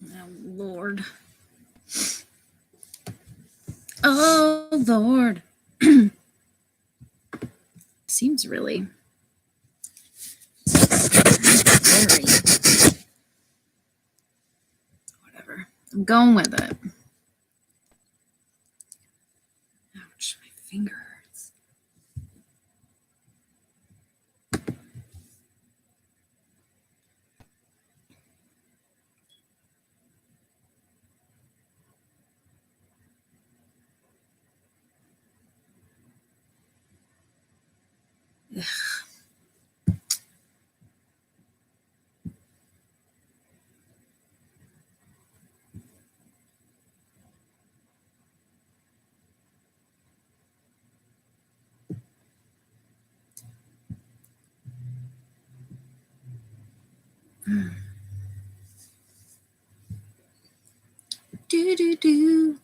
Oh, Lord. Oh, Lord. Seems really scary. Whatever. I'm going with it. Ouch, my finger hurts. Ugh. Do.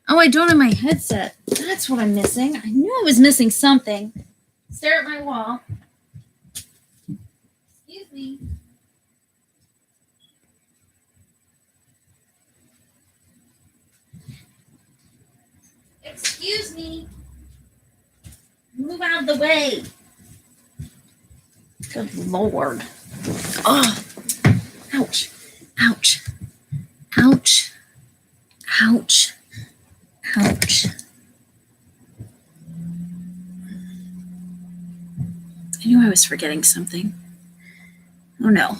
Oh, I don't have my headset. That's what I'm missing. I knew I was missing something. Stare at my wall. Excuse me. Excuse me. Move out of the way. Good Lord. Oh. Ouch. Ouch. Ouch. Ouch. Ouch. I knew I was forgetting something. Oh no.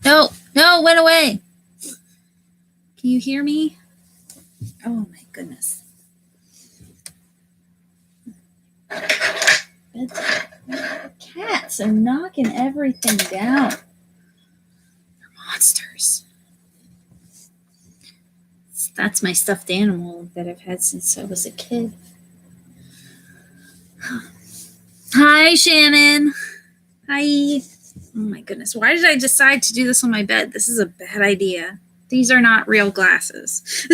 No, no, went away. Can you hear me? Oh my goodness. The cats are knocking everything down. They're monsters. That's my stuffed animal that I've had since I was a kid. Hi, Shannon. Hi. Oh my goodness. Why did I decide to do this on my bed? This is a bad idea. These are not real glasses.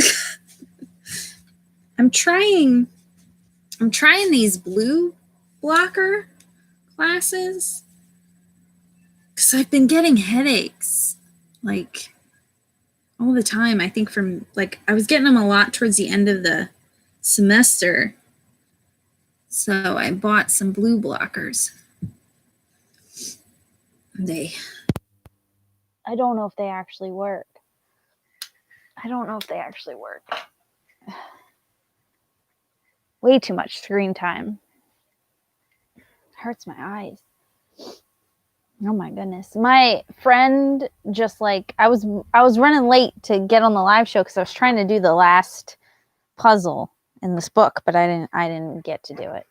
I'm trying these blue blocker glasses because I've been getting headaches like all the time. I think from like I was getting them a lot towards the end of the semester. So I bought some blue blockers. I don't know if they actually work. Way too much screen time. Hurts my eyes. Oh my goodness. My friend just like I was running late to get on the live show because I was trying to do the last puzzle in this book, but I didn't get to do it.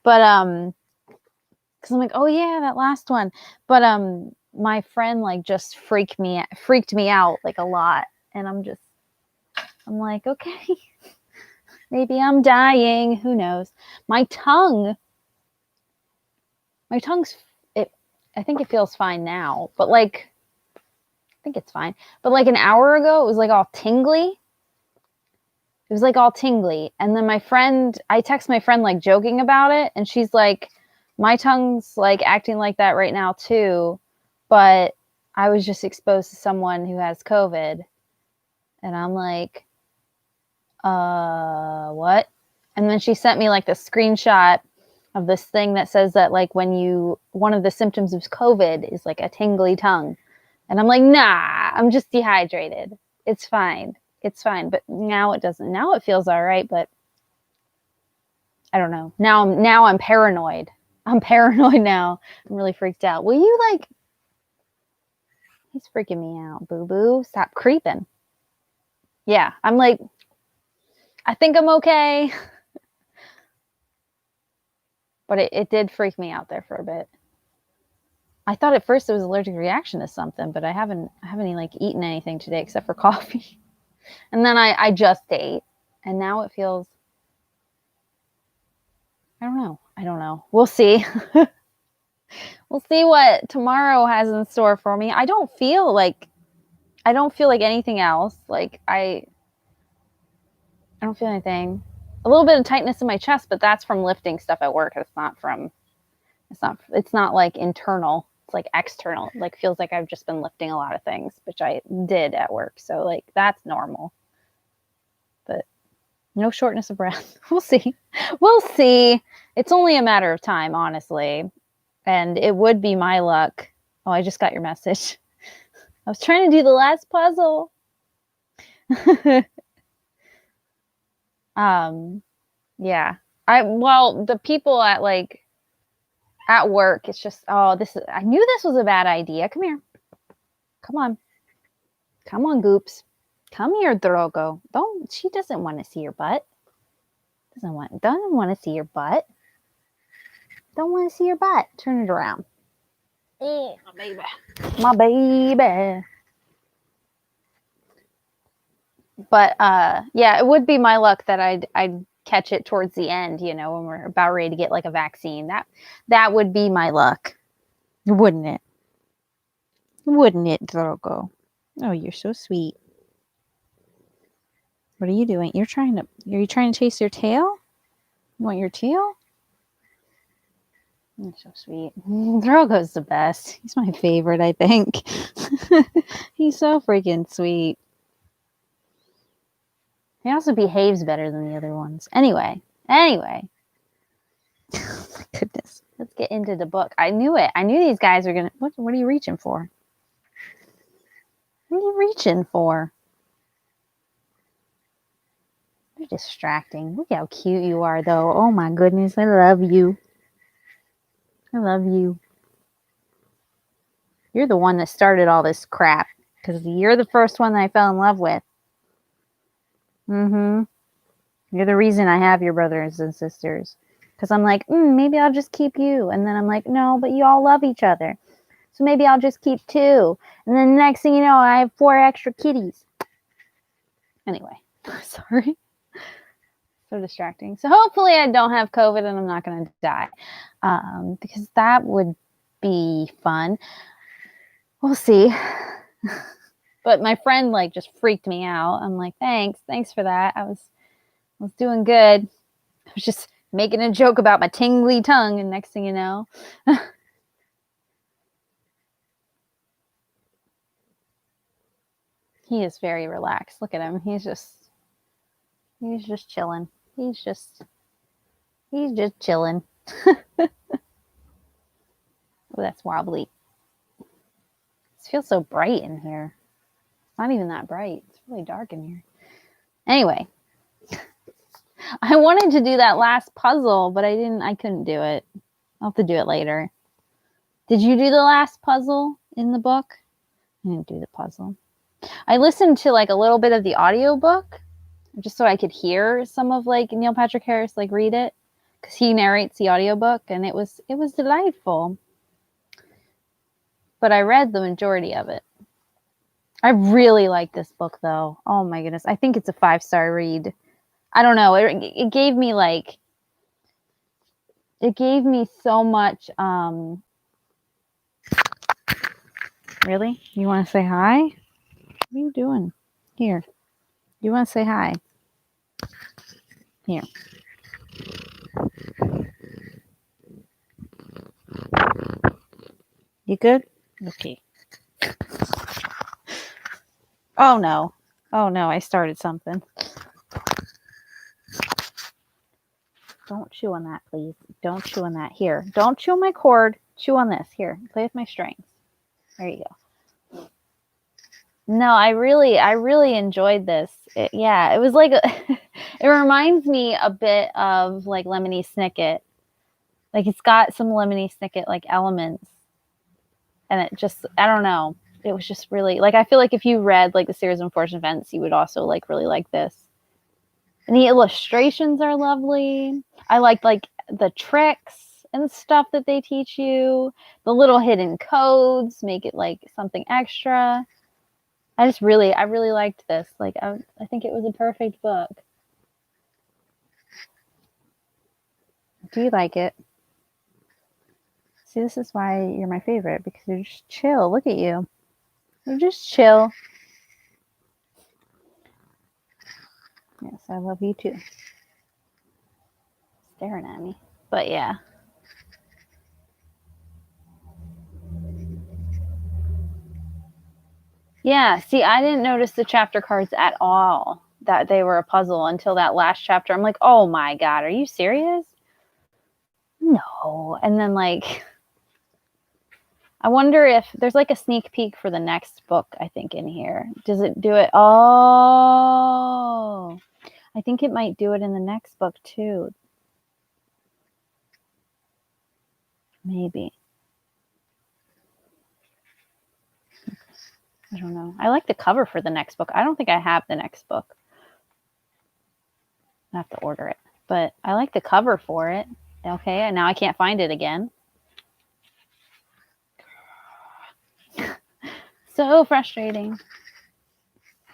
But because I'm like, oh yeah, that last one. But my friend like just freaked me out like a lot. And I'm like, okay, maybe I'm dying. Who knows? My tongue's I think it feels fine now, but like, I think it's fine. But like an hour ago, it was like all tingly. And then I text my friend like joking about it. And she's like, my tongue's like acting like that right now too. But I was just exposed to someone who has COVID. And I'm like, what? And then she sent me like the screenshot of this thing that says that like one of the symptoms of COVID is like a tingly tongue. And I'm like, nah, I'm just dehydrated. It's fine. But now it doesn't. Now it feels all right, but I don't know. Now I'm paranoid. I'm paranoid now. I'm really freaked out. Will you like, he's freaking me out, boo-boo. Stop creeping. Yeah, I'm like, I think I'm okay. But it did freak me out there for a bit. I thought at first it was an allergic reaction to something, but I haven't like eaten anything today except for coffee. And then I just ate, and now it feels, I don't know. We'll see. We'll see what tomorrow has in store for me. I don't feel like anything else. Like I don't feel anything. A little bit of tightness in my chest, but that's from lifting stuff at work. It's not like internal. it's like external. Like feels like I've just been lifting a lot of things, which I did at work. So like that's normal. But no shortness of breath. We'll see. We'll see. It's only a matter of time, honestly. And it would be my luck. Oh, I just got your message. I was trying to do the last puzzle. Yeah. Well, the people at like at work, it's just, oh, I knew this was a bad idea. Come here. Come on. Come on, Goops. Come here, Drogo. She doesn't want to see your butt. Doesn't want to see your butt. Don't want to see your butt. Turn it around. Oh, my baby. My baby. But yeah, it would be my luck that I'd catch it towards the end, when we're about ready to get like a vaccine. That would be my luck. Wouldn't it? Wouldn't it, Drogo? Oh, you're so sweet. What are you doing? Are you trying to chase your tail? You want your tail? You're so sweet. Drogo's the best. He's my favorite, I think. He's so freaking sweet. He also behaves better than the other ones. Anyway. Oh my goodness. Let's get into the book. I knew it. I knew these guys are gonna. What are you reaching for? What are you reaching for? You're distracting. Look how cute you are, though. Oh my goodness. I love you. I love you. You're the one that started all this crap. Because you're the first one that I fell in love with. Mm-hmm. You're the reason I have your brothers and sisters. Because I'm like, maybe I'll just keep you. And then I'm like, no, but you all love each other. So maybe I'll just keep 2. And then the next thing you know, I have 4 extra kitties. Anyway, sorry. So distracting. So hopefully I don't have COVID and I'm not going to die. Because that would be fun. We'll see. But my friend like just freaked me out. I'm like, thanks for that. I was doing good. I was just making a joke about my tingly tongue, and next thing you know. He is very relaxed. Look at him. He's just chilling. He's just chilling. Oh, that's wobbly. It feels so bright in here. It's not even that bright. It's really dark in here. Anyway, I wanted to do that last puzzle, but I couldn't do it. I'll have to do it later. Did you do the last puzzle in the book? I didn't do the puzzle. I listened to like a little bit of the audiobook just so I could hear some of like Neil Patrick Harris like read it, because he narrates the audiobook, and it was delightful. But I read the majority of it. I really like this book though. Oh my goodness. I think it's a 5-star read. I don't know. It gave me like, it gave me so much. Really? You want to say hi? What are you doing? Here. You want to say hi? Here. You good? Okay. Oh no. I started something. Don't chew on that, please. Don't chew on that. Here. Don't chew on my cord. Chew on this. Here. Play with my strings. There you go. No, I really enjoyed this. It was like it reminds me a bit of like Lemony Snicket. Like it's got some Lemony Snicket like elements. And it just, I don't know. It was just really like, I feel like if you read like the series of Unfortunate Events, you would also like really like this. And the illustrations are lovely. I like the tricks and stuff that they teach you. The little hidden codes make it like something extra. I really liked this. Like I think it was a perfect book. Do you like it? See, this is why you're my favorite, because you're just chill. Look at you. You're just chill. Yes, I love you too. Staring at me. But yeah. Yeah, see, I didn't notice the chapter cards at all, that they were a puzzle until that last chapter. I'm like, oh my God, are you serious? No. And then, like, I wonder if there's like a sneak peek for the next book, I think, in here. Does it do it? Oh, I think it might do it in the next book too. Maybe. I don't know. I like the cover for the next book. I don't think I have the next book. I have to order it. But I like the cover for it. Okay, and now I can't find it again. So frustrating.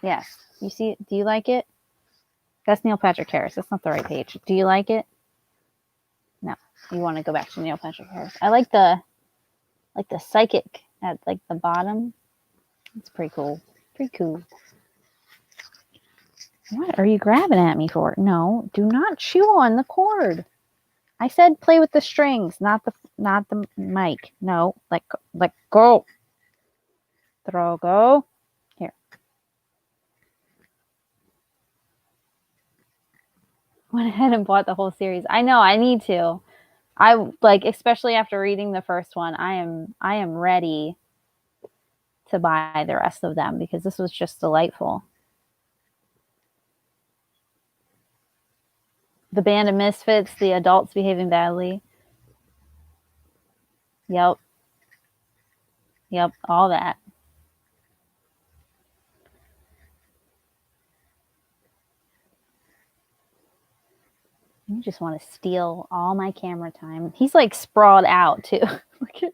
Yes. You see it? Do you like it? That's Neil Patrick Harris. That's not the right page. Do you like it? No. You want to go back to Neil Patrick Harris. I like the psychic at like the bottom. It's pretty cool. Pretty cool. What are you grabbing at me for? No, do not chew on the cord. I said play with the strings, not the mic. No, let go. Drogo. Here. Went ahead and bought the whole series. I know, I need to. I like, especially after reading the first one, I am ready to buy the rest of them because this was just delightful. The Band of Misfits, the adults behaving badly. Yep. Yep, all that. You just want to steal all my camera time. He's like sprawled out too. Look at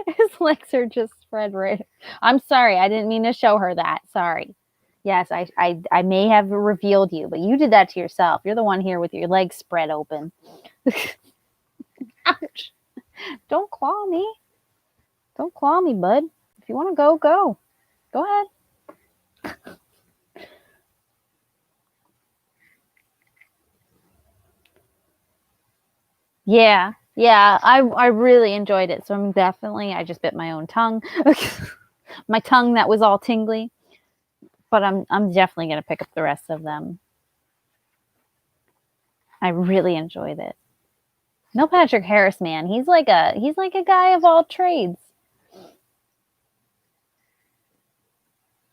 his legs are just spread right. I'm sorry, I didn't mean to show her that. Sorry. Yes, I may have revealed you, but you did that to yourself. You're the one here with your legs spread open. Ouch. Don't claw me. Don't claw me, bud. If you want to go, go. Go ahead. Yeah. Yeah, I really enjoyed it. So I'm definitely, I just bit my own tongue. My tongue that was all tingly. But I'm definitely going to pick up the rest of them. I really enjoyed it. Neil Patrick Harris, man, he's like a guy of all trades.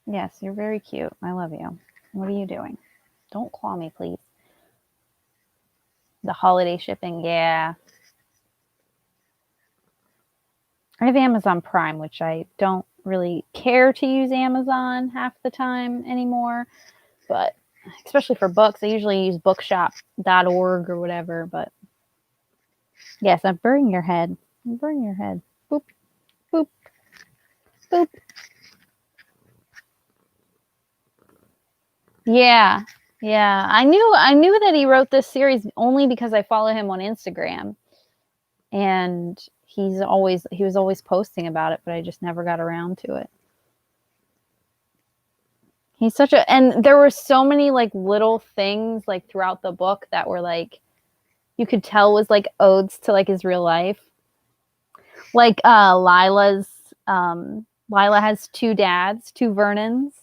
Yes, you're very cute. I love you. What are you doing? Don't claw me, please. The holiday shipping, yeah. I have Amazon Prime, which I don't really care to use Amazon half the time anymore. But especially for books, I usually use bookshop.org or whatever. But yes, I'm burning your head. I'm burning your head. Boop, boop, boop. Yeah. Yeah. I knew that he wrote this series only because I follow him on Instagram. And he was always posting about it, but I just never got around to it. He's such a, and there were so many like little things like throughout the book that were like, you could tell was like odes to like his real life. Like Lila has two dads, two Vernons,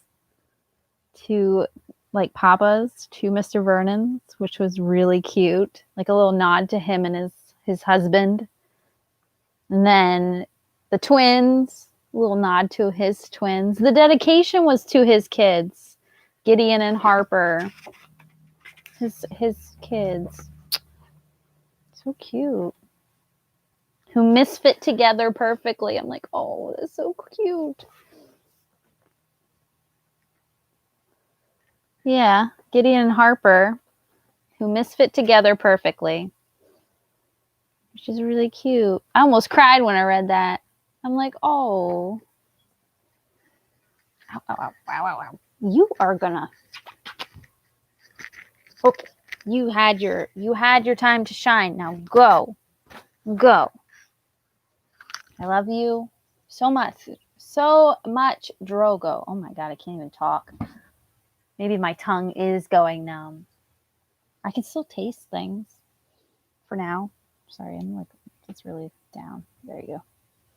two like papas, two Mr. Vernons, which was really cute. Like a little nod to him and his husband. And then the twins, a little nod to his twins. The dedication was to his kids, Gideon and Harper. His kids. So cute. Who misfit together perfectly. I'm like, oh, that's so cute. Yeah, Gideon and Harper, who misfit together perfectly. Which is really cute. I almost cried when I read that. I'm like, oh. Ow, ow, ow, ow, ow, ow. You are gonna. Okay. You had your time to shine. Now go. Go. I love you so much. So much, Drogo. Oh my god, I can't even talk. Maybe my tongue is going numb. I can still taste things for now. Sorry, I'm like, it's really down. There you go.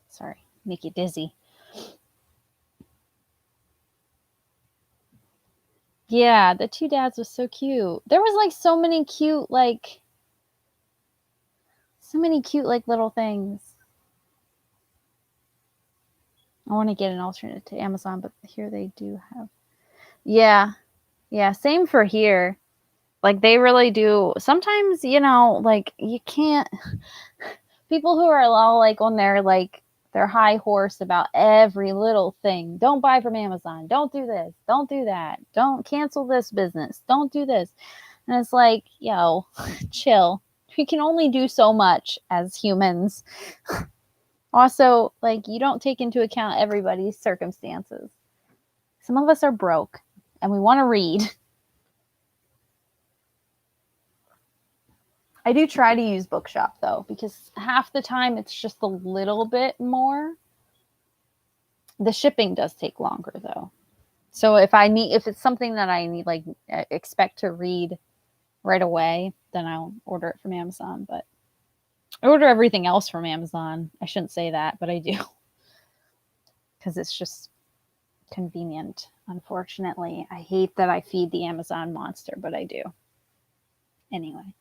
Sorry. make you dizzy. Yeah, the two dads was so cute. There was like so many cute like little things. I want to get an alternate to Amazon, but here they do have. Yeah. Yeah, same for here. Like they really do. Sometimes, you know, like you can't people who are all like on their high horse about every little thing. Don't buy from Amazon. Don't do this. Don't do that. Don't cancel this business. Don't do this. And it's like, yo, chill. We can only do so much as humans. Also, like you don't take into account everybody's circumstances. Some of us are broke and we want to read. I do try to use Bookshop though, because half the time it's just a little bit more. The shipping does take longer though. So if it's something that I need, like expect to read right away, then I'll order it from Amazon. But I order everything else from Amazon. I shouldn't say that, but I do. Because it's just convenient, unfortunately. I hate that I feed the Amazon monster, but I do. Anyway.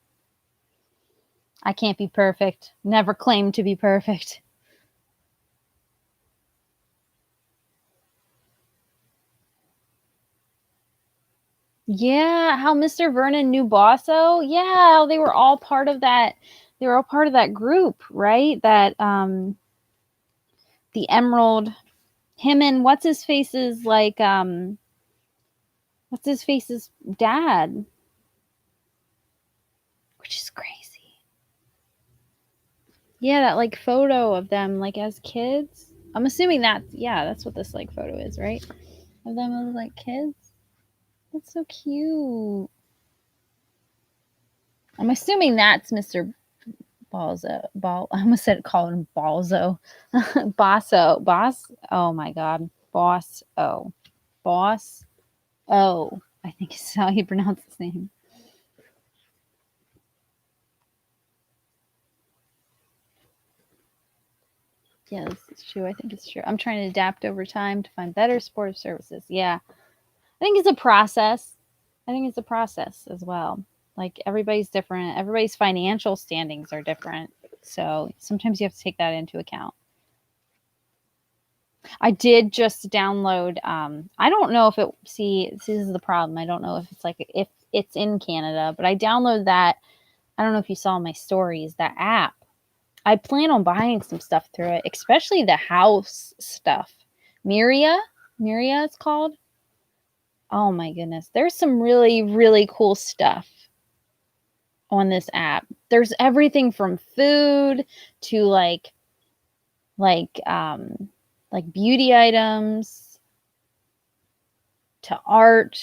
I can't be perfect. Never claimed to be perfect. Yeah, how Mr. Vernon knew Bosso. Yeah, they were all part of that. They were all part of that group, right? That the Emerald, him and what's his face's dad, which is crazy. Yeah, that like photo of them like as kids. I'm assuming that's what this like photo is, right? Of them as like kids. That's so cute. I'm assuming that's Mr. Balzo. I almost said call him Balzo. Boss. Oh my God. Boss. Oh. Boss. Oh. I think is how you pronounce his name. Yeah, this is true. I think it's true. I'm trying to adapt over time to find better supportive services. Yeah. I think it's a process. I think it's a process as well. Like everybody's different. Everybody's financial standings are different. So sometimes you have to take that into account. I did just download. I don't know if this is the problem. I don't know if it's in Canada, but I downloaded that. I don't know if you saw my stories, that app. I plan on buying some stuff through it, especially the house stuff. Miria it's called. Oh my goodness. There's some really, really cool stuff on this app. There's everything from food to like beauty items to art.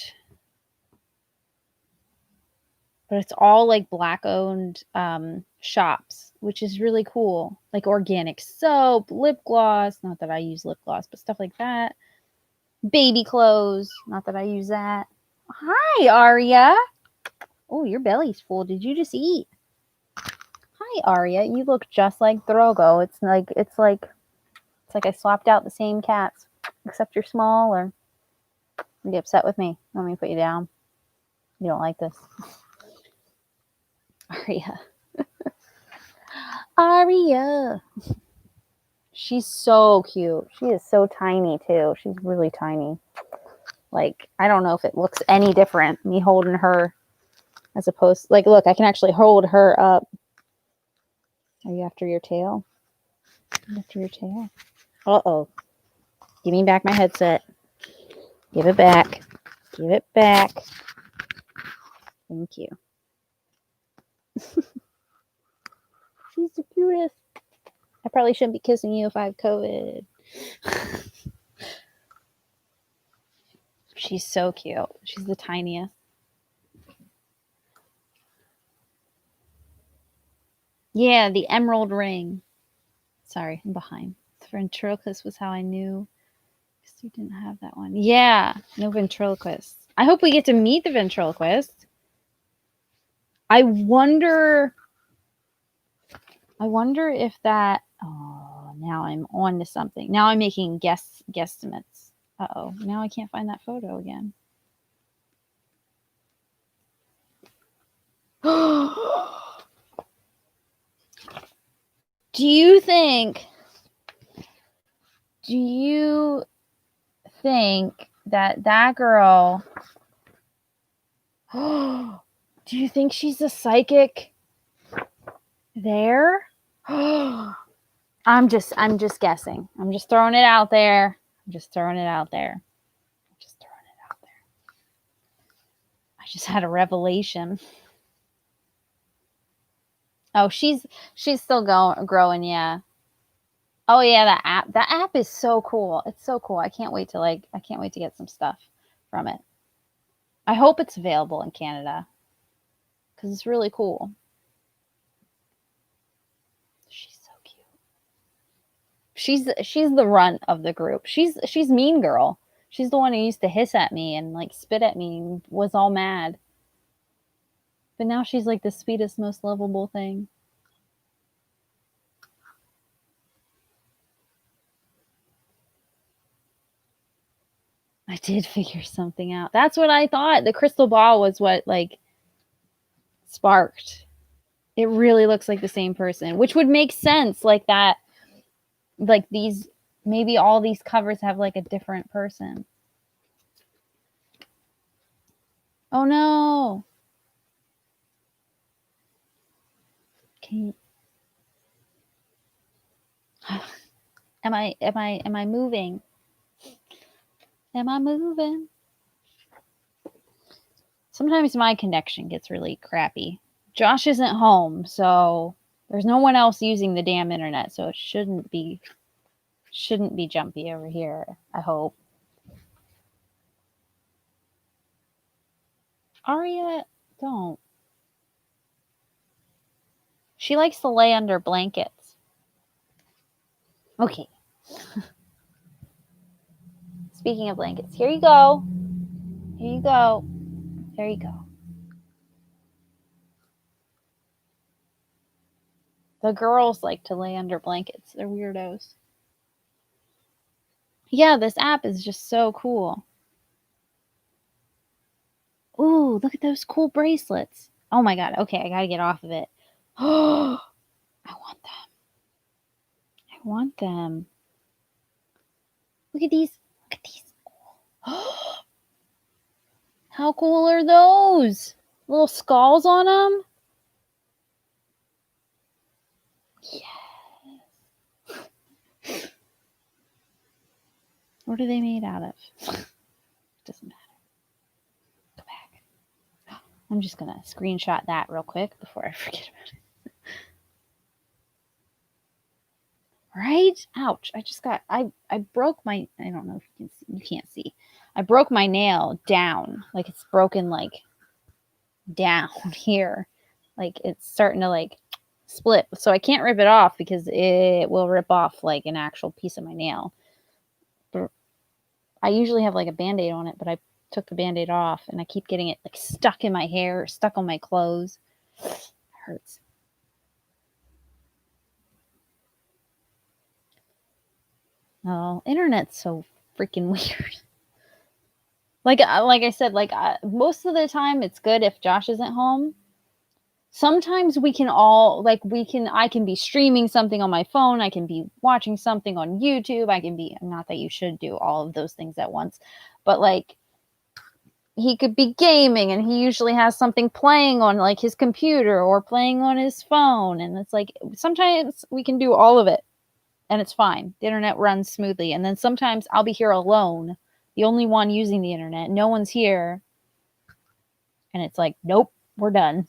But it's all like Black owned shops, which is really cool. Like organic soap, lip gloss. Not that I use lip gloss, but stuff like that. Baby clothes. Not that I use that. Hi, Aria. Oh, your belly's full. Did you just eat? Hi, Aria. You look just like Drogo. It's like I swapped out the same cats, except you're smaller. You upset with me? Let me put you down. You don't like this. Aria. Aria. She's so cute. She is so tiny too. She's really tiny. Like, I don't know if it looks any different, me holding her as opposed, like, look, I can actually hold her up. Are you after your tail? After your tail? Uh-oh. Give me back my headset. Give it back. Give it back. Thank you. She's the cutest. I probably shouldn't be kissing you if I have COVID. She's so cute. She's the tiniest. Yeah, the emerald ring. Sorry, I'm behind. The ventriloquist was how I knew. Because you didn't have that one. Yeah, no ventriloquist. I hope we get to meet the ventriloquist. I wonder if that. Oh Now I'm on to something. Now I'm making guesstimates. Uh-oh. Now I can't find that photo again. Do you think that girl do you think she's a psychic there? I'm just guessing. I'm just throwing it out there. I just had a revelation. Oh, she's still growing, yeah. Oh yeah, that app is so cool. It's so cool. I can't wait to get some stuff from it. I hope it's available in Canada because it's really cool. She's so cute. She's the runt of the group. She's mean girl. She's the one who used to hiss at me and like spit at me and was all mad. But now she's like the sweetest, most lovable thing. I did figure something out. That's what I thought. The crystal ball was what like sparked. It really looks like the same person, which would make sense like that. Like these, maybe all these covers have like a different person. Oh no. Can you... Am I moving? Am I moving? Sometimes my connection gets really crappy. Josh isn't home, so there's no one else using the damn internet, so it shouldn't be jumpy over here, I hope. Aria, don't. She likes to lay under blankets. Okay. Speaking of blankets, here you go. Here you go. There you go. The girls like to lay under blankets. They're weirdos. Yeah, this app is just so cool. Ooh, look at those cool bracelets. Oh my god. Okay, I gotta get off of it. Oh, I want them. I want them. Look at these. Look at these. Oh, how cool are those? Little skulls on them? Yes. What are they made out of? Doesn't matter. Go back. I'm just gonna screenshot that real quick before I forget about it. Right? Ouch. I broke my, I don't know if you can see, you can't see. I broke my nail down. Like it's broken like down here. Like it's starting to like split. So I can't rip it off because it will rip off like an actual piece of my nail. But I usually have like a Band-Aid on it, but I took the Band-Aid off and I keep getting it like stuck in my hair, stuck on my clothes. It hurts. Oh, internet's so freaking weird. Like I said, most of the time it's good if Josh isn't home. Sometimes we can all I can be streaming something on my phone, I can be watching something on YouTube, I can be, not that you should do all of those things at once, but like he could be gaming and he usually has something playing on like his computer or playing on his phone, and it's like sometimes we can do all of it and it's fine. The internet runs smoothly. And then sometimes I'll be here alone, the only one using the internet. No one's here. And it's like, nope, we're done.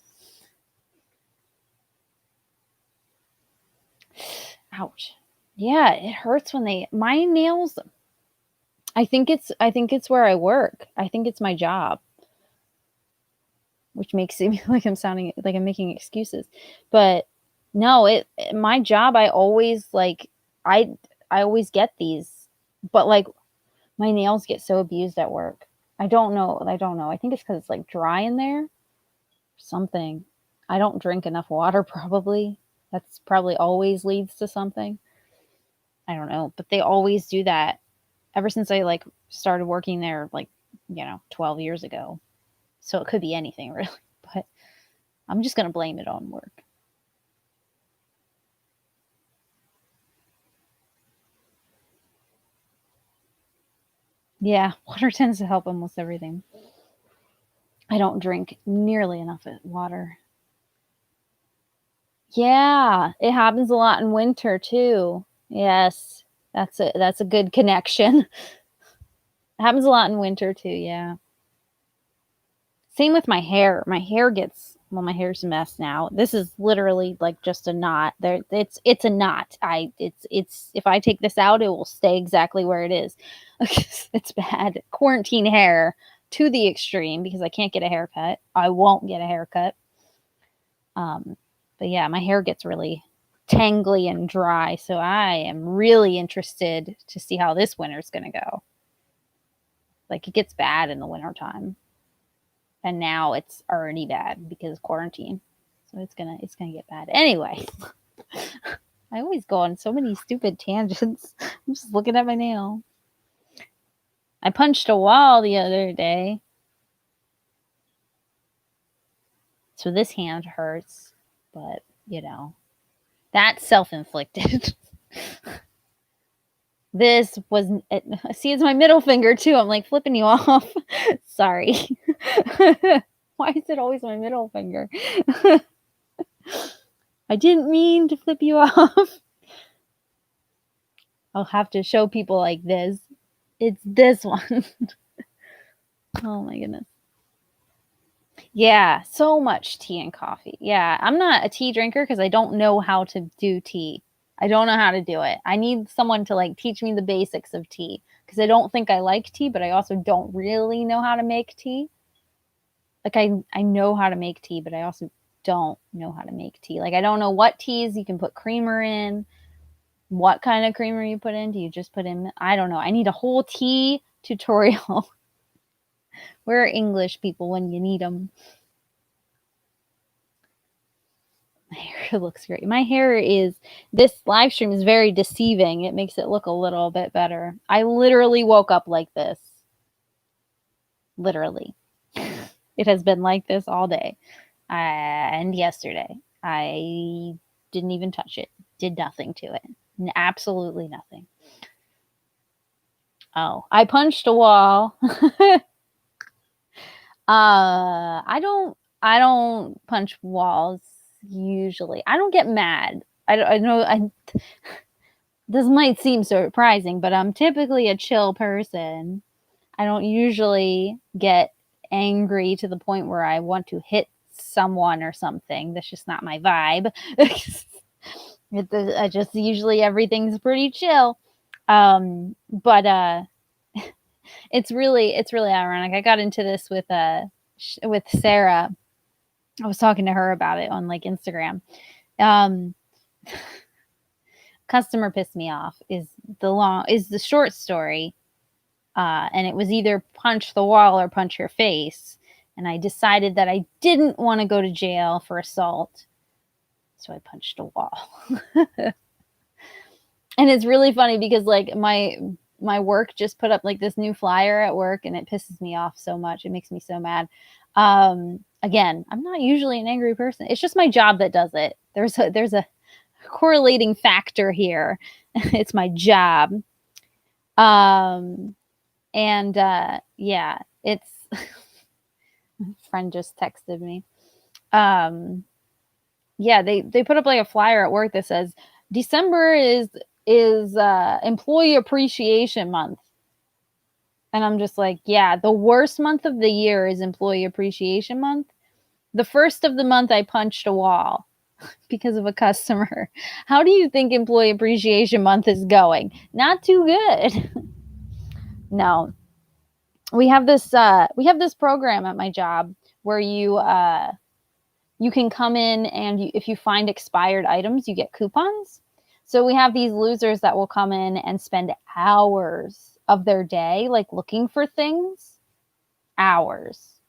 Ouch. Yeah, it hurts when my nails, I think it's where I work. I think it's my job. Which makes it like I'm sounding like I'm making excuses. But no, my job, I always I always get these, but like my nails get so abused at work. I don't know. I think it's because it's like dry in there. Something. I don't drink enough water, probably. That's probably always leads to something. I don't know, but they always do that ever since I like started working there, like, 12 years ago. So it could be anything really, but I'm just going to blame it on work. Yeah, water tends to help almost everything. I don't drink nearly enough water. Yeah, it happens a lot in winter too. Yes, that's a good connection. It happens a lot in winter too, yeah. Same with my hair. My hair gets well, my hair's a mess now. This is literally like just a knot. There it's a knot. It's if I take this out, it will stay exactly where it is. It's bad. Quarantine hair to the extreme because I can't get a haircut. I won't get a haircut. Um, but yeah, my hair gets really tangly and dry, so I am really interested to see how this winter's going to go. Like it gets bad in the wintertime. And now it's already bad because of quarantine. So it's gonna get bad. Anyway, I always go on so many stupid tangents. I'm just looking at my nail. I punched a wall the other day. So this hand hurts, but that's self-inflicted. This was see, it's my middle finger too. I'm like flipping you off. Sorry. Why is it always my middle finger? I didn't mean to flip you off. I'll have to show people like this. It's this one. Oh my goodness. Yeah, so much tea and coffee. Yeah, I'm not a tea drinker because I don't know how to do tea. I don't know how to do it. I need someone to like teach me the basics of tea because I don't think I like tea, but I also don't really know how to make tea. Like I know how to make tea, but I also don't know how to make tea. Like I don't know what teas you can put creamer in. What kind of creamer you put in? Do you just put in? I don't know. I need a whole tea tutorial. We're English people when you need them. My hair looks great. My hair is, this live stream is very deceiving. It makes it look a little bit better. I literally woke up like this. Literally. It has been like this all day. And yesterday. I didn't even touch it. Did nothing to it. Absolutely nothing. Oh, I punched a wall. I don't punch walls usually. I don't get mad. I know this might seem surprising, but I'm typically a chill person. I don't usually get angry to the point where I want to hit someone or something. That's just not my vibe. I just usually everything's pretty chill. But it's really ironic. I got into this with Sarah. I was talking to her about it on like Instagram. Customer pissed me off is the short story. And it was either punch the wall or punch your face. And I decided that I didn't want to go to jail for assault. So I punched a wall. And it's really funny because like my work just put up like this new flyer at work and it pisses me off so much. It makes me so mad. Again, I'm not usually an angry person. It's just my job that does it. There's a correlating factor here. It's my job. And yeah, it's friend just texted me. Yeah, they put up like a flyer at work that says December is employee appreciation month. And I'm just like, yeah, the worst month of the year is employee appreciation month. The first of the month I punched a wall because of a customer. How do you think employee appreciation month is going? Not too good. No. We have this program at my job where you can come in and if you find expired items, you get coupons. So we have these losers that will come in and spend hours of their day like looking for things. Hours.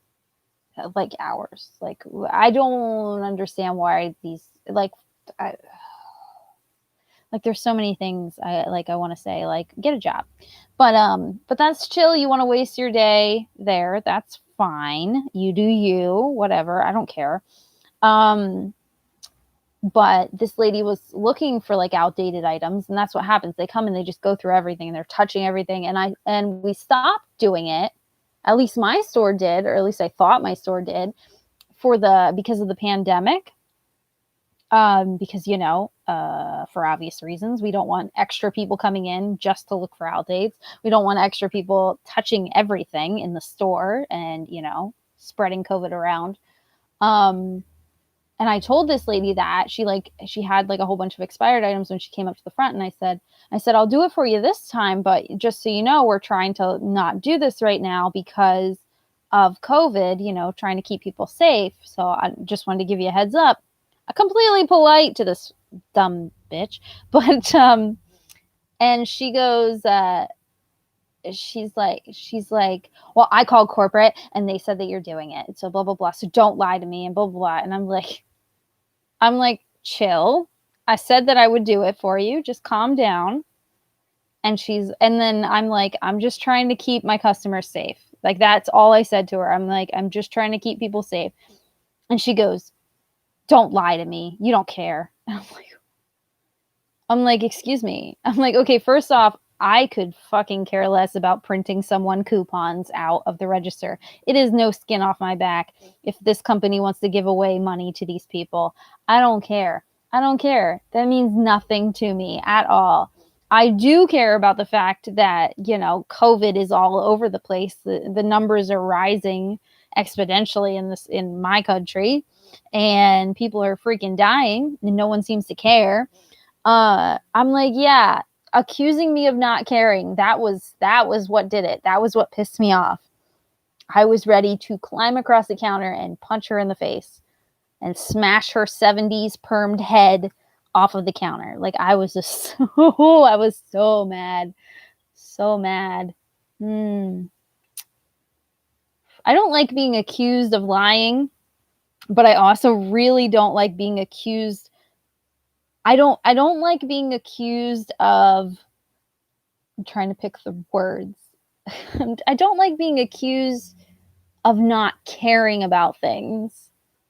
Like hours. Like I don't understand why these like Like there's so many things I want to say, like get a job. But that's chill. You want to waste your day there. That's fine. You do you, whatever. I don't care. But this lady was looking for like outdated items, and that's what happens. They come and they just go through everything and they're touching everything. And we stopped doing it. At least my store did, or at least I thought my store did, because of the pandemic. Because for obvious reasons, we don't want extra people coming in just to look for outdates. We don't want extra people touching everything in the store and spreading COVID around. And I told this lady that she had like a whole bunch of expired items when she came up to the front, and I said, I'll do it for you this time, but just so you know, we're trying to not do this right now because of COVID, trying to keep people safe. So I just wanted to give you a heads up. I'm completely polite to this dumb bitch, but and she goes, she's like, well, I called corporate and they said that you're doing it, so blah blah blah. So don't lie to me and blah blah blah. And I'm like, chill. I said that I would do it for you. Just calm down. And then I'm like, I'm just trying to keep my customers safe. Like, that's all I said to her. I'm like, I'm just trying to keep people safe. And she goes, don't lie to me. You don't care. And I'm like, excuse me. I'm like, okay, first off, I could fucking care less about printing someone coupons out of the register. It is no skin off my back if this company wants to give away money to these people. I don't care. I don't care. That means nothing to me at all. I do care about the fact that, COVID is all over the place. The numbers are rising exponentially in my country, and people are freaking dying and no one seems to care. I'm like, yeah, accusing me of not caring. That was what did it. That was what pissed me off. I was ready to climb across the counter and punch her in the face and smash her 70s permed head off of the counter. Like, I was just I was so mad. So mad. I don't like being accused of lying, but I also really don't like being accused. I don't like being accused of, I'm trying to pick the words. I don't like being accused of not caring about things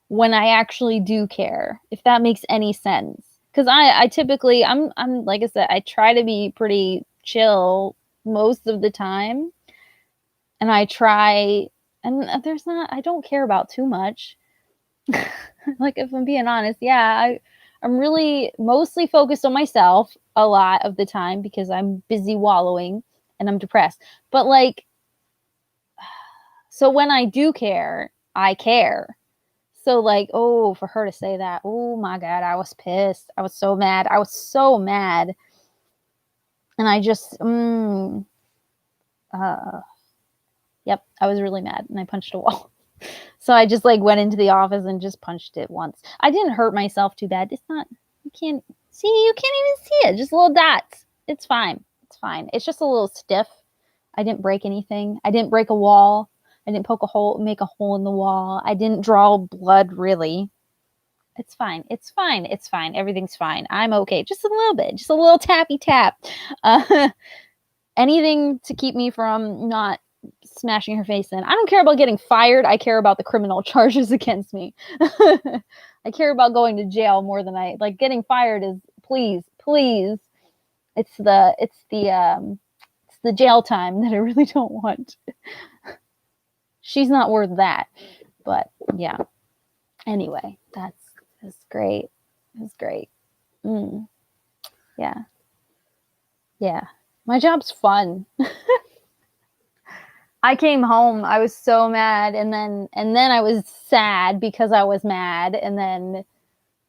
when I actually do care, if that makes any sense. Because I typically, I'm like I said, I try to be pretty chill most of the time. And I don't care about too much. Like, if I'm being honest, yeah, I'm really mostly focused on myself a lot of the time because I'm busy wallowing and I'm depressed. But so when I do care, I care. So for her to say that, oh my God, I was pissed. I was so mad. And I just, yep, I was really mad and I punched a wall. So I just went into the office and just punched it once. I didn't hurt myself too bad. It's not, you can't even see it. Just little dots. It's fine. It's just a little stiff. I didn't break anything. I didn't break a wall. I didn't make a hole in the wall. I didn't draw blood, really. It's fine. Everything's fine. I'm okay. Just a little bit. Just a little tappy tap. Anything to keep me from not smashing her face in. I don't care about getting fired. I care about the criminal charges against me. I care about going to jail more than getting fired is, please. It's the jail time that I really don't want. She's not worth that. But yeah. Anyway, that's great. It's great. Yeah. Yeah. My job's fun. I came home, I was so mad, and then I was sad because I was mad, and then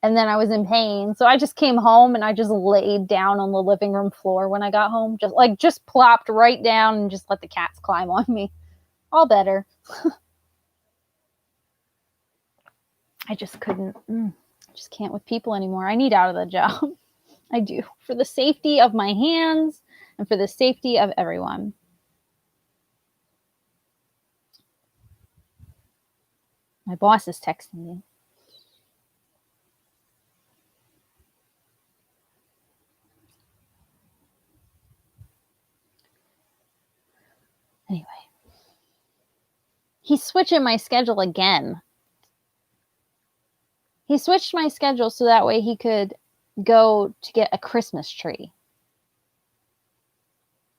I was in pain. So I just came home and I just laid down on the living room floor when I got home, just plopped right down and just let the cats climb on me. All better. I just couldn't. Just can't with people anymore. I need out of the job. I do, for the safety of my hands and for the safety of everyone. My boss is texting me. he's switching my schedule again. He switched my schedule so that way he could go to get a Christmas tree.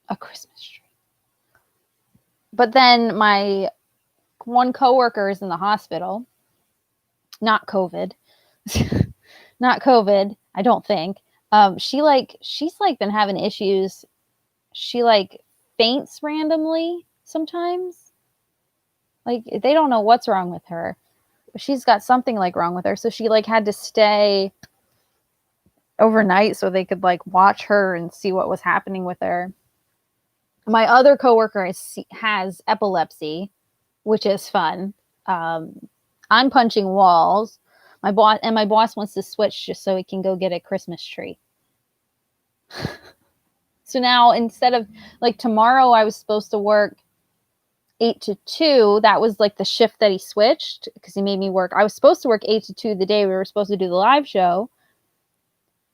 A Christmas tree. But then my one coworker is in the hospital. Not COVID. Not COVID, I don't think. She's been having issues. She like faints randomly sometimes. Like they don't know what's wrong with her. She's got something like wrong with her. So she like had to stay overnight so they could like watch her and see what was happening with her. My other coworker has epilepsy, which is fun. I'm punching walls. My boss wants to switch just so he can go get a Christmas tree. So now instead of like tomorrow, I was supposed to work 8 to 2. That was like the shift that he switched because he made me work. I was supposed to work 8 to 2 the day we were supposed to do the live show,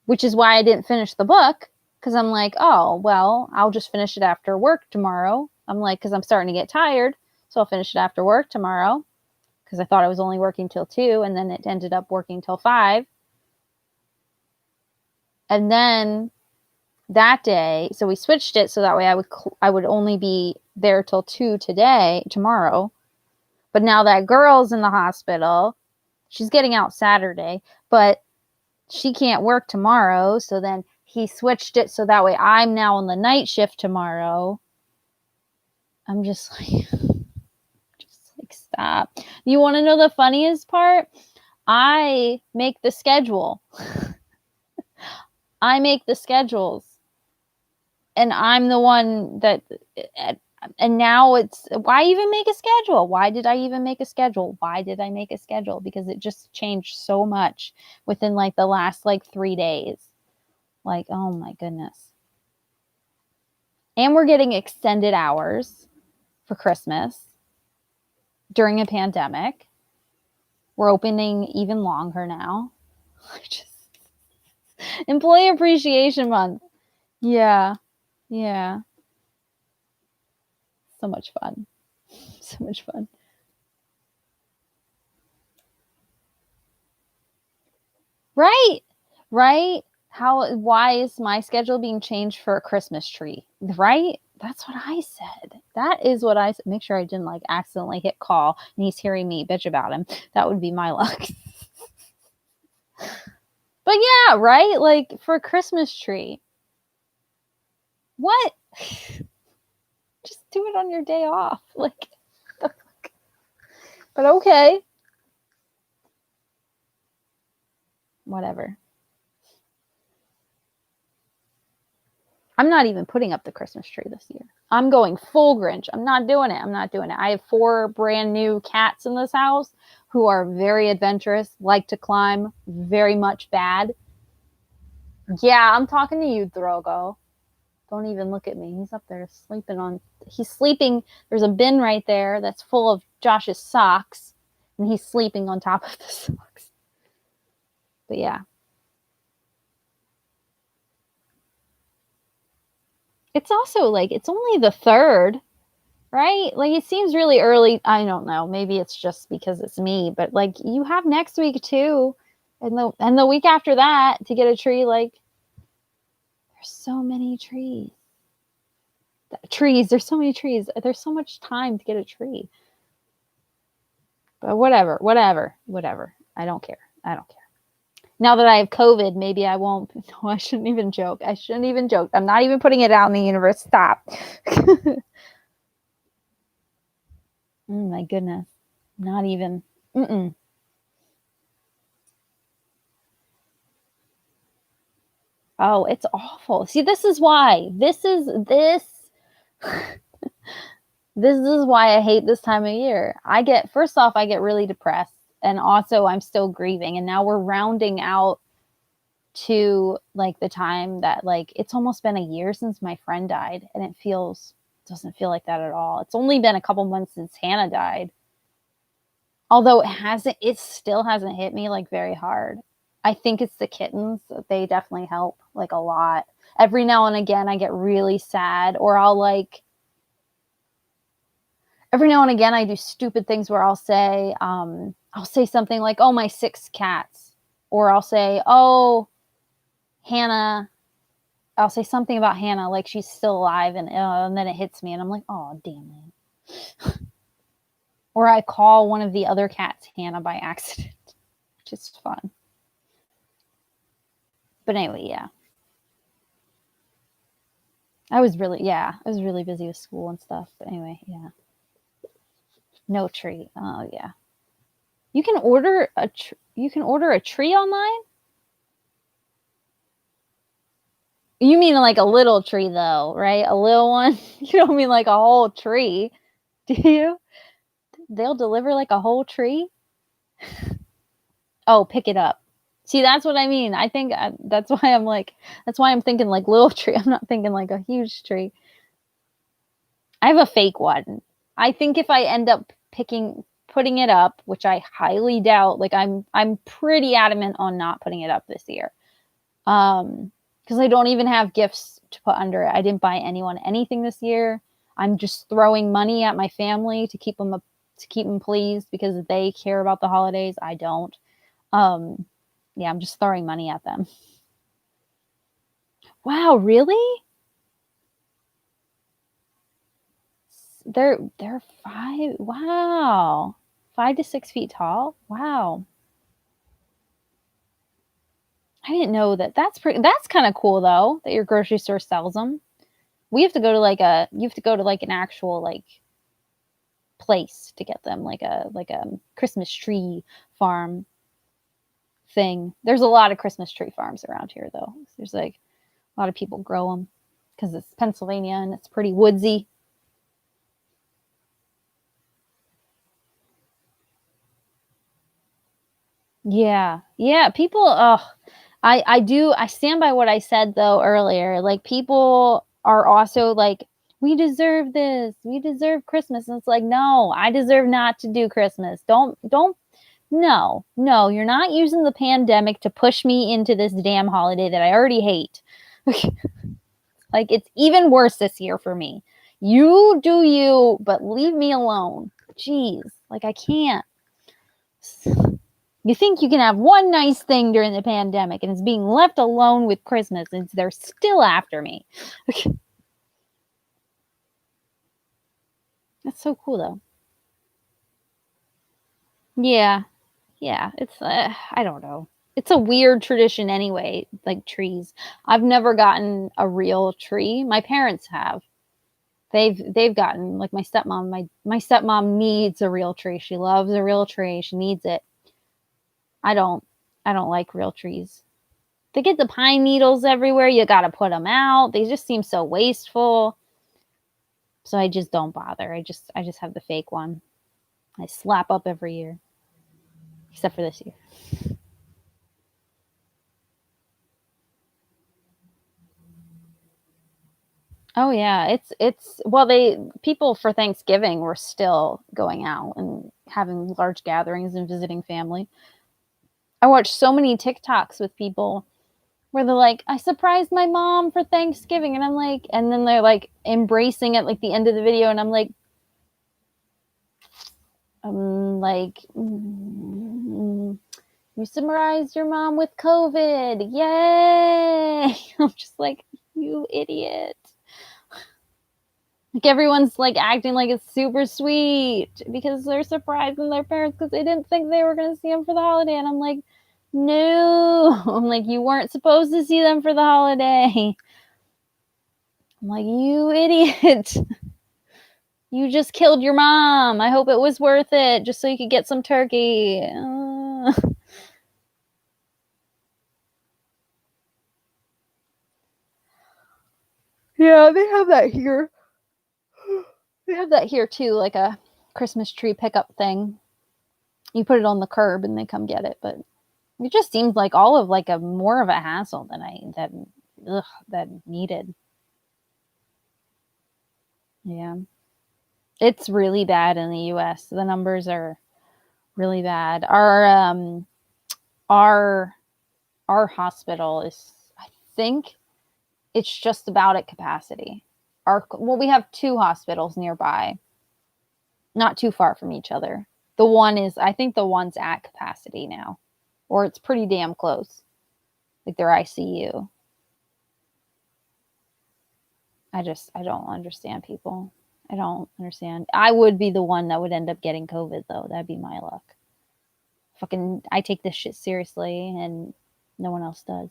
which is why I didn't finish the book. Because I'm like, oh, well, I'll just finish it after work tomorrow. I'm like, because I'm starting to get tired. So I'll finish it after work tomorrow. Because I thought I was only working till 2. And then it ended up working till 5. And then that day, so we switched it so that way I would only be there till 2 tomorrow. But now that girl's in the hospital, she's getting out Saturday, but she can't work tomorrow. So then he switched it so that way I'm now on the night shift tomorrow. I'm just like, stop. You want to know the funniest part? I make the schedule. I make the schedules. And I'm the one that, and now it's, why even make a schedule? Why did I even make a schedule? Why did I make a schedule? Because it just changed so much within like the last like 3 days. Like, oh my goodness. And we're getting extended hours for Christmas during a pandemic. We're opening even longer now. Employee Appreciation Month. Yeah. Yeah. So much fun. So much fun. Right. Right. Why is my schedule being changed for a Christmas tree? Right? That's what I said. That is what I said. Make sure I didn't like accidentally hit call and he's hearing me bitch about him. That would be my luck. But yeah, right? Like for a Christmas tree. What? Just do it on your day off. Like, but okay. Whatever. I'm not even putting up the Christmas tree this year. I'm going full Grinch. I'm not doing it. I'm not doing it. I have 4 brand new cats in this house who are very adventurous, like to climb, very much bad. Yeah, I'm talking to you, Drogo. Don't even look at me. He's up there sleeping. He's sleeping. There's a bin right there that's full of Josh's socks, and he's sleeping on top of the socks. But yeah. It's also like, it's only the 3rd, right? Like it seems really early. I don't know. Maybe it's just because it's me, but like you have next week too. And the week after that to get a tree. Like there's so many trees. There's so many trees. There's so much time to get a tree. But whatever. I don't care. Now that I have COVID, maybe I won't. No, I shouldn't even joke. I'm not even putting it out in the universe. Stop. Oh my goodness. Not even. Oh, it's awful. See, this is why. This is why I hate this time of year. First off, I get really depressed. And also I'm still grieving. And now we're rounding out to like the time that like, it's almost been a year since my friend died. And it doesn't feel like that at all. It's only been a couple months since Hannah died. Although it still hasn't hit me like very hard. I think it's the kittens. They definitely help like a lot. Every now and again, I get really sad or I'll like, every now and again I do stupid things where I'll say something like, "Oh, my 6 cats," or I'll say, "Oh, Hannah." I'll say something about Hannah, like she's still alive, and then it hits me, and I'm like, "Oh, damn it!" Or I call one of the other cats Hannah by accident, which is fun. But anyway, yeah. I was really busy with school and stuff. But anyway, yeah. No tree. Oh yeah. You can order a tree online? You mean like a little tree though, right? A little one? You don't mean like a whole tree, do you? They'll deliver like a whole tree? Oh, pick it up. See, that's what I mean. I think that's why I'm thinking like little tree. I'm not thinking like a huge tree. I have a fake one. I think if I end up putting it up, which I highly doubt, like I'm pretty adamant on not putting it up this year. Because I don't even have gifts to put under it. I didn't buy anyone anything this year. I'm just throwing money at my family to keep them pleased because they care about the holidays. I don't. Yeah, I'm just throwing money at them. Wow, really? They're 5. Wow. 5 to 6 feet tall. Wow. I didn't know that. That's kind of cool though, that your grocery store sells them. You have to go to like an actual like place to get them, like a Christmas tree farm thing. There's a lot of Christmas tree farms around here though. There's like a lot of people grow them because it's Pennsylvania and it's pretty woodsy. Yeah. Yeah, people, I stand by what I said though earlier. Like people are also like, we deserve this. We deserve Christmas. And it's like, no, I deserve not to do Christmas. Don't no, no, you're not using the pandemic to push me into this damn holiday that I already hate. Like it's even worse this year for me. You do you, but leave me alone. Jeez, like I can't. You think you can have one nice thing during the pandemic and it's being left alone with Christmas and they're still after me. That's so cool though. Yeah. Yeah, it's I don't know. It's a weird tradition anyway, like trees. I've never gotten a real tree. My parents have. They've gotten like my stepmom needs a real tree. She loves a real tree. She needs it. I don't I don't like real trees. They get the pine needles everywhere. You got to put them out. They just seem so wasteful. So I just don't bother. I just have the fake one. I slap up every year, except for this year. Oh yeah, it's well they people for Thanksgiving were still going out and having large gatherings and visiting family. I watched so many TikToks with people where they're like, "I surprised my mom for Thanksgiving," and I'm like, and then they're like embracing it like the end of the video, and I'm like, you summarized your mom with COVID, yay! I'm just like, you idiot. Like everyone's like acting like it's super sweet because they're surprising their parents because they didn't think they were going to see them for the holiday. And I'm like, no, I'm like, you weren't supposed to see them for the holiday. I'm like, you idiot. You just killed your mom. I hope it was worth it just so you could get some turkey. Yeah, they have that here. They have that here too, like a Christmas tree pickup thing. You put it on the curb and they come get it, but it just seems like all of like a more of a hassle than that needed. Yeah. It's really bad in the US. The numbers are really bad. Our our hospital is, I think it's just about at capacity. We have 2 hospitals nearby. not too far from each other. The one is, I think the one's at capacity now, or it's pretty damn close, like their ICU. I don't understand people. I don't understand. I would be the one that would end up getting COVID, though. That'd be my luck. Fucking, I take this shit seriously, and no one else does.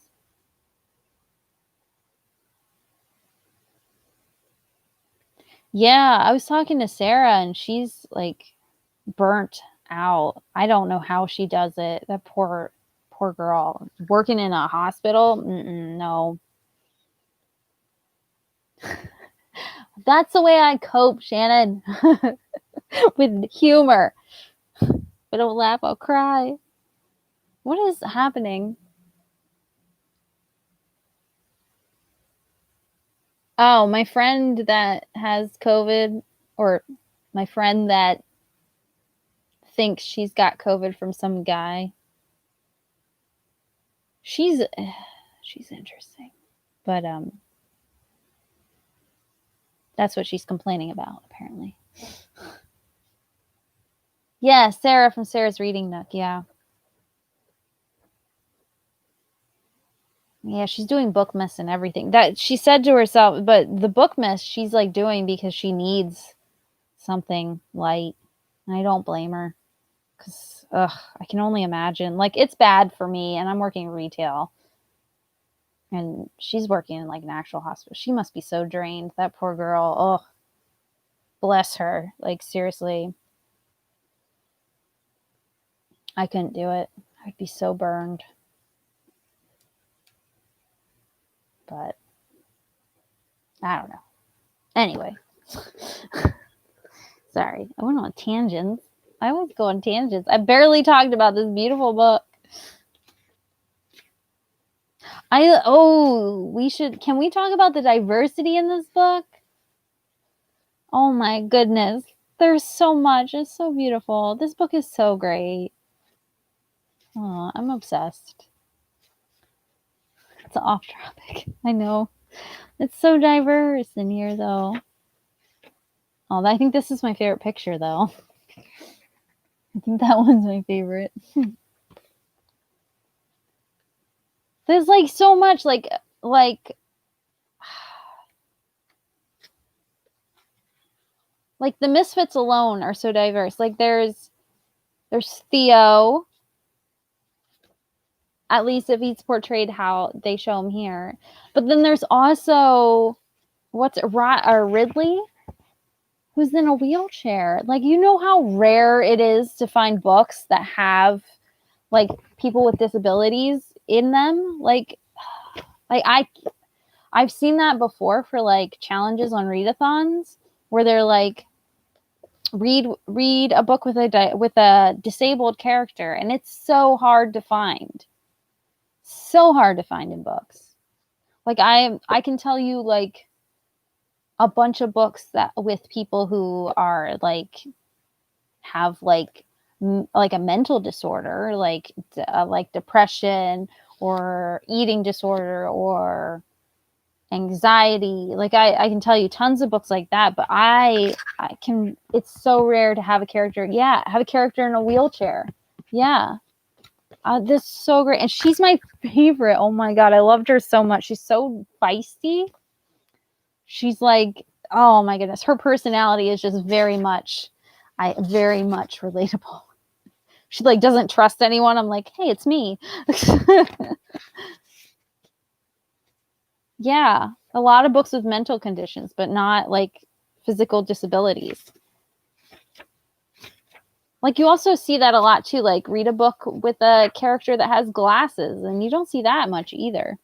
Yeah, I was talking to Sarah, and she's like burnt out. I don't know how she does it. That poor girl working in a hospital. No, that's the way I cope, Shannon, with humor. If I don't laugh, I'll cry. What is happening? Oh, my friend that has COVID, or my friend that thinks she's got COVID from some guy. She's interesting, but that's what she's complaining about, apparently. Yeah, Sarah from Sarah's Reading Nook. Yeah. Yeah, she's doing Bookmas and everything. That she said to herself, but the Bookmas she's like doing because she needs something light. And I don't blame her, because I can only imagine. Like, it's bad for me, and I'm working retail, and she's working in like an actual hospital. She must be so drained. That poor girl. Oh, bless her. Like, seriously, I couldn't do it. I'd be so burned. But I don't know. Anyway. Sorry, I went on tangents. I always go on tangents. I barely talked about this beautiful book. Can we talk about the diversity in this book? Oh my goodness. There's so much. It's so beautiful. This book is so great. Oh, I'm obsessed. It's off topic. I know. It's so diverse in here, though. Oh, I think this is my favorite picture, though. I think that one's my favorite. There's like so much, like the Misfits alone are so diverse. Like there's Theo, at least if he's portrayed how they show him here. But then there's also Ridley, who's in a wheelchair. Like, you know how rare it is to find books that have like people with disabilities in them. Like I've seen that before for like challenges on readathons where they're like, read a book with a disabled character, and it's so hard to find. So hard to find in books. Like I can tell you like a bunch of books that with people who are like have like a mental disorder, like depression or eating disorder or anxiety. Like I can tell you tons of books like that, but it's so rare to have a character in a wheelchair. Yeah. This is so great. And she's my favorite. Oh my God. I loved her so much. She's so feisty. She's like, oh my goodness. Her personality is just very much relatable. She like doesn't trust anyone. I'm like, hey, it's me. Yeah. A lot of books with mental conditions, but not like physical disabilities. Like, you also see that a lot too. Like, read a book with a character that has glasses, and you don't see that much either.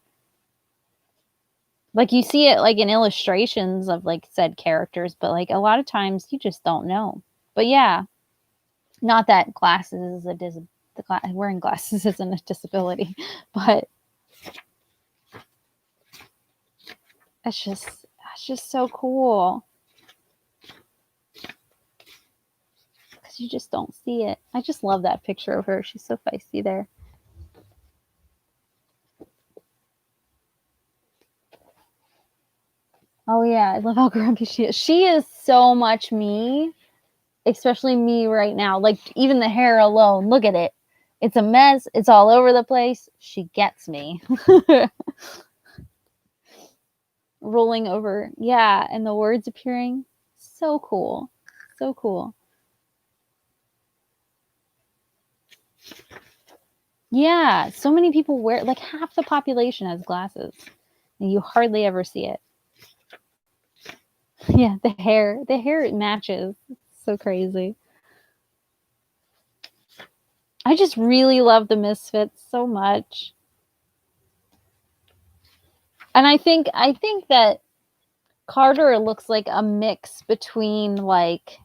Like, you see it like in illustrations of like said characters, but like a lot of times you just don't know. But yeah, not that glasses is wearing glasses isn't a disability, but it's just so cool. Because you just don't see it. I just love that picture of her. She's so feisty there. Oh yeah, I love how grumpy she is. She is so much me. especially me right now. Like, even the hair alone, look at it. It's a mess. It's all over the place. She gets me. Rolling over. Yeah, and the words appearing. So cool. So cool. Yeah, so many people wear, like half the population has glasses, and you hardly ever see it. Yeah, the hair it matches. It's so crazy. I just really love the Misfits so much. And I think that Carter looks like a mix between like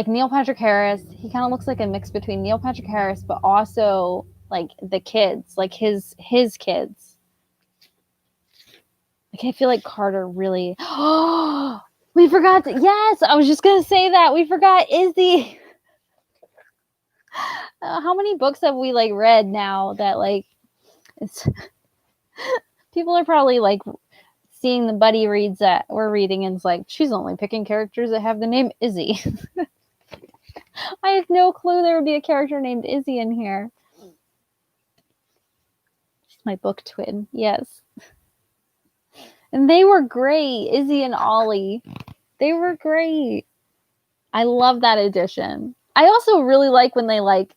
Neil Patrick Harris. He kind of looks like a mix between Neil Patrick Harris, but also like the kids, like his kids. Like, I feel like Carter really. Oh, we forgot. Yes, I was just gonna say that we forgot Izzy. How many books have we like read now that like it's people are probably like seeing the buddy reads that we're reading and it's like she's only picking characters that have the name Izzy. I had no clue there would be a character named Izzy in here. She's my book twin. Yes. And they were great. Izzy and Ollie. They were great. I love that edition. I also really like when they like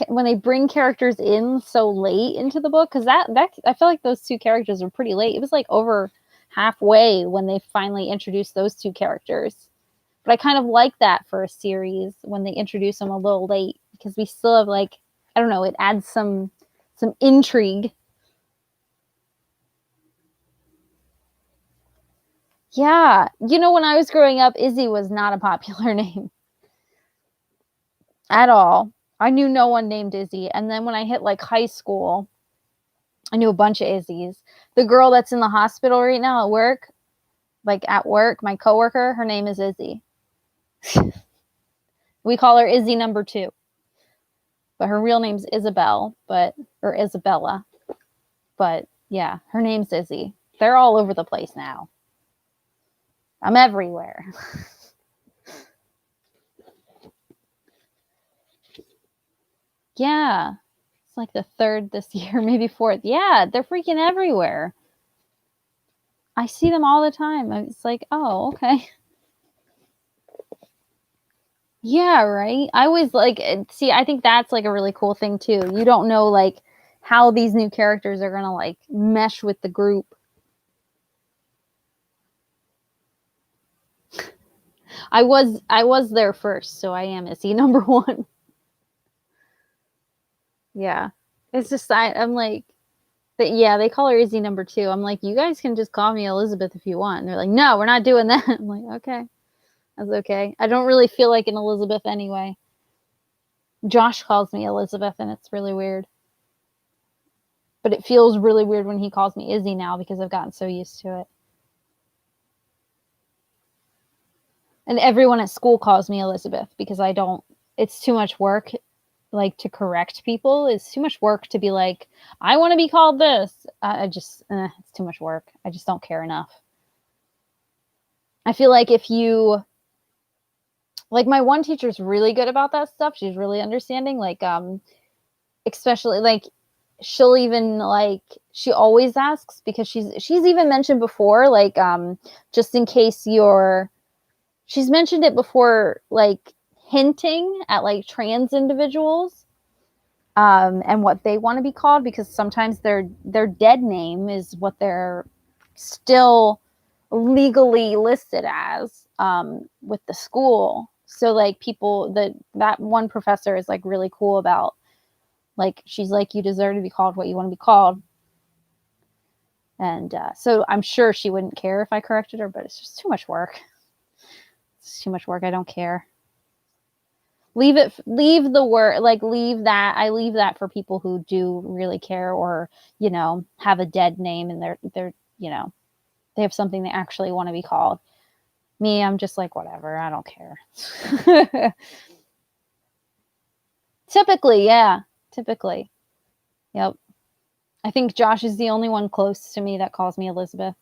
when they bring characters in so late into the book, because that I feel like those two characters were pretty late. It was like over halfway when they finally introduced those two characters. But I kind of like that for a series when they introduce them a little late, because we still have like, I don't know, it adds some intrigue. Yeah, you know, when I was growing up, Izzy was not a popular name at all. I knew no one named Izzy. And then when I hit like high school, I knew a bunch of Izzy's. The girl that's in the hospital right now at work, my coworker, her name is Izzy. We call her Izzy number 2. But her real name's Isabella. But yeah, her name's Izzy. They're all over the place now. I'm everywhere. Yeah. It's like the 3rd this year, maybe 4th. Yeah, they're freaking everywhere. I see them all the time. It's like, oh, okay. Yeah, right. I always like see. I think that's like a really cool thing too. You don't know like how these new characters are gonna like mesh with the group. I was there first, so I am Izzy number 1. Yeah, it's just I'm like, but yeah, they call her Izzy number 2. I'm like, you guys can just call me Elizabeth if you want. And they're like, no, we're not doing that. I'm like, okay, that's okay. I don't really feel like an Elizabeth anyway. Josh calls me Elizabeth, and it's really weird. But it feels really weird when he calls me Izzy now because I've gotten so used to it. And everyone at school calls me Elizabeth because it's too much work, like, to correct people. It's too much work to be like, I want to be called this. It's too much work. I just don't care enough. I feel like if you, like, my one teacher's really good about that stuff. She's really understanding, like, especially, like, she'll even, like, she always asks, because she's even mentioned before, like, just in case she's mentioned it before, like, hinting at like trans individuals and what they want to be called, because sometimes their dead name is what they're still legally listed as with the school. So like people that one professor is like really cool about, like, she's like, you deserve to be called what you want to be called. And so I'm sure she wouldn't care if I corrected her, but it's just too much work. It's too much work. I don't care. Leave the word, like, leave that. I leave that for people who do really care, or, you know, have a dead name and they're, you know, they have something they actually want to be called. Me, I'm just like, whatever, I don't care. Typically, yeah. Typically. Yep. I think Josh is the only one close to me that calls me Elizabeth.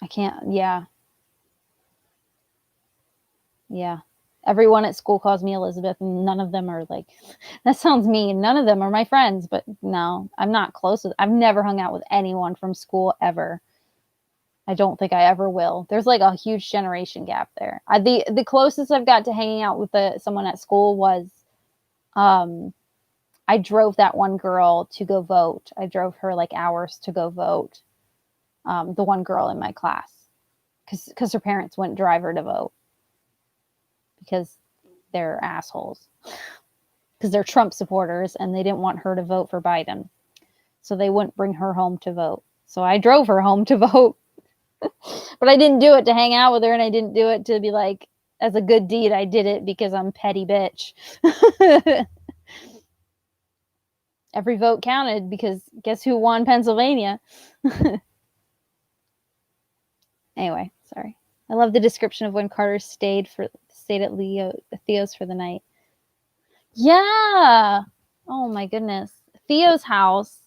I can't. Yeah. Yeah. Everyone at school calls me Elizabeth, and none of them are like, that sounds mean. None of them are my friends, but no, I'm not close with, I've never hung out with anyone from school ever. I don't think I ever will. There's like a huge generation gap there. The closest I've got to hanging out with someone at school was, um, I drove that one girl to go vote. I drove her like hours to go vote. The one girl in my class, because her parents wouldn't drive her to vote because they're assholes. Because they're Trump supporters and they didn't want her to vote for Biden. So they wouldn't bring her home to vote. So I drove her home to vote. But I didn't do it to hang out with her, and I didn't do it to be like, as a good deed. I did it because I'm petty bitch. Every vote counted because guess who won Pennsylvania? Anyway, sorry. I love the description of when Carter stayed at Theo's for the night. Yeah. Oh my goodness. Theo's house.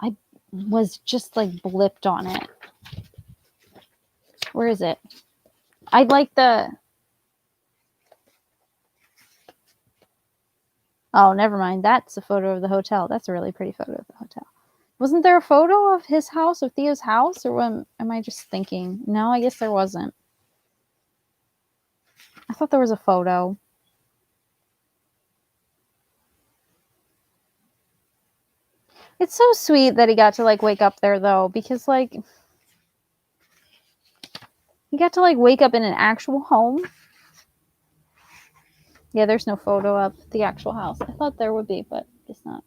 I was just like blipped on it. Where is it? I'd like the. Oh, never mind. That's a photo of the hotel. That's a really pretty photo of the hotel. Wasn't there a photo of his house, of Theo's house, or what, am I just thinking? No, I guess there wasn't. I thought there was a photo. It's so sweet that he got to like wake up there though, because like he got to like wake up in an actual home. Yeah, there's no photo of the actual house. I thought there would be, but guess not.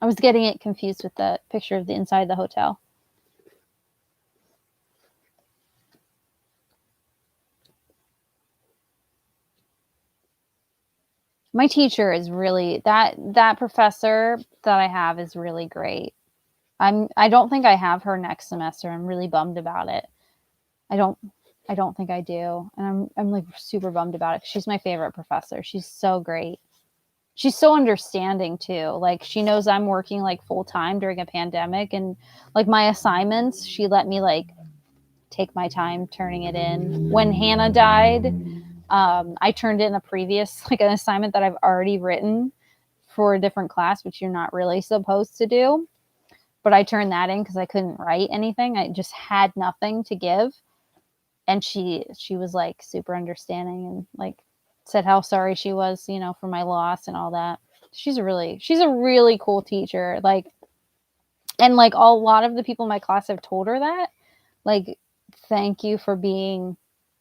I was getting it confused with the picture of the inside of the hotel. My teacher is really that professor that I have is really great. I don't think I have her next semester. I'm really bummed about it. I don't think I do. And I'm like super bummed about it. She's my favorite professor. She's so great. She's so understanding too. Like she knows I'm working like full time during a pandemic, and like my assignments, she let me like take my time turning it in. When Hannah died, I turned in a previous like an assignment that I've already written for a different class, which you're not really supposed to do. But I turned that in because I couldn't write anything. I just had nothing to give. And she was like super understanding and like said how sorry she was, you know, for my loss and all that. She's a really cool teacher. Like, and like a lot of the people in my class have told her that, like, thank you for being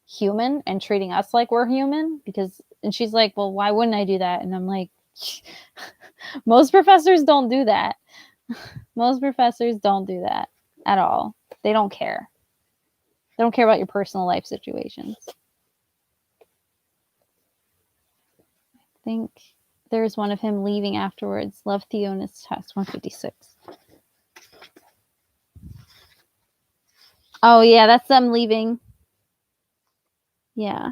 human and treating us like we're human, because, and she's like, well, why wouldn't I do that? And I'm like, most professors don't do that. Most professors don't do that at all. They don't care. They don't care about your personal life situations. I think there's one of him leaving afterwards. Love Theo in his text, 156. Oh, yeah, that's them leaving. Yeah,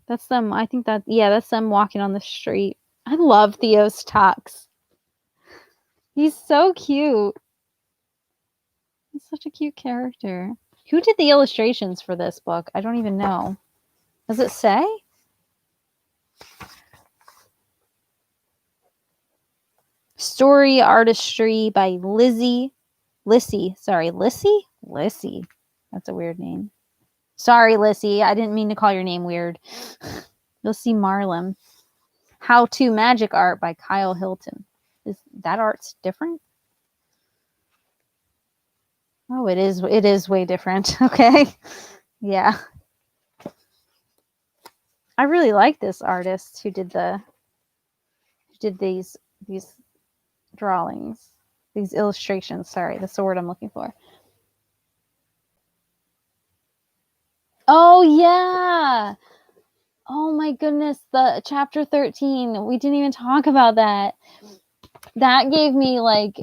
that's them. I think that, yeah, that's them walking on the street. I love Theo's tux. He's so cute. He's such a cute character. Who did the illustrations for this book? I don't even know. Does it say? Story artistry by Lissy. Lissy. That's a weird name. Sorry, Lissy. I didn't mean to call your name weird. Lissy Marlem. How to Magic Art by Kyle Hilton. Is that art's different? Oh, it is. It is way different. Okay. Yeah. I really like this artist who did these drawings, these illustrations. Sorry, that's the word I'm looking for. Oh yeah. Oh my goodness, the chapter 13. We didn't even talk about that. That gave me like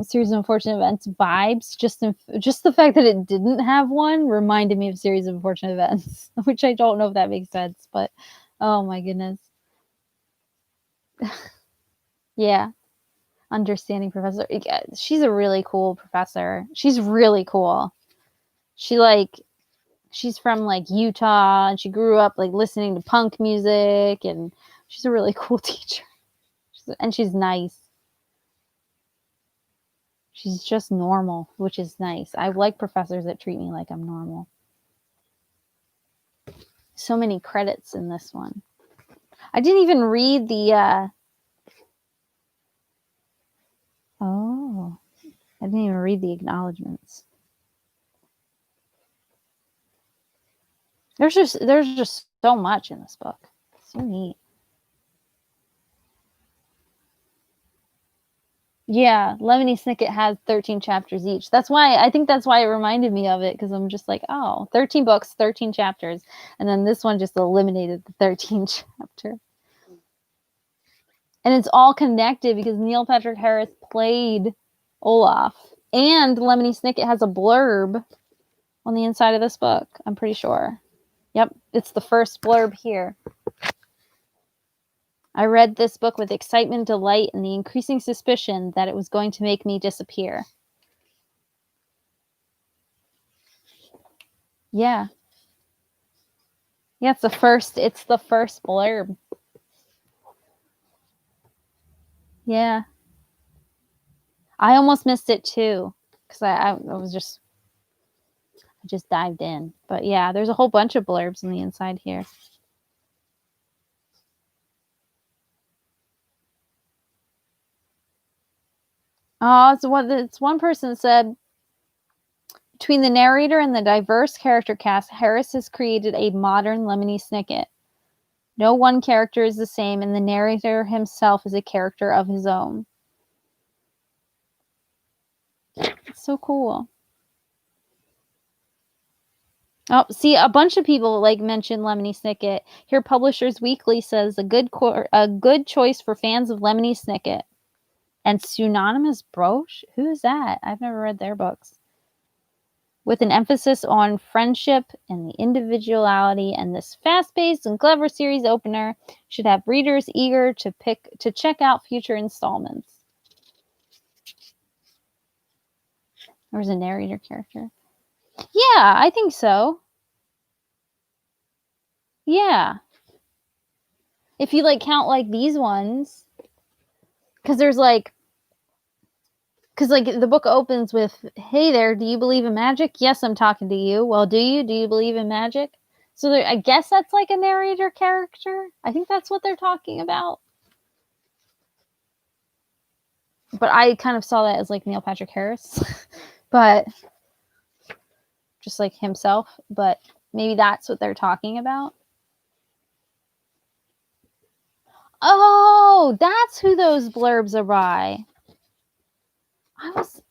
series of unfortunate events vibes. Just the fact that it didn't have one reminded me of series of unfortunate events, which I don't know if that makes sense, but oh my goodness. Yeah. understanding professor. Yeah, she's a really cool professor. She's really cool. She's from like Utah, and she grew up like listening to punk music, and she's a really cool teacher. And she's nice. She's just normal, which is nice. I like professors that treat me like I'm normal. So many credits in this one. I didn't even read the I didn't even read the acknowledgments. There's just so much in this book. So neat. Yeah, Lemony Snicket has 13 chapters each. I think that's why it reminded me of it, because I'm just like, oh, 13 books, 13 chapters. And then this one just eliminated the 13 chapter. And it's all connected because Neil Patrick Harris played Olaf. And Lemony Snicket has a blurb on the inside of this book, I'm pretty sure. Yep, it's the first blurb here. I read this book with excitement, delight, and the increasing suspicion that it was going to make me disappear. Yeah. Yeah, it's the first blurb. Yeah. I almost missed it too, because I just dived in. But yeah, there's a whole bunch of blurbs on the inside here. Oh, it's one person said, between the narrator and the diverse character cast, Harris has created a modern Lemony Snicket. No one character is the same, and the narrator himself is a character of his own. It's so cool. Oh, see, a bunch of people like mentioned Lemony Snicket. Here, Publishers Weekly says a good choice for fans of Lemony Snicket. And Pseudonymous Broche? Who is that? I've never read their books. With an emphasis on friendship and the individuality, and this fast-paced and clever series opener should have readers eager to check out future installments. There's a narrator character. Yeah, I think so. Yeah. If you like count like these ones, because the book opens with, "Hey there, do you believe in magic?" "Yes, I'm talking to you." "Well, do you? Do you believe in magic?" So I guess that's like a narrator character. I think that's what they're talking about. But I kind of saw that as like Neil Patrick Harris, but just like himself. But maybe that's what they're talking about. Oh, that's who those blurbs are by.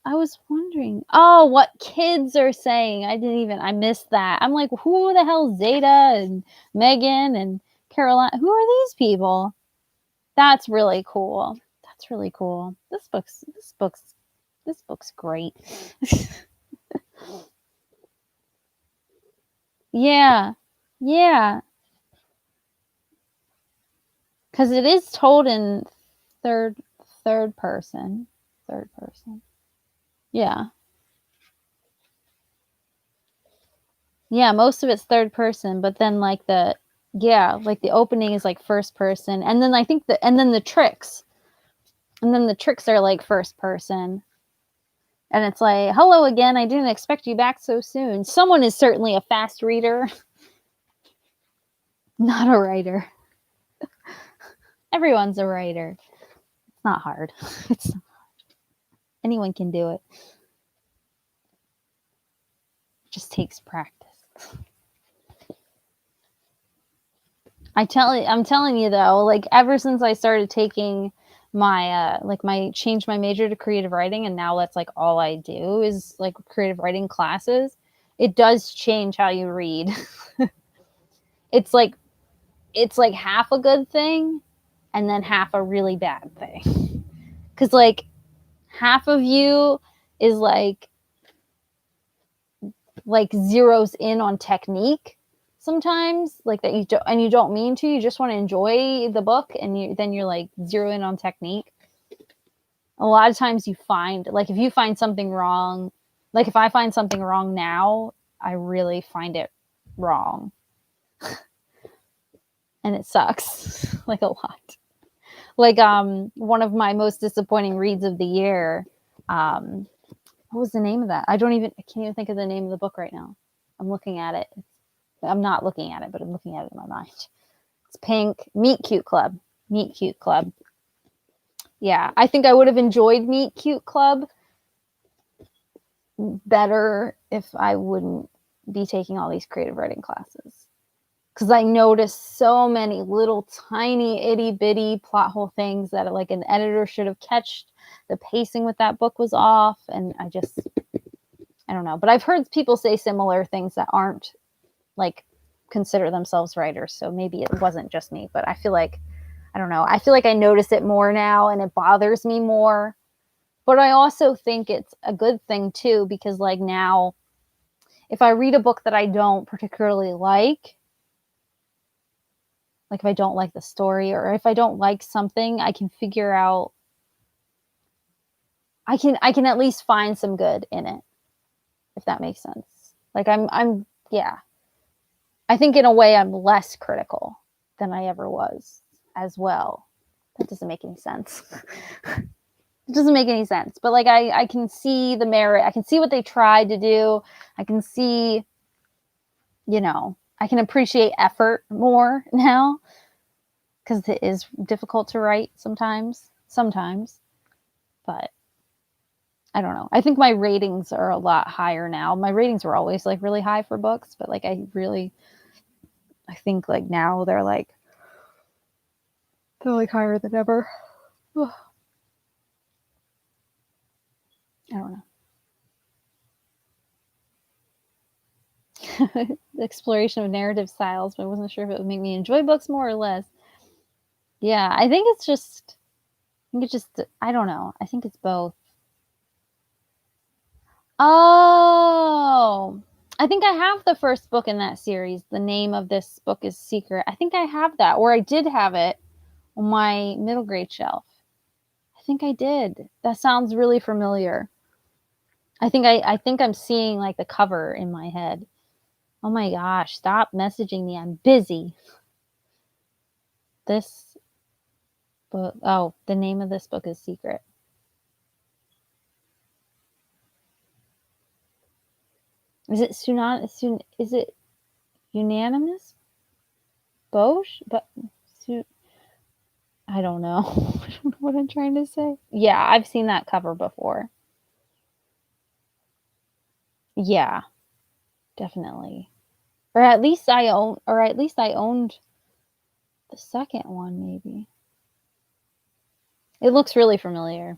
I was wondering. Oh, what kids are saying. I missed that. I'm like, who the hell is Zeta and Megan and Caroline? Who are these people? That's really cool. That's really cool. This book's great. Yeah. Yeah. Because it is told in third person. Third person. Yeah. Yeah, most of it's third person, but then like the opening is like first person, and then I think the tricks. And then the tricks are like first person. And it's like, "Hello again, I didn't expect you back so soon." Someone is certainly a fast reader. Not a writer. Everyone's a writer. It's not hard. Anyone can do it. It just takes practice. I'm telling you though, like ever since I started taking my changed my major to creative writing, and now that's like all I do is like creative writing classes, it does change how you read. it's like half a good thing and then half a really bad thing. Cuz like half of you is like zeroes in on technique sometimes, like that you don't mean to, you just want to enjoy the book, and then you're like zero in on technique. A lot of times you find, like, if you find something wrong, like if I find something wrong now, I really find it wrong. And it sucks like a lot. Like one of my most disappointing reads of the year, what was the name of that? I can't even think of the name of the book right now. I'm looking at it. I'm not looking at it, but I'm looking at it in my mind. It's pink. Meet Cute Club. Meet Cute Club. Yeah, I think I would have enjoyed Meet Cute Club better if I wouldn't be taking all these creative writing classes. Because I noticed so many little tiny itty bitty plot hole things that like an editor should have catched. The pacing with that book was off, and I don't know. But I've heard people say similar things that aren't like consider themselves writers, so maybe it wasn't just me. But I feel like, I don't know, I feel like I notice it more now and it bothers me more. But I also think it's a good thing too, because like now, if I read a book that I don't particularly like if I don't like the story or if I don't like something, I can figure out, I can at least find some good in it, if that makes sense. Like yeah. I think in a way I'm less critical than I ever was as well. That doesn't make any sense. It doesn't make any sense. But like I can see the merit. I can see what they tried to do. I can see, I can appreciate effort more now, because it is difficult to write sometimes. But I don't know. I think my ratings are a lot higher now. My ratings were always like really high for books, but like I think like now they're like higher than ever. I don't know. The exploration of narrative styles, but I wasn't sure if it would make me enjoy books more or less. Yeah, I think it's just, I don't know. I think it's both. Oh, I think I have the first book in that series. The name of this book is Secret. I think I have that, or I did have it on my middle grade shelf. I think I did. That sounds really familiar. I think I'm seeing like the cover in my head. Oh my gosh, stop messaging me. I'm busy. This book, oh, the name of this book is Secret. Is it is it unanimous? Bosch? But I don't know. I don't know what I'm trying to say. Yeah, I've seen that cover before. Yeah, definitely. Or at least I owned the second one, maybe. It looks really familiar.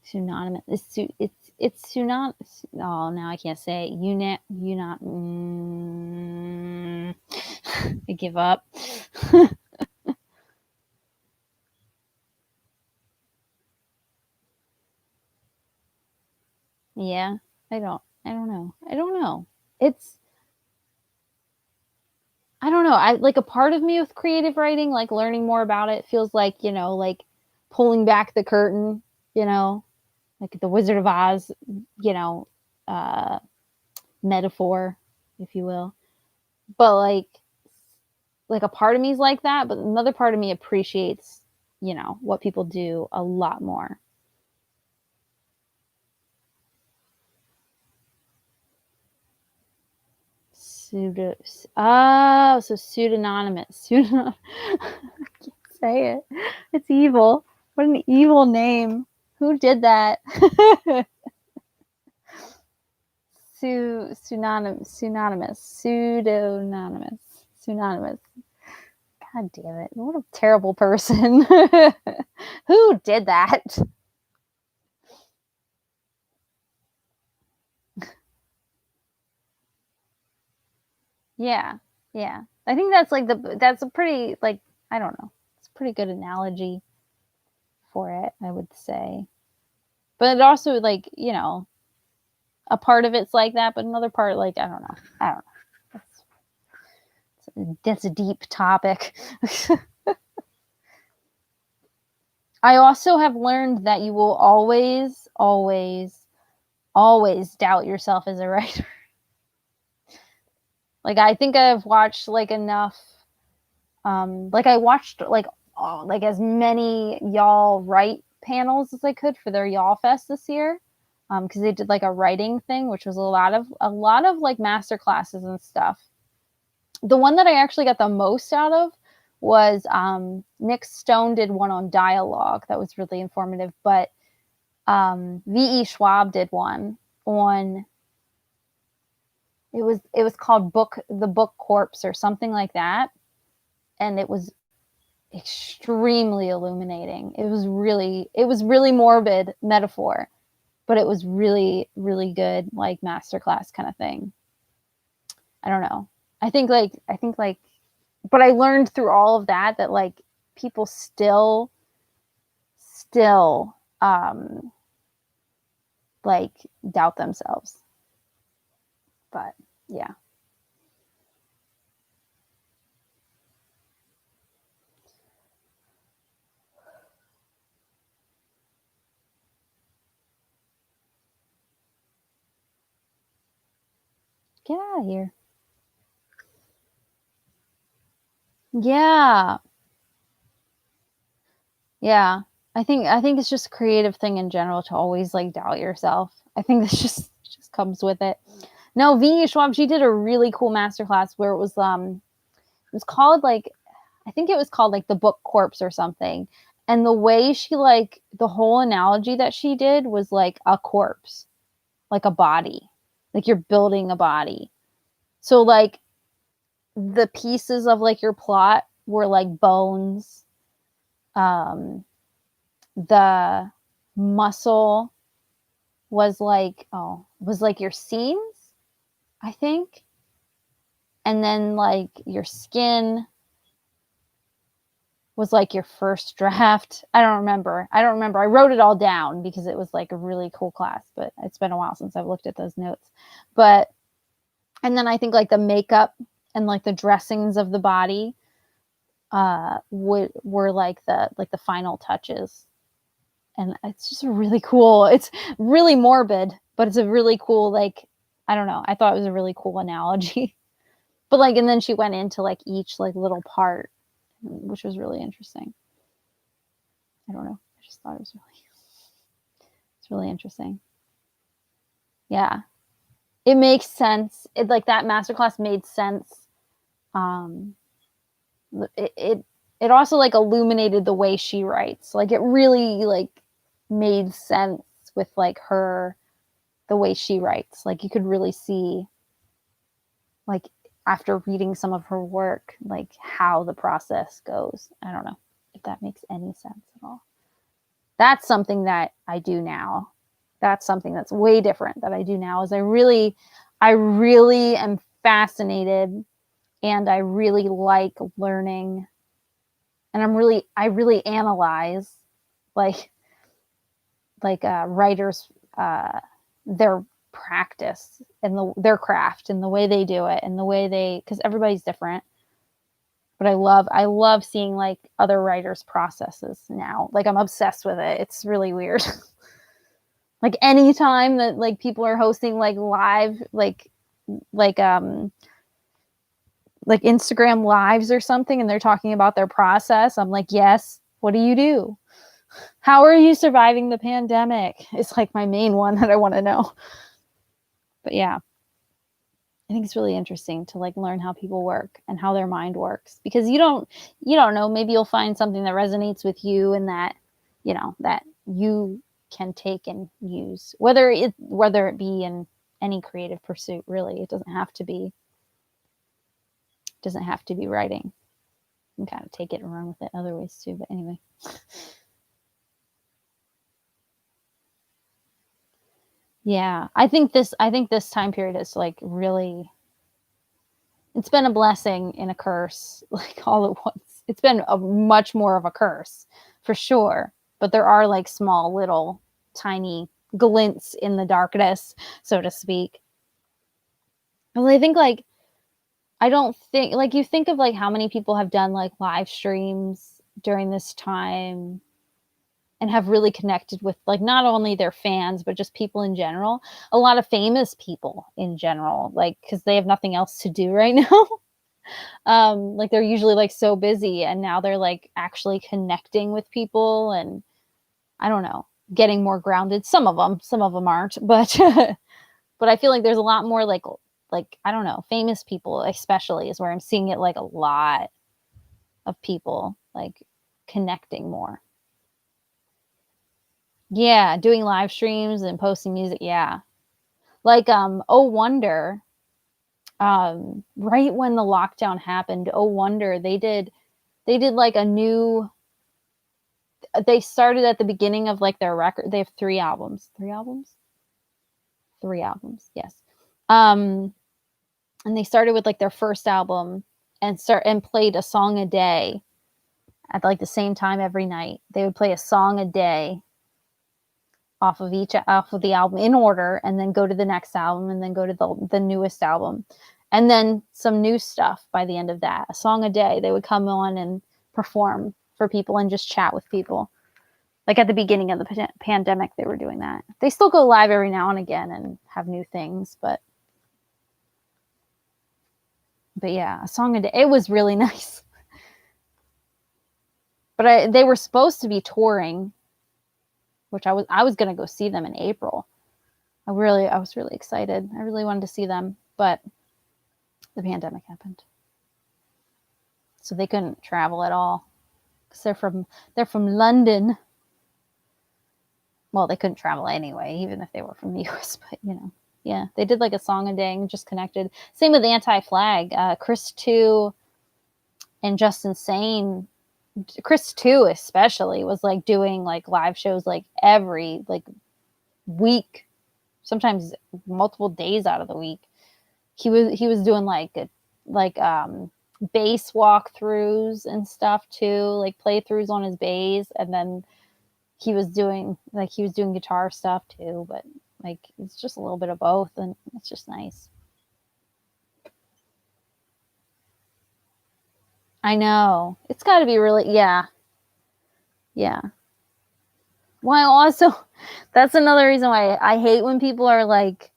Synonymous. It's synonymous. Oh, now I can't say it. I give up. Yeah, I don't know. It's, I don't know. I like, a part of me with creative writing, like learning more about it, feels like, like pulling back the curtain, like the Wizard of Oz, uh, metaphor, if you will. But like a part of me is like that, but another part of me appreciates, what people do a lot more. So pseudonymous. I can't say it. It's evil. What an evil name. Who did that? Pseudonymous. God damn it. What a terrible person. Who did that? Yeah. Yeah. I think that's a pretty, like, I don't know. It's a pretty good analogy for it, I would say. But it also, like, a part of it's like that, but another part, like, I don't know. That's a deep topic. I also have learned that you will always, always, always doubt yourself as a writer. Like, I think I've watched like enough. Like I watched like as many y'all write panels as I could for their Y'all Fest this year. Because they did like a writing thing, which was a lot of like master classes and stuff. The one that I actually got the most out of was Nick Stone did one on dialogue that was really informative, but V.E. Schwab did one on it was called the Book Corpse or something like that, and it was extremely illuminating. It was really morbid metaphor, but it was really really good, like masterclass kind of thing. I don't know. I think like but I learned through all of that like people still like doubt themselves. But yeah. Get out of here. Yeah. Yeah. I think it's just a creative thing in general to always like doubt yourself. I think this just comes with it. No, V. Schwab, she did a really cool masterclass where it was called like I think it was called like the Book Corpse or something. And the way she like the whole analogy that she did was like a corpse, like a body. Like you're building a body. So like the pieces of like your plot were like bones. The muscle was like your scenes, I think. And then like your skin was like your first draft. I don't remember. I wrote it all down because it was like a really cool class, but it's been a while since I've looked at those notes. But and then I think like the makeup and like the dressings of the body were like the final touches. And it's just really cool. It's really morbid, but it's a really cool like I don't know. I thought it was a really cool analogy. But like and then she went into like each like little part, which was really interesting. I don't know. I just thought it's really interesting. Yeah. It makes sense. It like that masterclass made sense. Um it also like illuminated the way she writes. Like it really like made sense with like her the way she writes. Like you could really see like after reading some of her work like how the process goes. I don't know if that makes any sense at all. That's something that I do now. That's something that's way different that I do now is I really am fascinated and I really like learning and I really analyze like writers their practice and their craft and the way they do it and the way they because everybody's different. But I love seeing like other writers' processes now. Like I'm obsessed with it. It's really weird. Like anytime that like people are hosting like live like like Instagram lives or something and they're talking about their process, I'm like, yes, what do you do? How are you surviving the pandemic? It's like my main one that I want to know. But yeah, I think it's really interesting to like learn how people work and how their mind works because you don't know, maybe you'll find something that resonates with you and that you can take and use whether it be in any creative pursuit really. It doesn't have to be writing. You can kind of take it and run with it other ways too, but anyway. Yeah, I think this time period is like really it's been a blessing and a curse like all at once. It's been a much more of a curse for sure, but there are like small little tiny glints in the darkness, so to speak. Well, I think like I don't think like you think of like how many people have done like live streams during this time and have really connected with like not only their fans but just people in general, a lot of famous people in general, like because they have nothing else to do right now. Like they're usually like so busy, and now they're like actually connecting with people, and I don't know, getting more grounded. Some of them aren't, but but I feel like there's a lot more like I don't know, famous people especially is where I'm seeing it, like a lot of people like connecting more. Yeah, doing live streams and posting music. Yeah. Like Oh Wonder, right when the lockdown happened, Oh Wonder, they did like a new, they started at the beginning of like their record. They have three albums. Three albums? Three albums. Yes. Um and they started with like their first album and played a song a day at like the same time every night. They would play a song a day off of the album in order, and then go to the next album, and then go to the newest album, and then some new stuff by the end of that. A song a day. They would come on and perform for people and just chat with people. Like at the beginning of the pandemic, they were doing that. They still go live every now and again and have new things, but yeah, a song a day. It was really nice. But they were supposed to be touring, which I was gonna go see them in April. I was really excited. I really wanted to see them, but the pandemic happened, so they couldn't travel at all because they're from London. Well, they couldn't travel anyway, even if they were from the U.S. But yeah, they did like a song a day and just connected. Same with Anti-Flag. Chris Two and Justin Sane. Chris Two especially was like doing like live shows like every like week, sometimes multiple days out of the week. He was doing like bass walkthroughs and stuff too, like playthroughs on his bass, and then he was doing guitar stuff too, but like it's just a little bit of both, and it's just nice. I know. It's got to be really, yeah. Yeah. Well, also, that's another reason why I hate when people are like,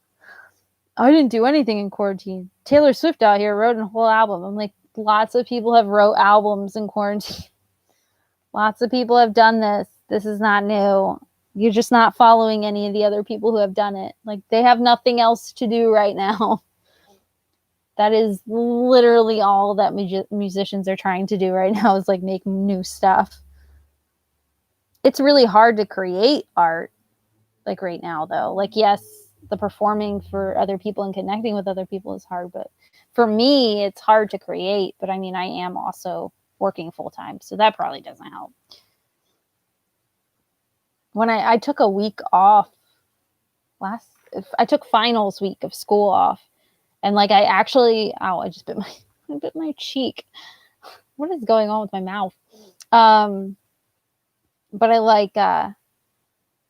I didn't do anything in quarantine. Taylor Swift out here wrote a whole album. I'm like, lots of people have wrote albums in quarantine. Lots of people have done this. This is not new. You're just not following any of the other people who have done it. Like, they have nothing else to do right now. That is literally all that musicians are trying to do right now, is like make new stuff. It's really hard to create art like right now, though. Like, yes, the performing for other people and connecting with other people is hard, but for me it's hard to create. But I mean, I am also working full time, so that probably doesn't help. When I took a week off last, I took finals week of school off, and like I actually, I just bit my cheek. What is going on with my mouth? But I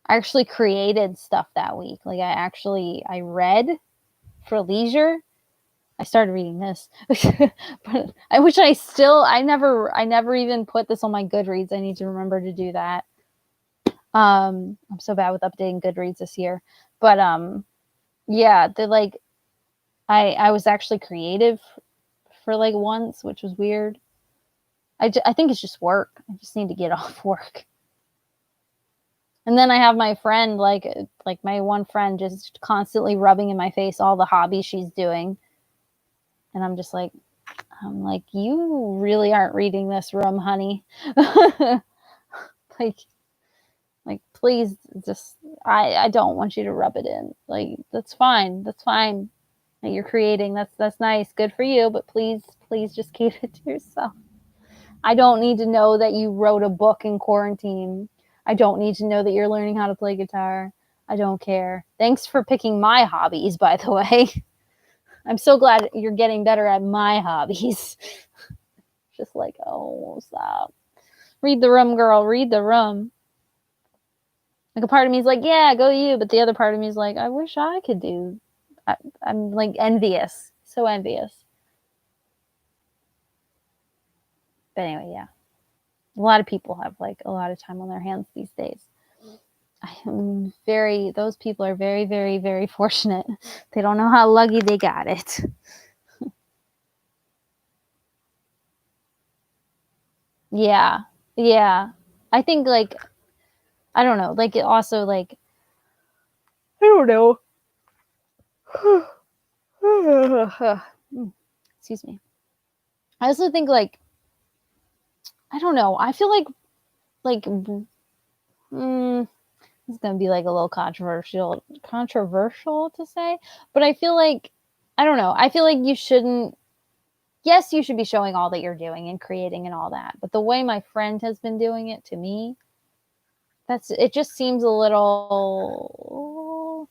actually created stuff that week. Like I read for leisure. I started reading this, but I never even put this on my Goodreads. I need to remember to do that. I'm so bad with updating Goodreads this year, but yeah, I was actually creative for like once, which was weird. I think it's just work. I just need to get off work. And then I have my friend, like my one friend, just constantly rubbing in my face all the hobbies she's doing. And I'm like, you really aren't reading this room, honey. like, please, just, I don't want you to rub it in. Like, that's fine. That's fine. That you're creating. That's nice. Good for you. But please just keep it to yourself. I don't need to know that you wrote a book in quarantine. I don't need to know that you're learning how to play guitar. I don't care. Thanks for picking my hobbies, by the way. I'm so glad you're getting better at my hobbies. Just like, oh, stop. Read the room, girl. Read the room. Like, a part of me is like, yeah, go you. But the other part of me is like, I wish I could do. I'm like envious. So envious. But anyway, yeah. A lot of people have like a lot of time on their hands these days. Those people are very, very, very fortunate. They don't know how lucky they got it. Yeah. Yeah. I think like, I don't know, like it also like, I don't know. Excuse me. I also think like, I don't know. I feel like, it's gonna be like a little controversial to say, but I feel like, I don't know. I feel like you shouldn't. Yes, you should be showing all that you're doing and creating and all that, but the way my friend has been doing it to me, it just seems a little.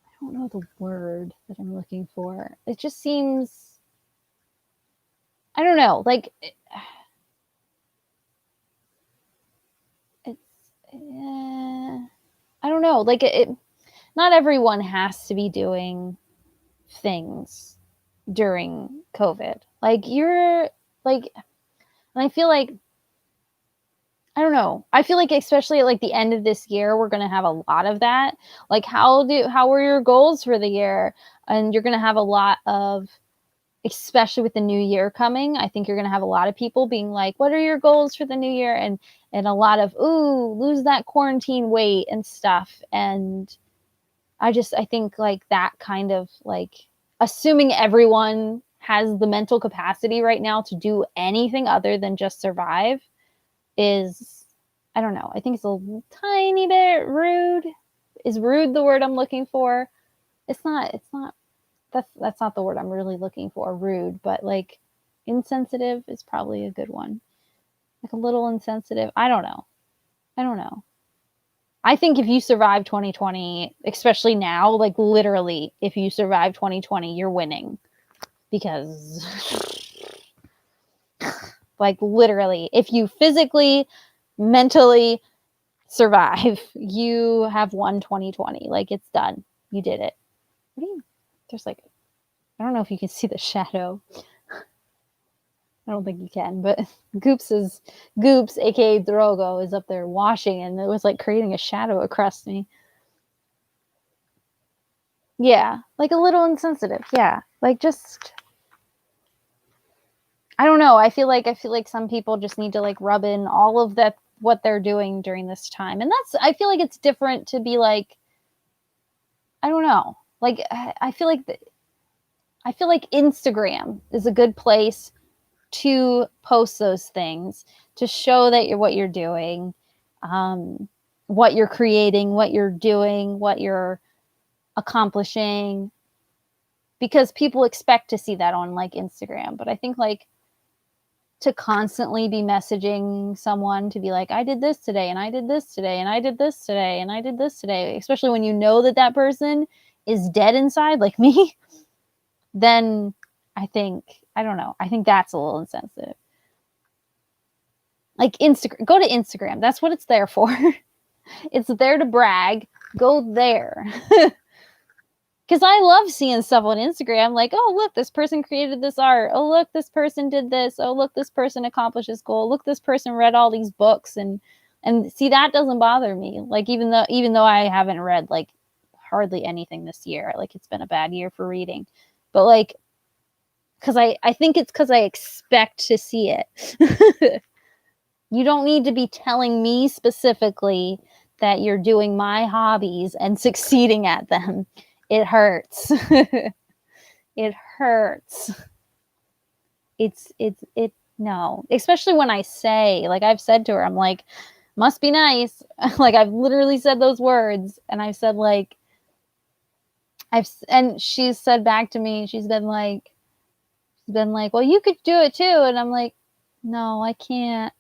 I don't know the word that I'm looking for. It just seems. I don't know. Like it's. I don't know. Like not everyone has to be doing things during COVID. Like you're like, and I feel like, I don't know. I feel like especially at like the end of this year, we're gonna have a lot of that. Like how were your goals for the year? And you're gonna have a lot of, especially with the new year coming, I think you're gonna have a lot of people being like, what are your goals for the new year? And a lot of, ooh, lose that quarantine weight and stuff. And I think like that kind of like, assuming everyone has the mental capacity right now to do anything other than just survive is, I don't know. I think it's a tiny bit rude. Is rude the word I'm looking for? It's not that's not the word I'm really looking for, rude, but like insensitive is probably a good one. Like a little insensitive. I don't know. I don't know. I think if you survive 2020, especially now, like literally, if you survive 2020, you're winning because, like, literally, if you physically, mentally survive, you have won 2020. Like, it's done. You did it. What do you, there's like, I don't know if you can see the shadow. I don't think you can, but Goops, aka Drogo, is up there washing, and it was like creating a shadow across me. Yeah, like a little insensitive. Yeah, like just, I don't know. I feel like some people just need to like rub in all of that what they're doing during this time, and I feel like it's different to be like, I don't know. Like I feel like Instagram is a good place to post those things, to show that what you're doing, um, what you're creating, what you're doing, what you're accomplishing, because people expect to see that on like Instagram. But I think like to constantly be messaging someone to be like, I did this today, and I did this today, and I did this today, and I did this today, especially when you know that that person is dead inside, like me, then I think, I don't know, I think that's a little insensitive. Like Instagram, go to Instagram. That's what it's there for. It's there to brag. Go there. Because I love seeing stuff on Instagram like, oh, look, this person created this art. Oh, look, this person did this. Oh, look, this person accomplished this goal. Look, this person read all these books. And see, that doesn't bother me. Like, even though I haven't read like hardly anything this year, like it's been a bad year for reading. But like, because I think it's because I expect to see it. You don't need to be telling me specifically that you're doing my hobbies and succeeding at them. It hurts. It hurts. It no. Especially when I say, like I've said to her, I'm like, must be nice. Like I've literally said those words, and I've said like and she's said back to me, she's been like, well, you could do it too. And I'm like, no, I can't.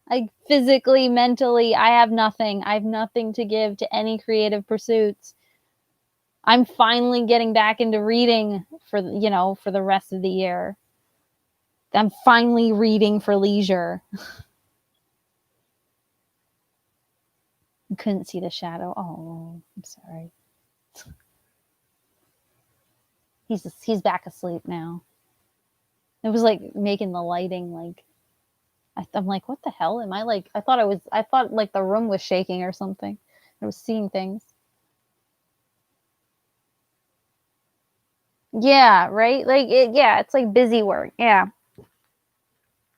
Like physically, mentally, I have nothing. I have nothing to give to any creative pursuits. I'm finally getting back into reading for the rest of the year. I'm finally reading for leisure. You couldn't see the shadow. Oh, I'm sorry. He's back asleep now. It was like making the lighting like I'm like, what the hell? Am I like? I thought like the room was shaking or something. I was seeing things. Yeah, right. Like yeah, it's like busy work. Yeah,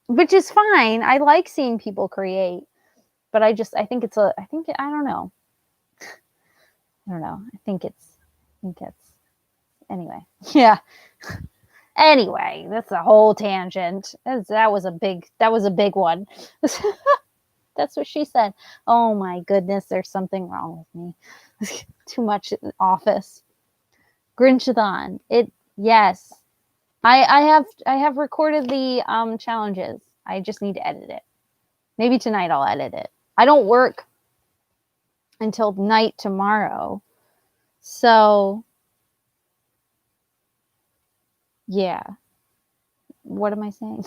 which is fine. I like seeing people create, but I think I don't know. I don't know. I think it's anyway. Yeah. Anyway, that's a whole tangent. That was a big one. That's what she said. Oh my goodness, there's something wrong with me. Too much in the office. Grinchathon. It yes. I have recorded the challenges. I just need to edit it. Maybe tonight I'll edit it. I don't work until night tomorrow. So yeah. What am I saying?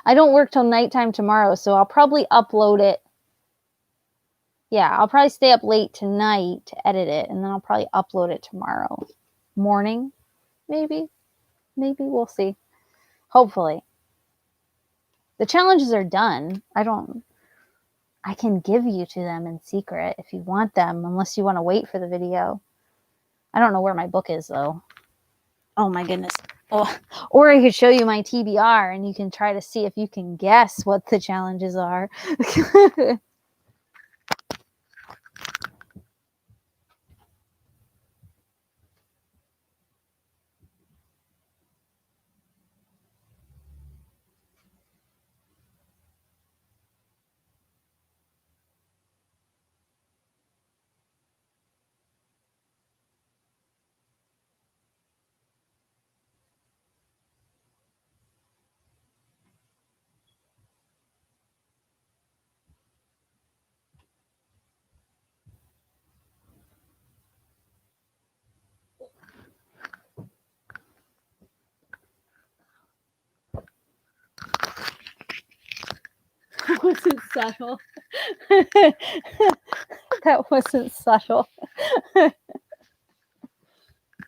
I don't work till nighttime tomorrow, so I'll probably upload it. Yeah, I'll probably stay up late tonight to edit it, and then I'll probably upload it tomorrow morning. Maybe we'll see. Hopefully, the challenges are done. I can give you to them in secret if you want them, unless you want to wait for the video. I don't know where my book is though. Oh my goodness. Oh, or I could show you my TBR and you can try to see if you can guess what the challenges are. That wasn't subtle. That wasn't subtle.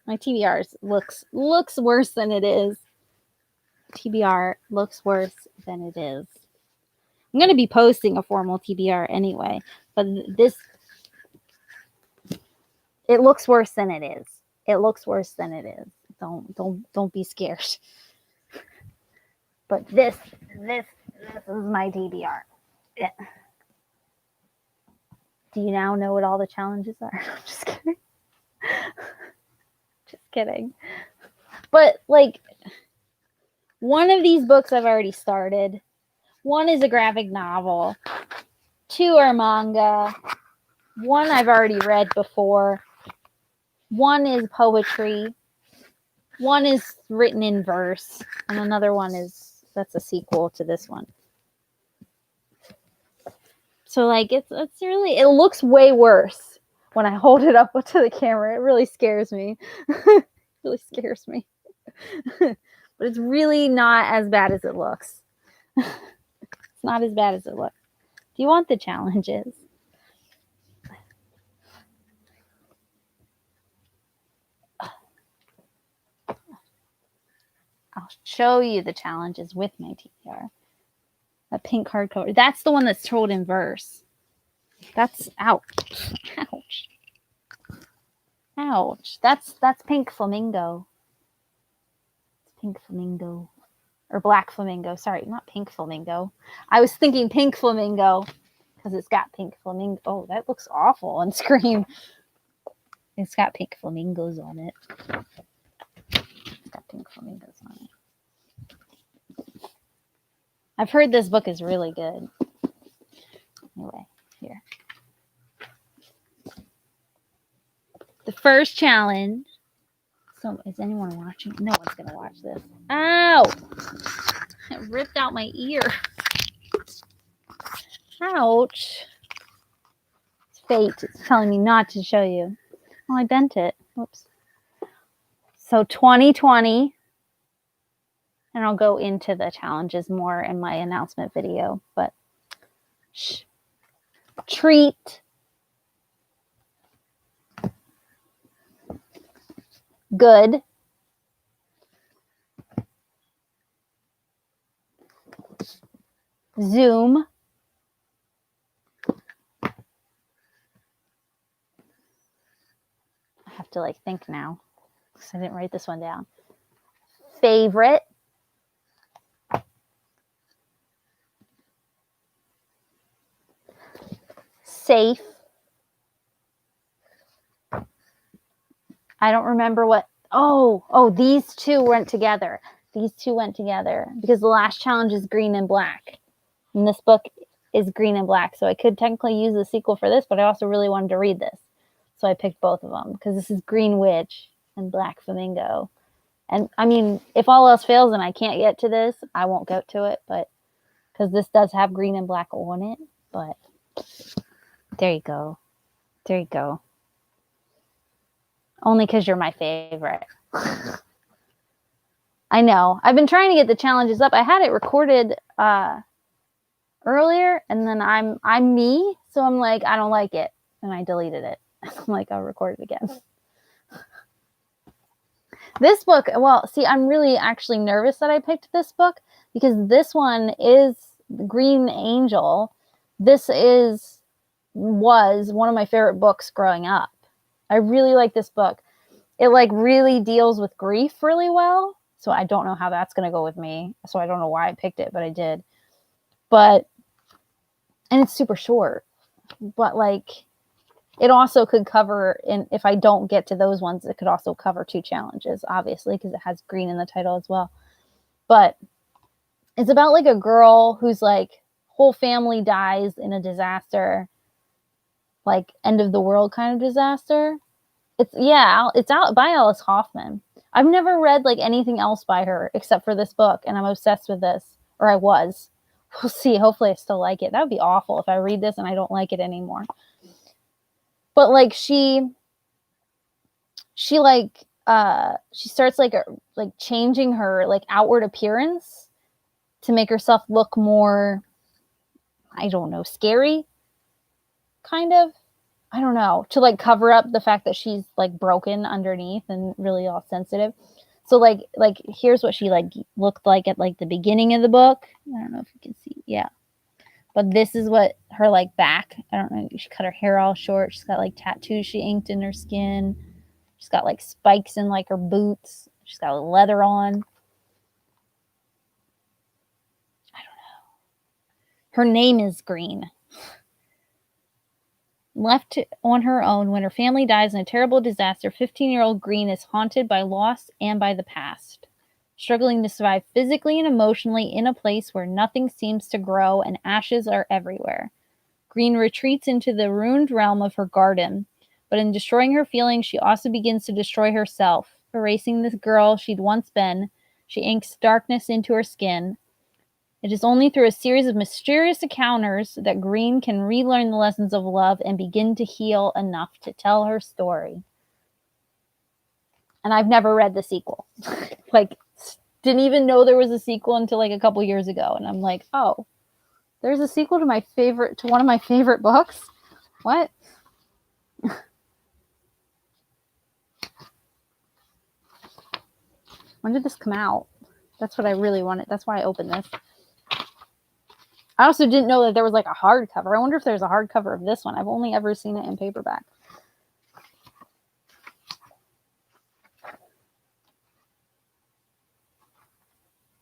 My TBR looks worse than it is. TBR looks worse than it is. I'm going to be posting a formal TBR anyway, but it looks worse than it is. It looks worse than it is. Don't be scared. But this is my TBR. Yeah. Do you now know what all the challenges are? I'm just kidding. Just kidding. But like, one of these books I've already started. One is a graphic novel. 2 are manga. 1 I've already read before. 1 is poetry. 1 is written in verse. And another one that's a sequel to this one. So like it looks way worse when I hold it up to the camera. It really scares me. It really scares me. But it's really not as bad as it looks. It's not as bad as it looks. Do you want the challenges? I'll show you the challenges with my TBR. A pink hardcover. That's the one that's told in verse. That's ouch. Ouch. Ouch. That's pink flamingo. It's pink flamingo. Or black flamingo. Sorry, not pink flamingo. I was thinking pink flamingo because it's got pink flamingo. Oh, that looks awful on screen. It's got pink flamingos on it. It's got pink flamingos on it. I've heard this book is really good. Anyway, here. The first challenge. So, is anyone watching? No one's going to watch this. Ow! It ripped out my ear. Ouch. It's fate. It's telling me not to show you. Oh, I bent it. Whoops. So 2020. And I'll go into the challenges more in my announcement video. But shh. Treat. Good. Zoom. I have to like think now because I didn't write this one down. Favorite. Safe. I don't remember what. Oh, these two went together. These two went together because the last challenge is green and black. And this book is green and black. So I could technically use the sequel for this, but I also really wanted to read this. So I picked both of them because this is Green Witch and Black Flamingo. And I mean, if all else fails and I can't get to this, I won't go to it. But because this does have green and black on it. But there you go. There you go. Only because you're my favorite. I know. I've been trying to get the challenges up. I had it recorded earlier, and then I'm me, so I'm like, I don't like it, and I deleted it. I'm like, I'll record it again. This book, well, see, I'm really actually nervous that I picked this book because this one is Green Angel. This was one of my favorite books growing up. I really like this book. It like really deals with grief really well. So I don't know how that's going to go with me. So I don't know why I picked it, but I did. And it's super short. But like, it also could cover, and if I don't get to those ones, it could also cover 2 challenges, obviously, because it has green in the title as well. But it's about like a girl whose like whole family dies in a disaster, like end of the world kind of disaster. It's out by Alice Hoffman. I've never read like anything else by her except for this book, and I'm obsessed with this, or I was. We'll see. Hopefully I still like it. That would be awful if I read this and I don't like it anymore. But like she starts like changing her like outward appearance to make herself look more, I don't know, scary, kind of. I don't know, to like cover up the fact that she's like broken underneath and really all sensitive. So like here's what she like looked like at like the beginning of the book. I don't know if you can see. Yeah. But this is what her like back. I don't know. She cut her hair all short. She's got like tattoos she inked in her skin. She's got like spikes in like her boots. She's got leather on. I don't know. Her name is Green. Left on her own when her family dies in a terrible disaster, 15-year-old Green is haunted by loss and by the past. Struggling to survive physically and emotionally in a place where nothing seems to grow and ashes are everywhere. Green retreats into the ruined realm of her garden, but in destroying her feelings, she also begins to destroy herself. Erasing the girl she'd once been, she inks darkness into her skin. It is only through a series of mysterious encounters that Green can relearn the lessons of love and begin to heal enough to tell her story. And I've never read the sequel. Like, didn't even know there was a sequel until like a couple years ago. And I'm like, oh, there's a sequel to one of my favorite books? What? When did this come out? That's what I really wanted. That's why I opened this. I also didn't know that there was like a hardcover. I wonder if there's a hardcover of this one. I've only ever seen it in paperback.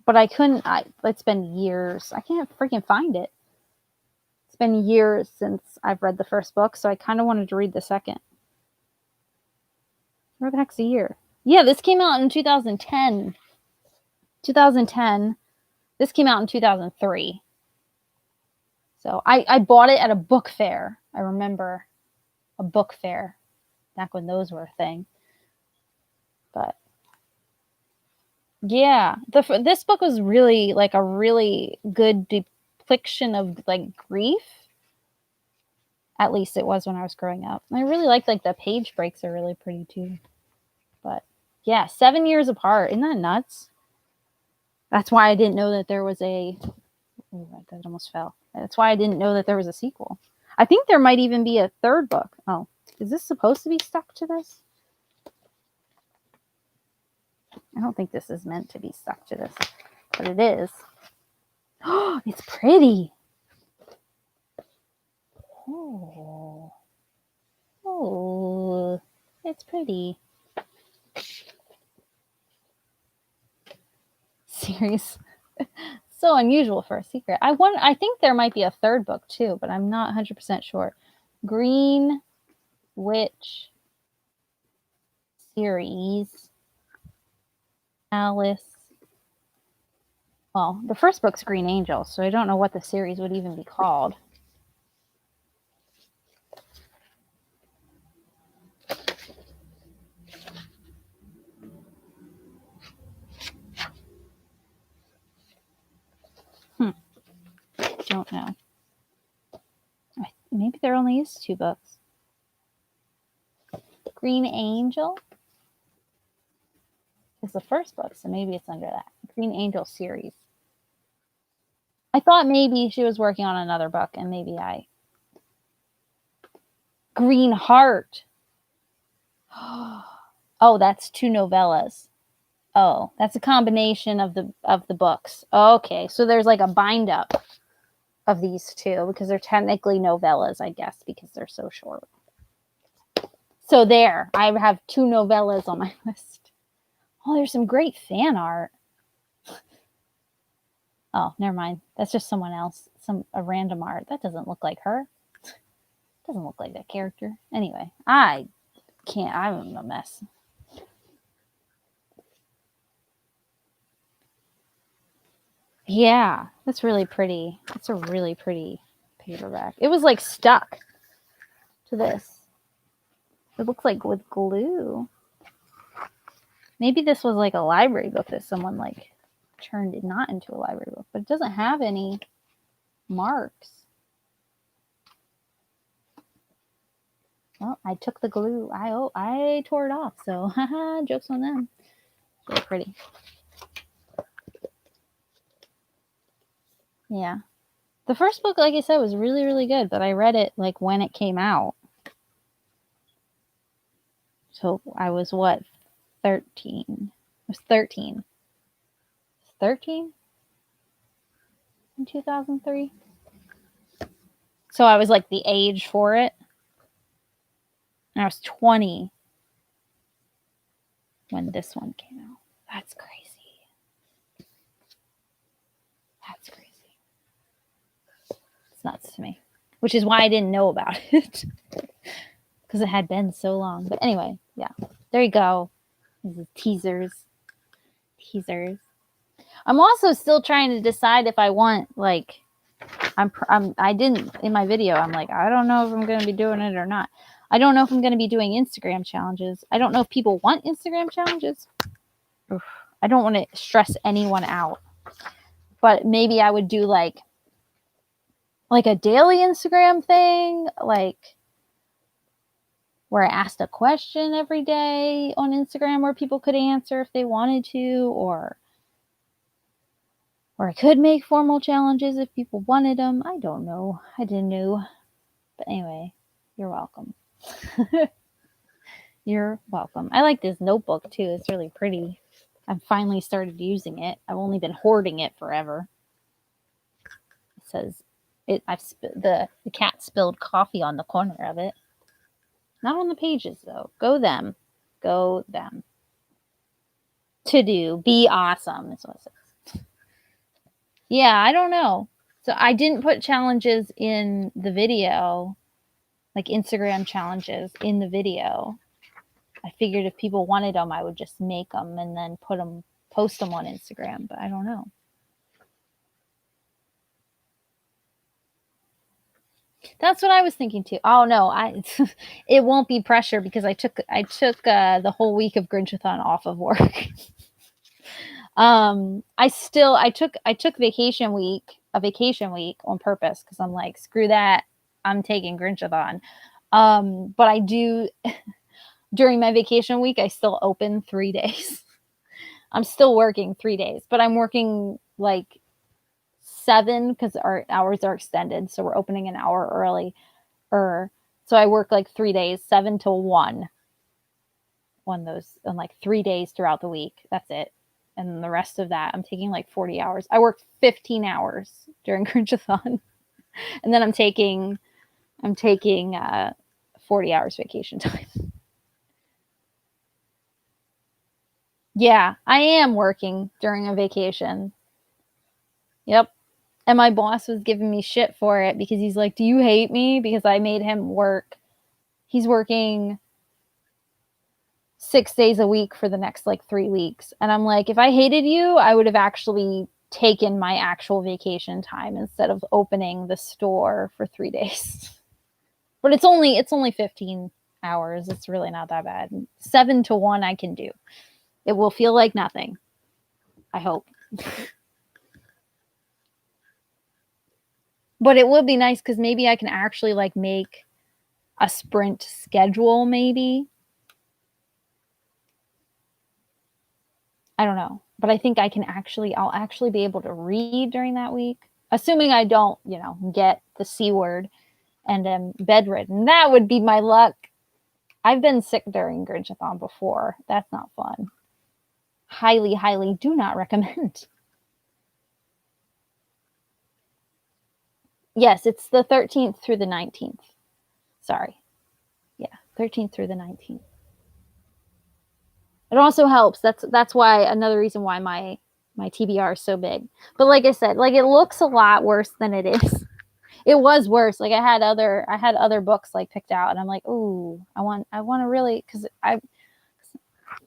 But I couldn't. It's been years. I can't freaking find it. It's been years since I've read the first book, so I kind of wanted to read the second. Where the heck's the year? Yeah, this came out in 2010. 2010. This came out in 2003. So I bought it at a book fair. I remember a book fair back when those were a thing. But yeah, this book was really like a really good depiction of like grief. At least it was when I was growing up. I really like the page breaks are really pretty too. But yeah, 7 years apart. Isn't that nuts? That's why I didn't know that there was a. Oh, that almost fell. That's why I didn't know that there was a sequel. I think there might even be a third book. Oh, is this supposed to be stuck to this? I don't think this is meant to be stuck to this, but it is. Oh, it's pretty. Oh. Oh, it's pretty. Series. So unusual for a secret. I think there might be a third book too, but I'm not 100% sure. Green Witch series. Alice. Well, the first book's Green Angel, so I don't know what the series would even be called. Don't know. Maybe there only is 2 books. Green Angel is the first book, so maybe it's under that. Green Angel series. I thought maybe she was working on another book, and maybe I. Green Heart. Oh, that's 2 novellas. Oh, that's a combination of the books. Okay, so there's like a bind up of these 2 because they're technically novellas, I guess, because they're so short. So there, I have 2 novellas on my list. Oh, there's some great fan art. Oh, never mind. That's just someone else. A random art. That doesn't look like her. Doesn't look like that character. Anyway, I can't. I'm a mess. Yeah, that's really pretty. It's a really pretty paperback. It was like stuck to this. It looks like with glue. Maybe this was like a library book that someone like turned it not into a library book, but it doesn't have any marks. Well, I took the glue. I tore it off. So, haha, jokes on them. Really pretty. Yeah. The first book, like I said, was really, really good, but I read it like when it came out. So I was what, 13? I was 13. 13 in 2003. So I was like the age for it. And I was 20 when this one came out. That's crazy. That's crazy. It's nuts to me. Which is why I didn't know about it. Because it had been so long. But anyway, yeah. There you go. These are teasers. Teasers. I'm also still trying to decide if I want, like, I didn't, in my video, I'm like, I don't know if I'm going to be doing it or not. I don't know if I'm going to be doing Instagram challenges. I don't know if people want Instagram challenges. Oof. I don't want to stress anyone out. But maybe I would do like a daily Instagram thing, like where I asked a question every day on Instagram where people could answer if they wanted to, or I could make formal challenges if people wanted them. I don't know. I didn't know. But anyway, you're welcome. You're welcome. I like this notebook too. It's really pretty. I've finally started using it. I've only been hoarding it forever. It says the cat spilled coffee on the corner of it. Not on the pages though. Go them. Go them. To do. Be awesome is what it says. Yeah, I don't know. So I didn't put challenges in the video, like Instagram challenges in the video. I figured if people wanted them, I would just make them and then post them on Instagram, but I don't know. That's what I was thinking too. Oh no, it won't be pressure because I took the whole week of Grinchathon off of work. I took a vacation week on purpose because I'm like, screw that, I'm taking Grinchathon. But I do during my vacation week, I still open 3 days. I'm still working 3 days, but I'm working like 7 because our hours are extended. So we're opening an hour early. So I work like 3 days, 7 to 1. Those on like 3 days throughout the week. That's it. And the rest of that, I'm taking like 40 hours. I worked 15 hours during Grinchathon. And then I'm taking 40 hours vacation time. Yeah, I am working during a vacation. Yep. And my boss was giving me shit for it because he's like, "Do you hate me?" Because I made him work. He's working 6 days a week for the next like 3 weeks. And I'm like, if I hated you, I would have actually taken my actual vacation time instead of opening the store for 3 days. But it's only 15 hours. It's really not that bad. 7 to 1 I can do. It will feel like nothing. I hope. But it would be nice because maybe I can actually like make a sprint schedule, maybe. I don't know. But I think I'll actually be able to read during that week. Assuming I don't, get the C word and am bedridden. That would be my luck. I've been sick during Grinchathon before. That's not fun. Highly, highly do not recommend. Yes, it's the 13th through the 19th. Sorry. Yeah, 13th through the 19th. It also helps. That's why another reason why my TBR is so big. But like I said, like it looks a lot worse than it is. It was worse. Like I had other books like picked out, and I'm like, ooh, I want to really, because I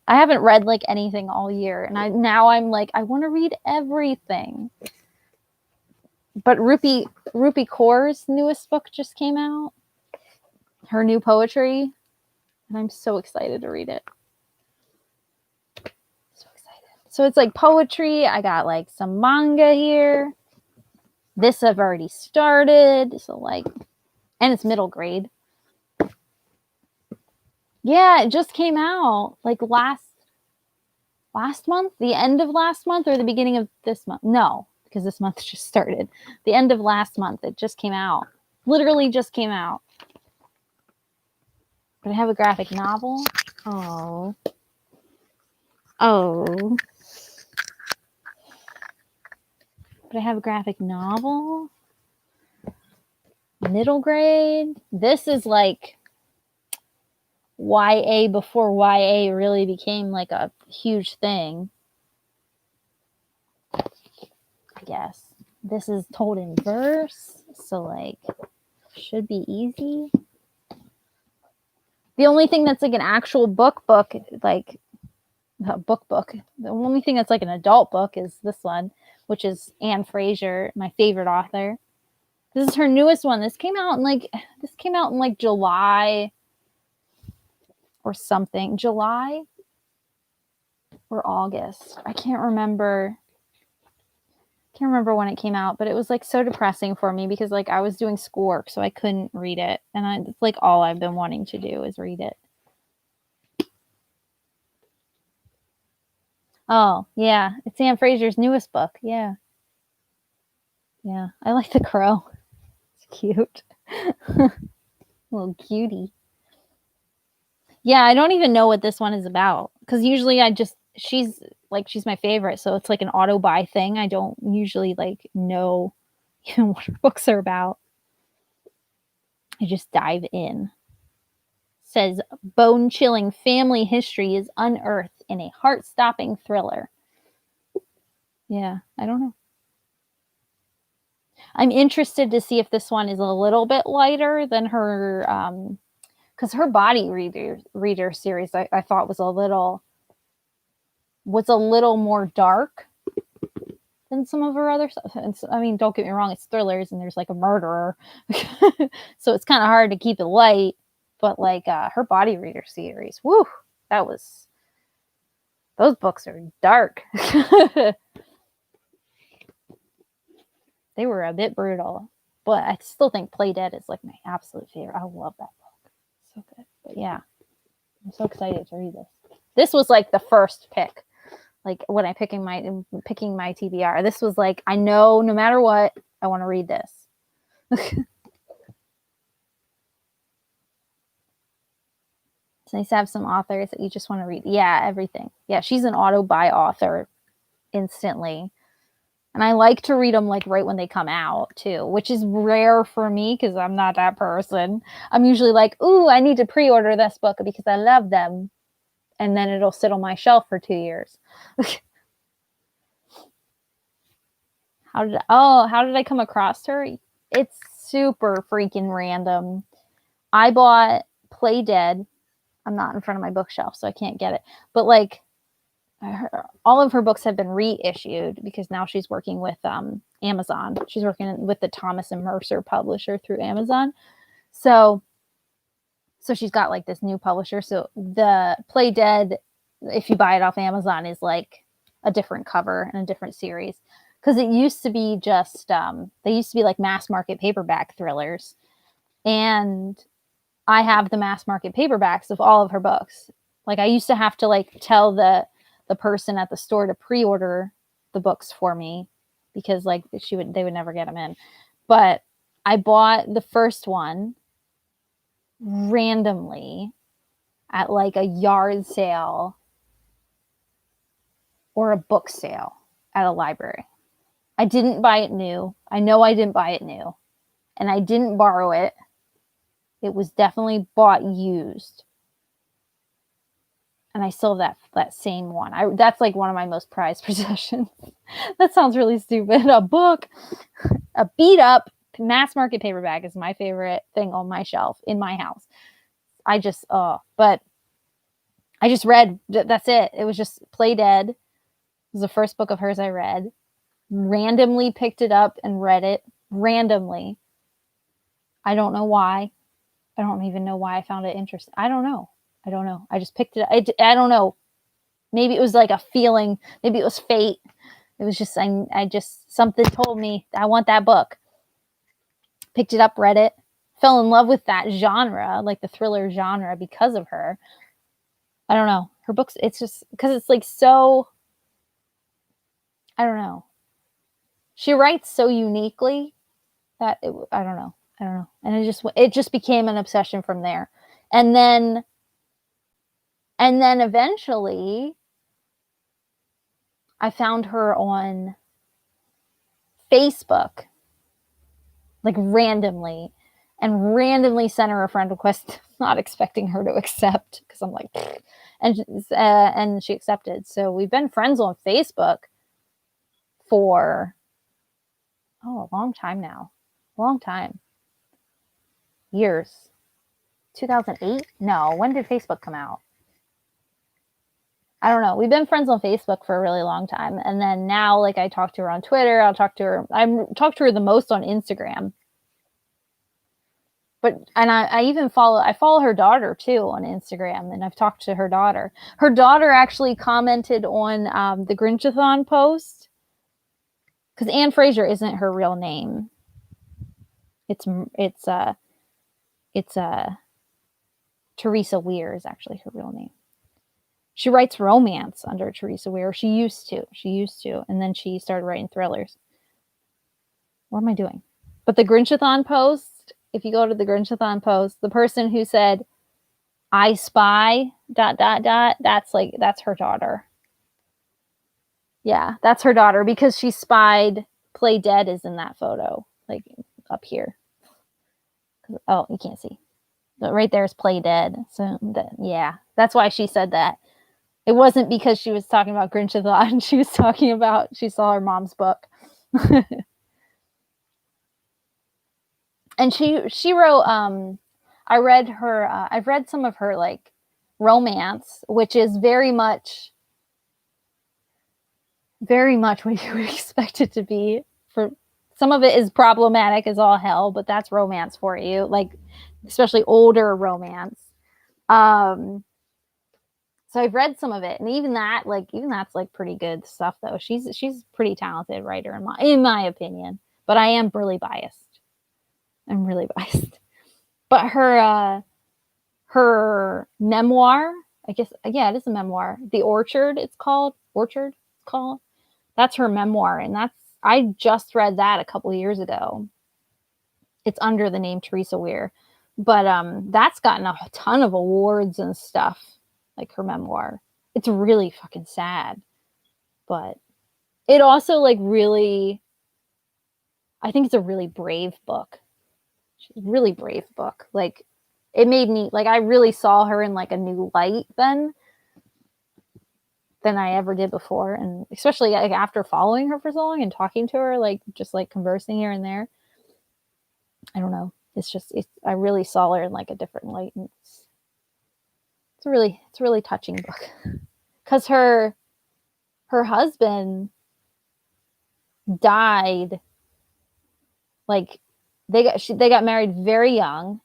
haven't read like anything all year, and I'm like, I want to read everything. But Rupi Kaur's newest book just came out, her new poetry, and I'm so excited to read it. So excited. So it's like poetry. I got like some manga here. This I've already started, so like, and it's middle grade. Yeah, it just came out like last month, the end of last month or the beginning of this month. No, because this month just started. The end of last month, it just came out. Literally just came out. But I have a graphic novel. Oh. But I have a graphic novel. Middle grade. This is like YA before YA really became like a huge thing. I guess. This is told in verse, so like should be easy. The only thing that's like an actual book, like a book. The only thing that's like an adult book is this one, which is Anne Fraser, my favorite author. This is her newest one. This came out in like July or something. July or August. I can't remember when it came out, but it was like so depressing for me because like I was doing schoolwork, so I couldn't read it. And it's like all I've been wanting to do is read it. Oh, yeah. It's Anne Fraser's newest book. Yeah. Yeah. I like the crow. It's cute. Little cutie. Yeah, I don't even know what this one is about. Because usually she's my favorite. So it's like an auto buy thing. I don't usually like know even what her books are about. I just dive in. Says bone chilling family history is unearthed in a heart stopping thriller. Yeah, I don't know. I'm interested to see if this one is a little bit lighter than her, because her body reader series I thought was a little more dark than some of her other stuff. And so, I mean, don't get me wrong, it's thrillers and there's like a murderer, so it's kind of hard to keep it light. But like her body reader series, woo, those books are dark. They were a bit brutal, but I still think Play Dead is like my absolute favorite. I love that book. So good. But yeah, I'm so excited to read this. This was like the first pick. Like when I'm picking my TBR, this was like, I know no matter what, I want to read this. It's nice to have some authors that you just want to read. Yeah, everything. Yeah, she's an auto buy author instantly. And I like to read them like right when they come out too, which is rare for me because I'm not that person. I'm usually like, ooh, I need to pre-order this book because I love them. And then it'll sit on my shelf for 2 years. How did I come across her? It's super freaking random. I bought Play Dead. I'm not in front of my bookshelf, so I can't get it. But like all of her books have been reissued because now she's working with Amazon. She's working with the Thomas and Mercer publisher through Amazon. So she's got like this new publisher. So the Play Dead, if you buy it off Amazon, is like a different cover and a different series. Because it used to be just they used to be like mass market paperback thrillers. And I have the mass market paperbacks of all of her books. Like I used to have to like tell the person at the store to pre-order the books for me because like they would never get them in. But I bought the first one randomly at like a yard sale or a book sale at a library. I didn't buy it new. I know I didn't buy it new. And I didn't borrow it. It was definitely bought used. And I still have that same one. That's like one of my most prized possessions. That sounds really stupid. A book, a beat up mass market paperback is my favorite thing on my shelf in my house. But I just read, that's it. It was just Play Dead. It was the first book of hers I read. Randomly picked it up and read it. Randomly. I don't know why. I don't even know why I found it interesting. I don't know. I just picked it up. I don't know. Maybe it was like a feeling. Maybe it was fate. It was just, something told me I want that book. Picked it up, read it, fell in love with that genre, like the thriller genre because of her. I don't know. Her books, it's just, because it's like so, I don't know. She writes so uniquely that I don't know. And it just became an obsession from there. And then eventually I found her on Facebook, like randomly, and randomly sent her a friend request, not expecting her to accept because I'm like, and she accepted. So we've been friends on Facebook for a long time now. Long time. Years. 2008? No, when did Facebook come out? I don't know. We've been friends on Facebook for a really long time. And then now, like, I talk to her on Twitter. I talk to her the most on Instagram. And I even follow her daughter too on Instagram, and I've talked to her daughter. Her daughter actually commented on the Grinchathon post, because Anne Fraser isn't her real name. It's Teresa Weir is actually her real name. She writes romance under Teresa Weir. She used to, and then she started writing thrillers. What am I doing? But the Grinchathon post, if you go to the Grinchathon post, the person who said, "I spy ... that's her daughter. Yeah, that's her daughter, because she spied Play Dead is in that photo, like up here. Oh, you can't see. But right there is Play Dead. So yeah, that's why she said that. It wasn't because she was talking about Grinchathon. She was talking about, she saw her mom's book. And she wrote, I've read some of her like romance, which is very much what you would expect it to be. For some of it is problematic as all hell, but that's romance for you, like especially older romance. So I've read some of it, and even that's like pretty good stuff though. She's a pretty talented writer in my opinion, but I am really biased. I'm really biased. But her memoir, I guess, yeah, it is a memoir. The Orchard, it's called. That's her memoir, and I just read that a couple of years ago. It's under the name Teresa Weir, but that's gotten a ton of awards and stuff, like her memoir. It's really fucking sad, but it also like really, I think it's a really brave book. She's a really brave book. Like it made me like I really saw her in like a new light then than I ever did before, and especially like after following her for so long and talking to her, like just like conversing here and there. I don't know. It's just I really saw her in like a different light, and it's a really touching book because her husband died like they got married very young,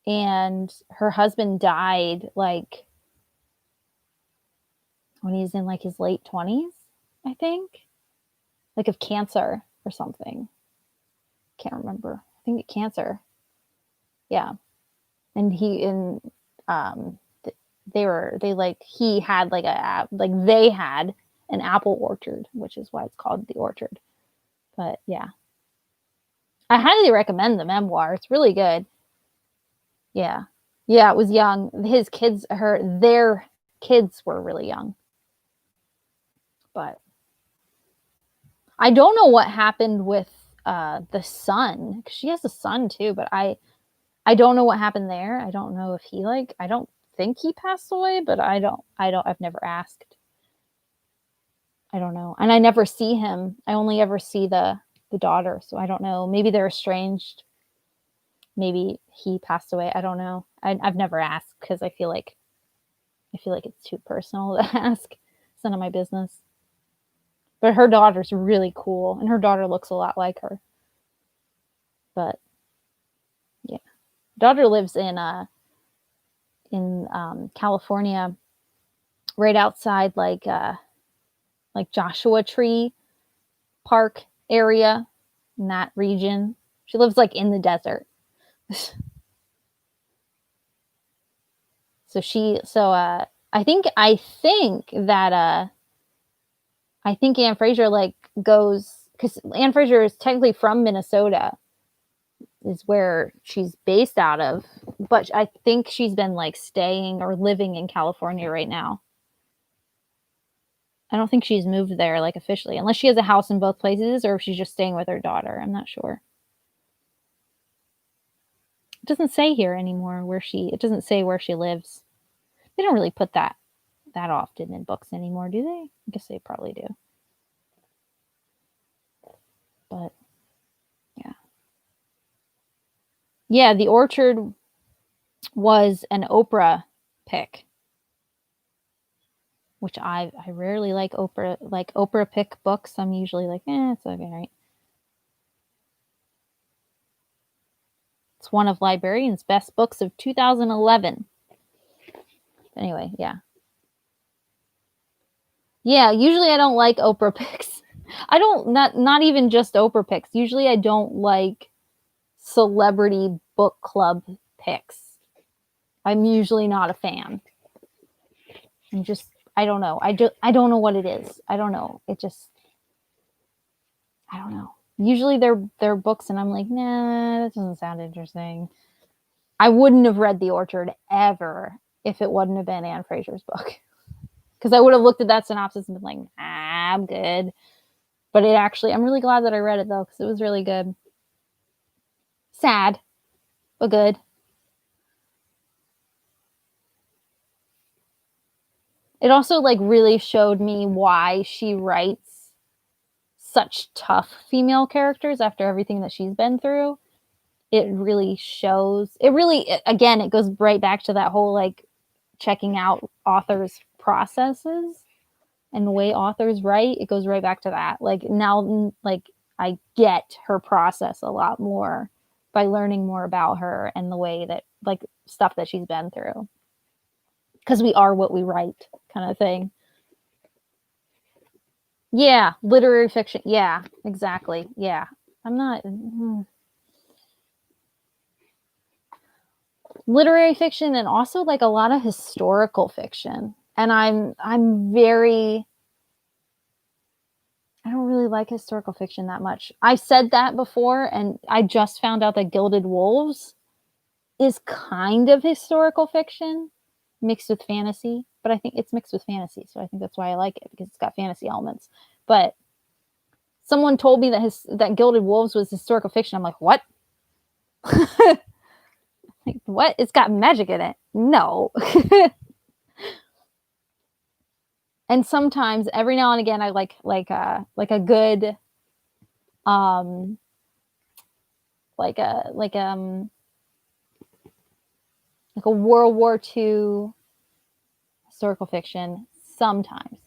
and her husband died like when he's in like his late 20s, I think, like of cancer or something. Can't remember. I think cancer. Yeah, and um they like he had like they had an apple orchard, which is why it's called The Orchard. But yeah, I highly recommend the memoir. It's really good. Yeah. Yeah, it was young. His kids, their kids were really young. But I don't know what happened with the son. 'Cause she has a son too, but I don't know what happened there. I don't know if he like I don't think he passed away, but I've never asked. I don't know. And I never see him. I only ever see the daughter, so I don't know. Maybe they're estranged. Maybe he passed away. I don't know. I've never asked because I feel like it's too personal to ask. It's none of my business. But her daughter's really cool, and her daughter looks a lot like her. But yeah, daughter lives in California, right outside like Joshua Tree Park area in that region. She lives like in the desert. So I think that I think Anne Fraser like goes because Anne Fraser is technically from Minnesota, is where she's based out of, but I think she's been like staying or living in California right now. I don't think she's moved there like officially, unless she has a house in both places or if she's just staying with her daughter. I'm not sure. It doesn't say here anymore it doesn't say where she lives. They don't really put that often in books anymore, do they? I guess they probably do. But yeah. Yeah, The Orchard was an Oprah pick, which I rarely like Oprah pick books. I'm usually like, it's okay, right? It's one of Librarian's best books of 2011. Anyway, yeah. Yeah, usually I don't like Oprah picks. I don't not even just Oprah picks. Usually I don't like celebrity book club picks. I'm usually not a fan. I'm just I don't know. I don't know what it is. I don't know. It just I don't know. Usually they're books and I'm like, nah, that doesn't sound interesting. I wouldn't have read The Orchard ever if it wouldn't have been Anne Fraser's book. Because I would have looked at that synopsis and been like, nah, I'm good. But I'm really glad that I read it though, because it was really good. Sad, but good. It also like really showed me why she writes such tough female characters after everything that she's been through. It really shows. Again, it goes right back to that whole like checking out authors' processes and the way authors write. It goes right back to that. Like now, like I get her process a lot more by learning more about her and the way that like stuff that she's been through. Because we are what we write, kind of thing. Yeah, literary fiction. Yeah, exactly. Yeah, I'm not. Literary fiction and also like a lot of historical fiction. And I'm very I don't really like historical fiction that much. I said that before and I just found out that Gilded Wolves is kind of historical fiction mixed with fantasy, but I think it's mixed with fantasy, so I think that's why I like it because it's got fantasy elements. But someone told me that Gilded Wolves was historical fiction. I'm like, what? Like, what? It's got magic in it. No. And sometimes, every now and again, I like a good like a World War II historical fiction. Sometimes.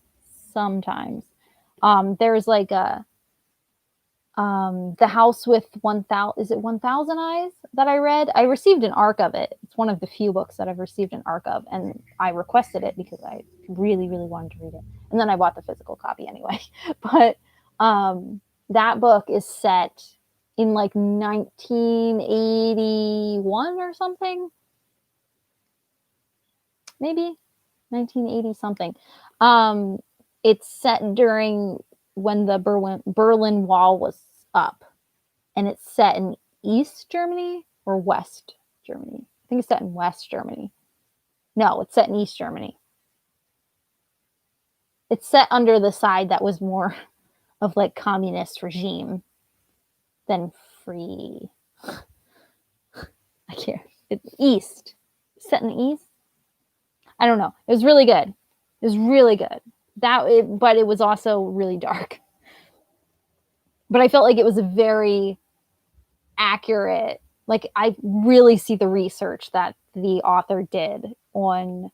There's like a The House with 1,000, is it 1,000 Eyes, that I read. I received an ARC of it. It's one of the few books that I've received an ARC of, and I requested it because I really, really wanted to read it. And then I bought the physical copy anyway. But that book is set in like 1981 or something. Maybe 1980 something. It's set during when the Berlin Wall was up, and it's set in East Germany or West Germany. I think it's set in West Germany. No, it's set in East Germany. It's set under the side that was more of like communist regime than free. I can't. It's East. Set in the East. I don't know. It was really good. It was really good. But it was also really dark. But I felt like it was a very accurate, like, I really see the research that the author did on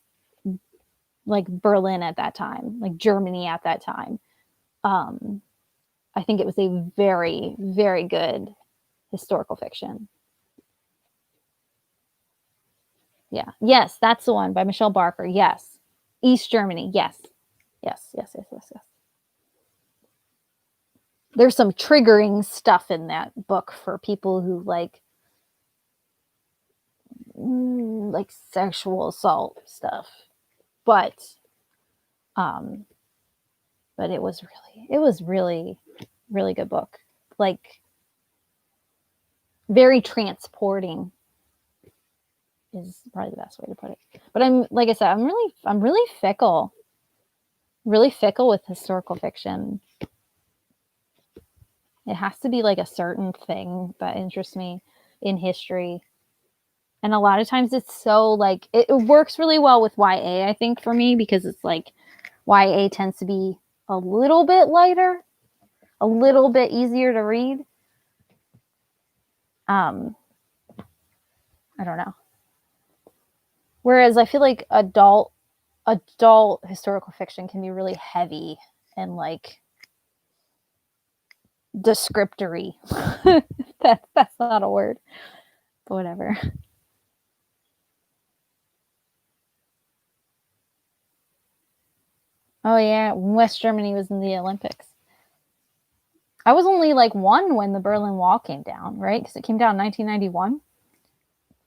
like Berlin at that time, like Germany at that time. I think it was a very, very good historical fiction. Yeah. Yes, that's the one by Michelle Barker. Yes. East Germany. Yes. Yes. There's some triggering stuff in that book for people who like sexual assault stuff. But it was really, really good book. Like, very transporting is probably the best way to put it. But like I said, I'm really fickle with historical fiction. It has to be like a certain thing that interests me in history. And a lot of times it's so like, it works really well with YA, I think, for me, because it's like YA tends to be a little bit lighter, a little bit easier to read. I don't know. Whereas I feel like adult historical fiction can be really heavy and like descriptory. That's not a word, but whatever. Oh yeah, West Germany was in the Olympics. I was only like 1 when the Berlin Wall came down, right? Because it came down in 1991,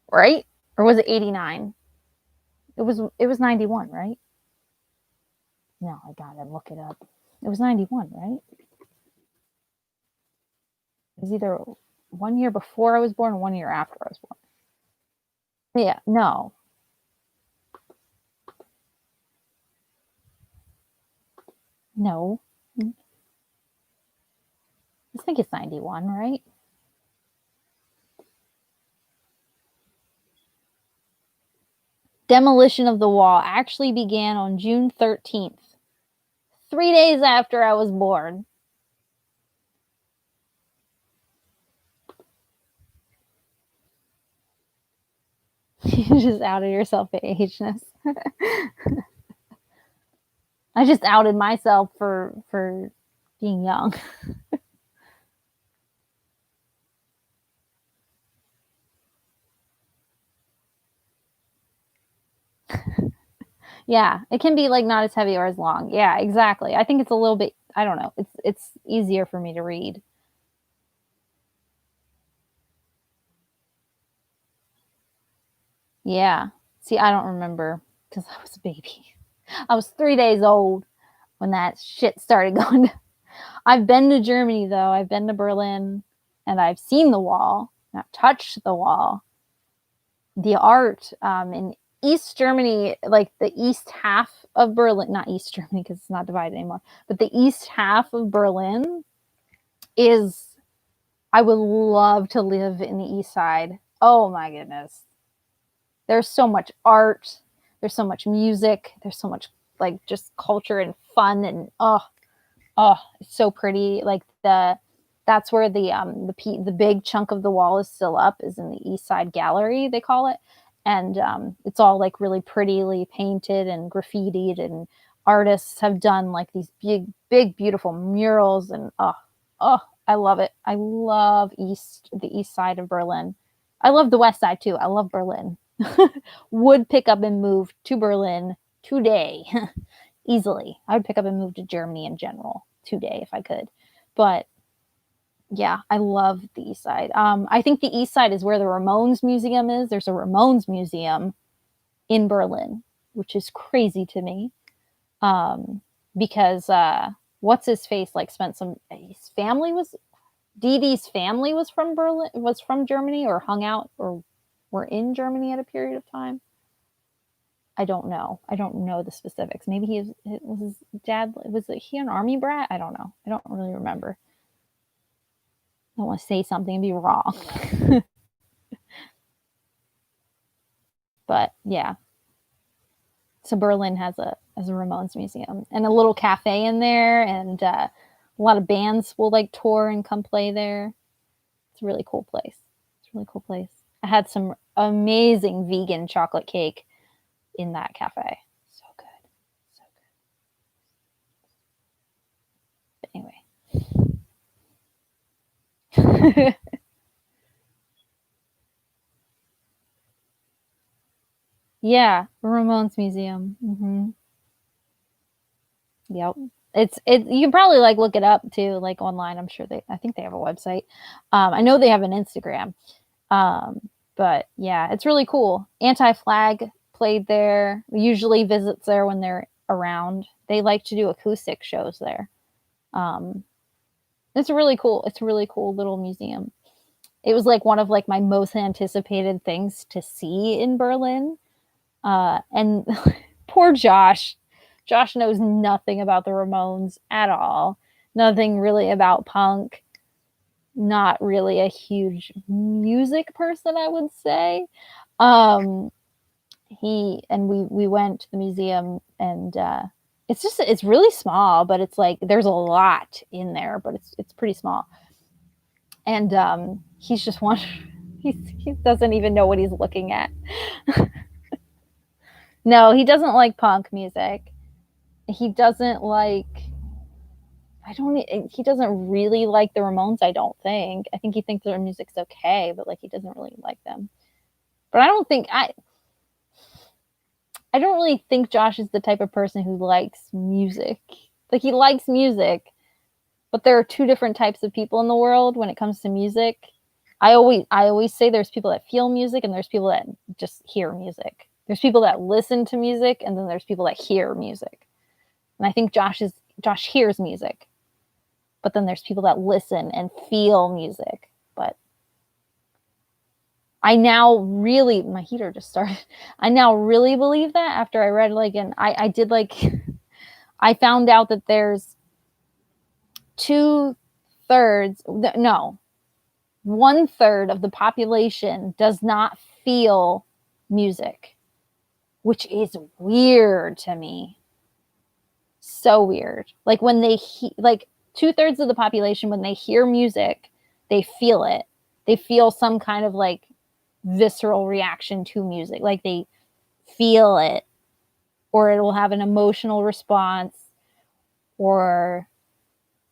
right? Or was it 89? It was 91, right? No, I gotta look it up. It was 91, right? It was either 1 year before I was born or 1 year after I was born. Yeah, no. No. I think it's 91, right? Demolition of the wall actually began on June 13th, 3 days after I was born. You just outed yourself at ageness. I just outed myself for being young. Yeah, it can be like not as heavy or as long. Yeah, exactly. I think it's a little bit, I don't know. It's easier for me to read. Yeah. See, I don't remember because I was a baby. I was 3 days old when that shit started going down. I've been to Germany though. I've been to Berlin and I've seen the wall. I've touched the wall. The art in East Germany, like the east half of Berlin, not East Germany because it's not divided anymore, but the east half of Berlin is, I would love to live in the East Side. Oh my goodness. There's so much art, there's so much music, there's so much like just culture and fun, and oh, it's so pretty. Like that's where the big chunk of the wall is still up, is in the East Side Gallery, they call it. And it's all like really prettily painted and graffitied, and artists have done like these big beautiful murals, and oh, I love it. I love the east side of Berlin. I love the west side too. I love Berlin. Would pick up and move to Berlin today. Easily. I would pick up and move to Germany in general today if I could. But yeah, I love the East Side. I think the East Side is where the Ramones Museum is. There's a Ramones Museum in Berlin, which is crazy to me. Because what's his face like spent some his family was Dee Dee's family was from Berlin, was from Germany, or hung out or were in Germany at a period of time. I don't know. I don't know the specifics. Maybe was his dad, was he an army brat? I don't know. I don't really remember. I don't want to say something and be wrong. But yeah. So Berlin has a Ramones museum and a little cafe in there, and a lot of bands will like tour and come play there. It's a really cool place. It's a really cool place. I had some amazing vegan chocolate cake in that cafe. So good. So good. But anyway. Yeah, Ramones Museum. Yep. You can probably like look it up too, like online. I think they have a website. I know they have an Instagram. But yeah, it's really cool. Anti-Flag played there. Usually visits there when they're around. They like to do acoustic shows there. Um, it's really cool. It's a really cool little museum. It was like one of like my most anticipated things to see in Berlin. And poor Josh. Josh knows nothing about the Ramones at all. Nothing really about punk. Not really a huge music person, I would say. Um, we went to the museum, and it's really small, but it's like there's a lot in there, but it's pretty small. And he's just one. He doesn't even know what he's looking at. No, he doesn't like punk music. He doesn't like. I don't. He doesn't really like the Ramones. I don't think. I think he thinks their music's okay, but like he doesn't really like them. But I don't think I don't really think Josh is the type of person who likes music. Like he likes music, but there are two different types of people in the world when it comes to music. I always say there's people that feel music and there's people that just hear music. There's people that listen to music, and then there's people that hear music. And I think Josh hears music. But then there's people that listen and feel music. But I now really, my heater just started. I now really believe that after I read I did I found out that there's 2/3, no, 1/3 of the population does not feel music, which is weird to me. So weird. Like when they, 2/3 of the population, when they hear music, they feel it. They feel some kind of like visceral reaction to music. Like they feel it, or it will have an emotional response, or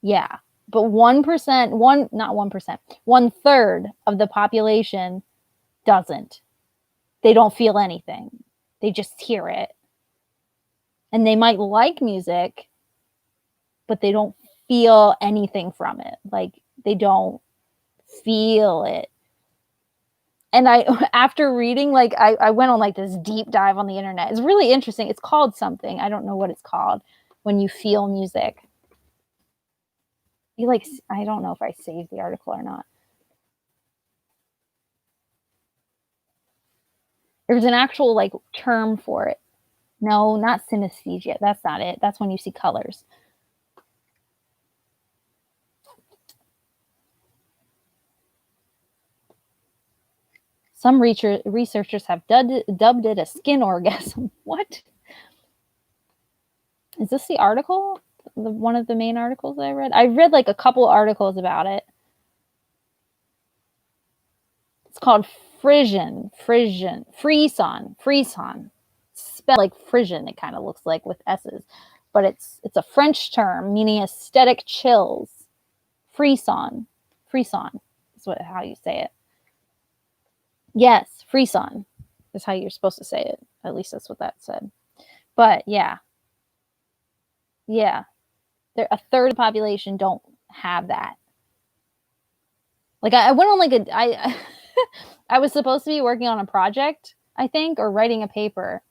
yeah. But 1%, not 1%, 1/3 of the population doesn't. They don't feel anything. They just hear it. And they might like music, but they don't feel anything from it. Like they don't feel it. And after reading, I went on like this deep dive on the internet. It's really interesting. It's called something. I don't know what it's called when you feel music. I don't know if I saved the article or not. There's an actual like term for it. No, not synesthesia. That's not it. That's when you see colors. Some researchers have dubbed it a skin orgasm. What? Is this the article? One of the main articles I read? I read like a couple articles about it. It's called Frisson. Spelled like Frisian, it kind of looks like with S's. But it's a French term meaning aesthetic chills. Frisson is how you say it. Yes, frisson is how you're supposed to say it. At least that's what that said. But yeah. A third of the population don't have that. Like I went on like I was supposed to be working on a project, I think, or writing a paper.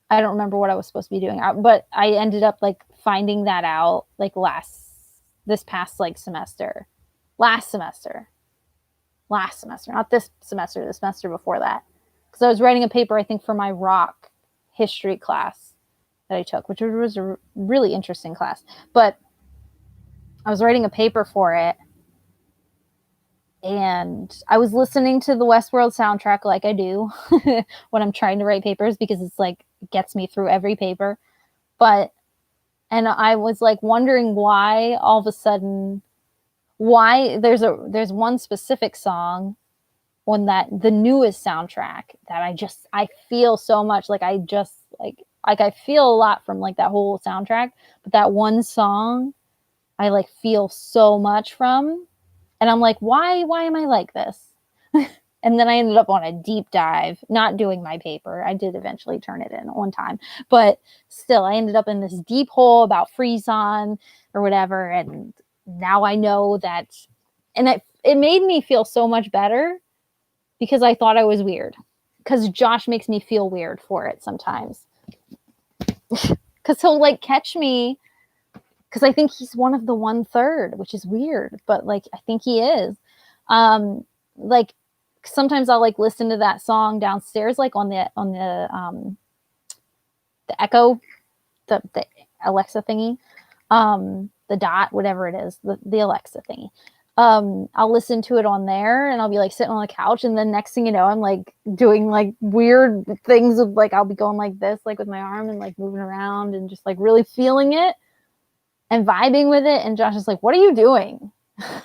I don't remember what I was supposed to be doing, but I ended up like finding that out like this past like semester. Last semester, not this semester, the semester before that. Because I was writing a paper, I think, for my rock history class that I took, which was a really interesting class. But I was writing a paper for it, and I was listening to the Westworld soundtrack like I do when I'm trying to write papers, because it's like, it gets me through every paper. And I was like wondering why all of a sudden, why there's one specific song on the newest soundtrack that I feel so much like I feel a lot from like that whole soundtrack, but that one song I like feel so much from, and I'm like, why am I like this? And then I ended up on a deep dive, not doing my paper. I did eventually turn it in on time, but still I ended up in this deep hole about Frisson or whatever, and now I know that, and it made me feel so much better, because I thought I was weird, because Josh makes me feel weird for it sometimes. Because he'll like catch me, because I think he's one of the 1/3, which is weird, but like I think he is. Like sometimes I'll like listen to that song downstairs, like on the Echo, the Alexa thingy, the Dot, whatever it is, the Alexa thingy. I'll listen to it on there, and I'll be like sitting on the couch, and then next thing you know, I'm like doing like weird things of like, I'll be going like this, like with my arm, and like moving around and just like really feeling it and vibing with it. And Josh is like, what are you doing? I'm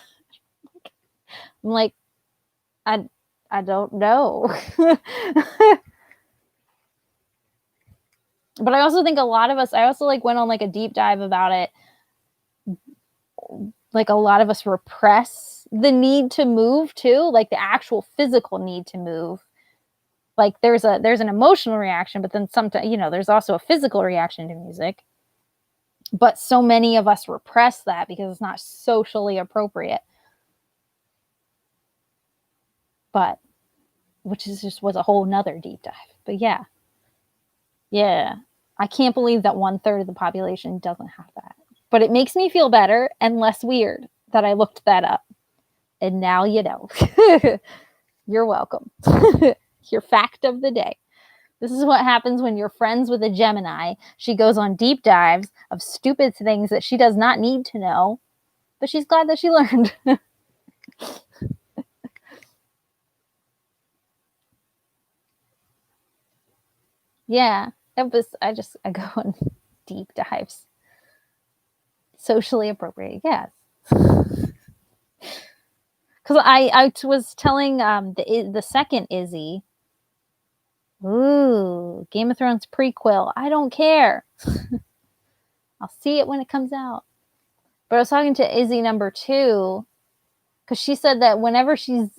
like, I don't know. But I also think a lot of us, I also like went on like a deep dive about it. Like a lot of us repress the need to move too, like the actual physical need to move. Like there's an emotional reaction, but then sometimes, you know, there's also a physical reaction to music. But so many of us repress that because it's not socially appropriate. But which is just was a whole nother deep dive. But yeah. I can't believe that 1/3 of the population doesn't have that. But it makes me feel better and less weird that I looked that up. And now you know. You're welcome. Your fact of the day. This is what happens when you're friends with a Gemini. She goes on deep dives of stupid things that she does not need to know, but she's glad that she learned. Yeah, I go on deep dives. Socially appropriate, yes. Because I was telling the second Izzy, ooh, Game of Thrones prequel. I don't care. I'll see it when it comes out. But I was talking to Izzy number 2, because she said that whenever she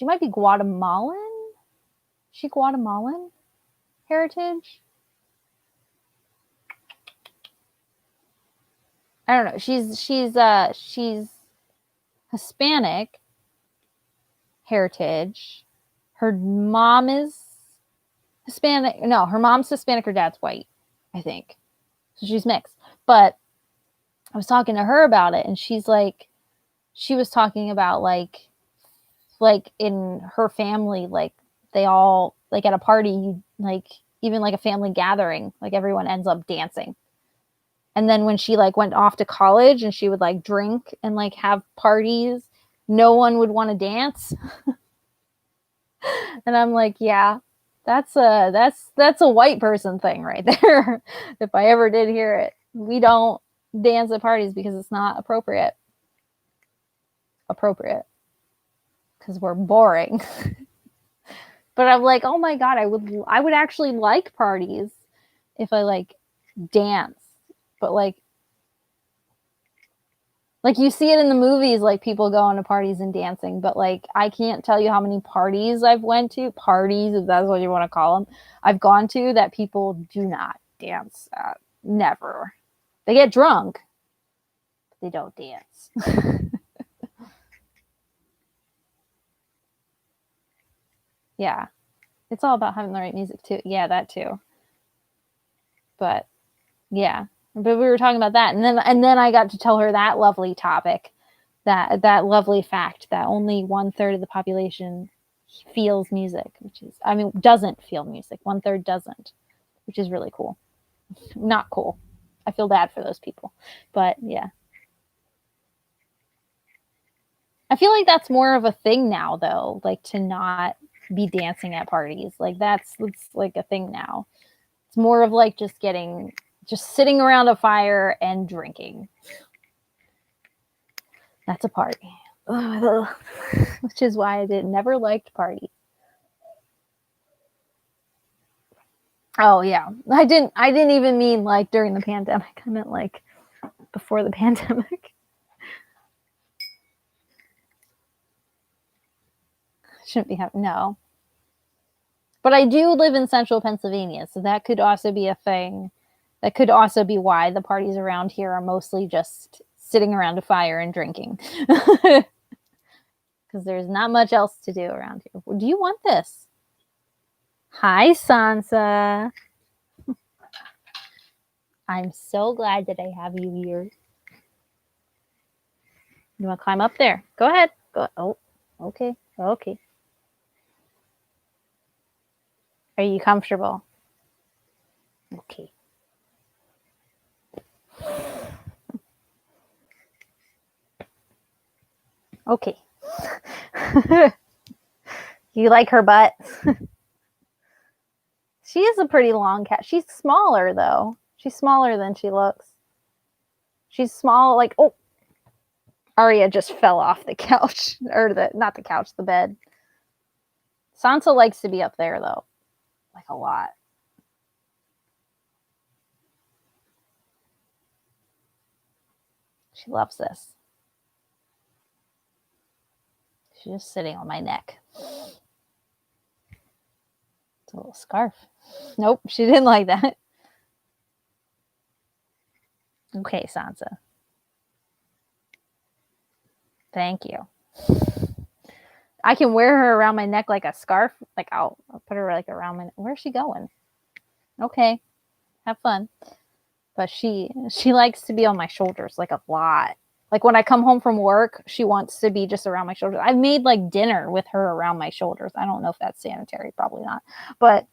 might be Guatemalan. Is she Guatemalan heritage? I don't know. She's Hispanic heritage. Her mom is Hispanic. No, her mom's Hispanic. Her dad's white, I think. So she's mixed. But I was talking to her about it, and she was talking about like in her family, like they all, like at a party, like even like a family gathering, like everyone ends up dancing. And then when she like went off to college and she would like drink and like have parties, no one would want to dance. And I'm like, yeah, that's a white person thing right there. If I ever did hear it. We don't dance at parties because it's not appropriate. Because we're boring. But I'm like, oh my God, I would actually like parties if I like dance. But like you see it in the movies, like people going to parties and dancing, but like I can't tell you how many parties I've went to, parties, if that's what you want to call them, I've gone to that people do not dance at. Never. They get drunk, but they don't dance. Yeah. It's all about having the right music too. Yeah, that too. But yeah. But we were talking about that, and then I got to tell her that lovely topic, that lovely fact that only 1/3 of the population feels music, which is, I mean, doesn't feel music. 1/3 doesn't, which is really cool. Not cool. I feel bad for those people, but yeah. I feel like that's more of a thing now, though, like to not be dancing at parties. Like that's like a thing now. It's more of like just sitting around a fire and drinking. That's a party. Which is why I never liked parties. Oh yeah. I didn't even mean like during the pandemic. I meant like before the pandemic. Shouldn't be happening. No. But I do live in central Pennsylvania, so that could also be a thing. That could also be why the parties around here are mostly just sitting around a fire and drinking. Because there's not much else to do around here. Do you want this? Hi, Sansa. I'm so glad that I have you here. You want to climb up there? Go ahead. Go. Oh, okay. Okay. Are you comfortable? Okay. Okay. You like her butt? She is a pretty long cat. She's smaller, though. She's smaller than she looks. She's small, like, oh. Arya just fell off the couch. Or not the couch, the bed. Sansa likes to be up there, though. Like, a lot. She loves this. She's just sitting on my neck. It's a little scarf. Nope, she didn't like that. Okay, Sansa. Thank you. I can wear her around my neck like a scarf. Like I'll put her like around my neck. Where's she going? Okay, have fun. But she likes to be on my shoulders like a lot. Like when I come home from work, she wants to be just around my shoulders. I've made like dinner with her around my shoulders. I don't know if that's sanitary, probably not. But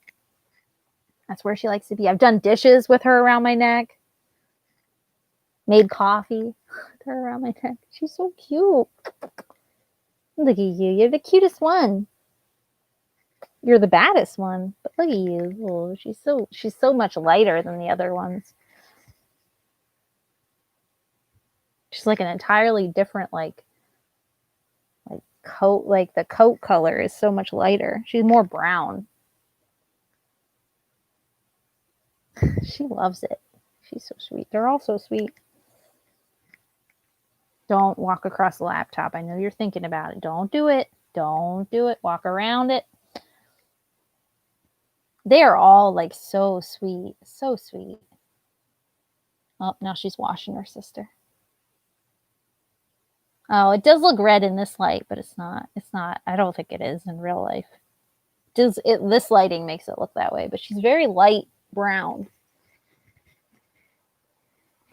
that's where she likes to be. I've done dishes with her around my neck. Made coffee with her around my neck. She's so cute. Look at you. You're the cutest one. You're the baddest one. But look at you. Oh, she's so much lighter than the other ones. She's like an entirely different like coat. Like the coat color is so much lighter. She's more brown. She loves it. She's so sweet. They're all so sweet. Don't walk across the laptop. I know you're thinking about it. Don't do it. Don't do it. Walk around it. They are all like so sweet. So sweet. Oh, now she's washing her sister. Oh, it does look red in this light, but it's not. It's not. I don't think it is in real life. This lighting makes it look that way, but she's very light brown.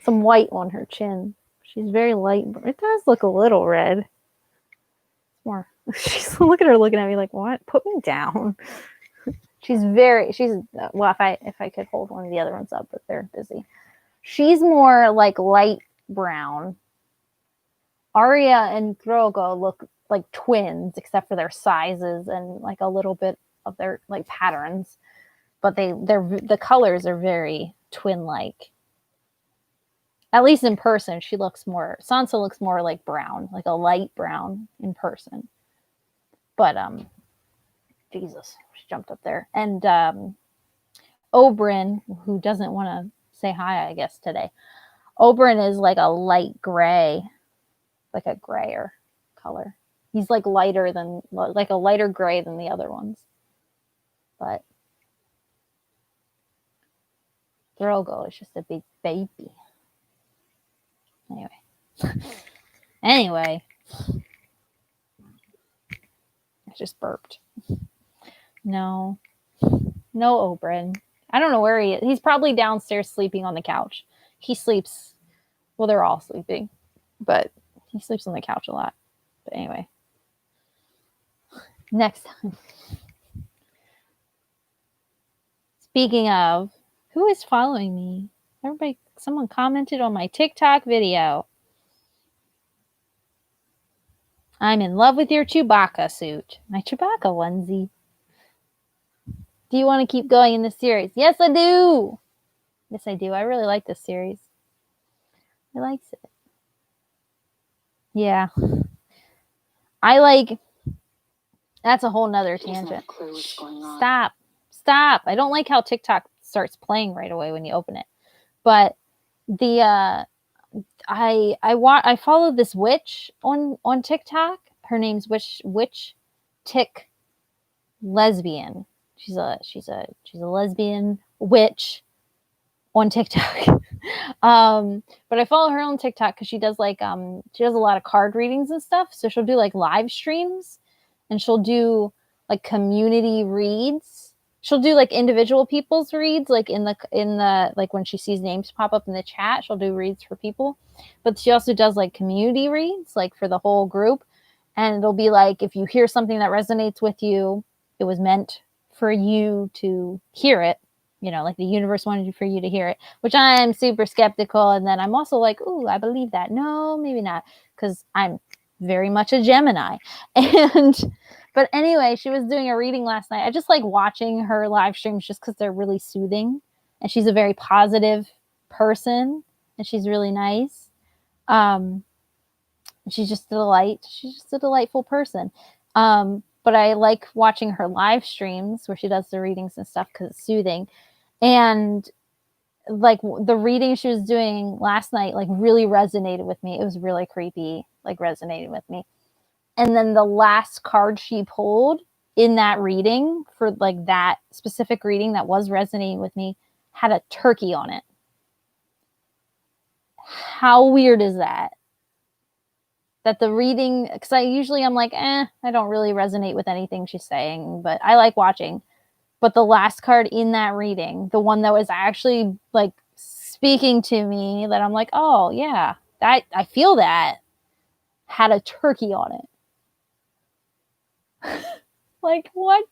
Some white on her chin. She's very light. It does look a little red. It's more. She's look at her looking at me like, what? Put me down. She's well, if I could hold one of the other ones up, but they're busy. She's more like light brown. Arya and Drogo look like twins, except for their sizes and like a little bit of their like patterns. But the colors are very twin-like. At least in person, Sansa looks more like brown, like a light brown in person. But Jesus, she jumped up there. And Oberyn, who doesn't want to say hi, I guess, today. Oberyn is like a light gray, like a grayer color. He's like a lighter gray than the other ones. But Drogo is just a big baby. Anyway. I just burped. No Oberyn. I don't know where he is. He's probably downstairs sleeping on the couch. He sleeps, well, they're all sleeping, but he sleeps on the couch a lot. But anyway, next time. Speaking of, who is following me? Someone commented on my TikTok video. I'm in love with your Chewbacca suit. My Chewbacca onesie. Do you want to keep going in this series? Yes, I do. Yes, I do. I really like this series. I likes it. Yeah. That's a whole nother tangent. Stop. I don't like how TikTok starts playing right away when you open it. But I follow this witch on TikTok. Her name's Witch Tick Lesbian. She's a lesbian witch on TikTok. But I follow her on TikTok because she does a lot of card readings and stuff. So she'll do like live streams, and she'll do like community reads. She'll do like individual people's reads, like in the like when she sees names pop up in the chat, she'll do reads for people. But she also does like community reads, like for the whole group. And it'll be like, if you hear something that resonates with you, it was meant for you to hear it. You know, like the universe wanted for you to hear it, which I'm super skeptical. And then I'm also like, ooh, I believe that. No, maybe not, because I'm very much a Gemini. But anyway, she was doing a reading last night. I just like watching her live streams just because they're really soothing. And she's a very positive person, and she's really nice. She's just a delight. She's just a delightful person. But I like watching her live streams where she does the readings and stuff because it's soothing. And like the reading she was doing last night, like really resonated with me. It was really creepy, like resonated with me. And then the last card she pulled in that reading for like that specific reading that was resonating with me had a turkey on it. How weird is that? That the reading, because I'm like, I don't really resonate with anything she's saying, but I like watching. But the last card in that reading, the one that was actually like speaking to me, that I'm like, oh yeah, that I feel that, had a turkey on it. Like, what?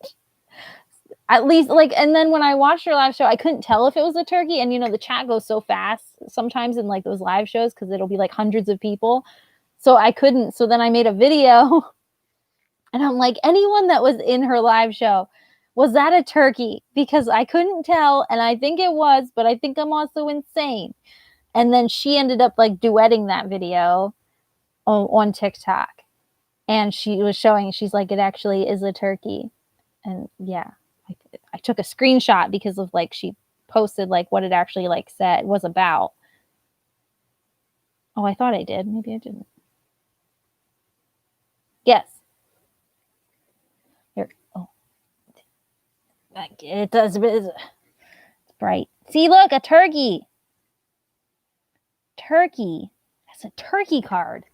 At least, like, and then when I watched her live show, I couldn't tell if it was a turkey. And, you know, the chat goes so fast sometimes in, like, those live shows because it'll be, like, hundreds of people. So I couldn't. So then I made a video. And I'm like, anyone that was in her live show, was that a turkey? Because I couldn't tell. And I think it was, but I think I'm also insane. And then she ended up, like, duetting that video on TikTok. And she was showing, she's like, it actually is a turkey. And yeah, I took a screenshot because of like, she posted like what it actually like said was about. Oh, I thought I did. Maybe I didn't. Yes. Here. Oh, it does. It's bright. See, look, a turkey. Turkey. That's a turkey card.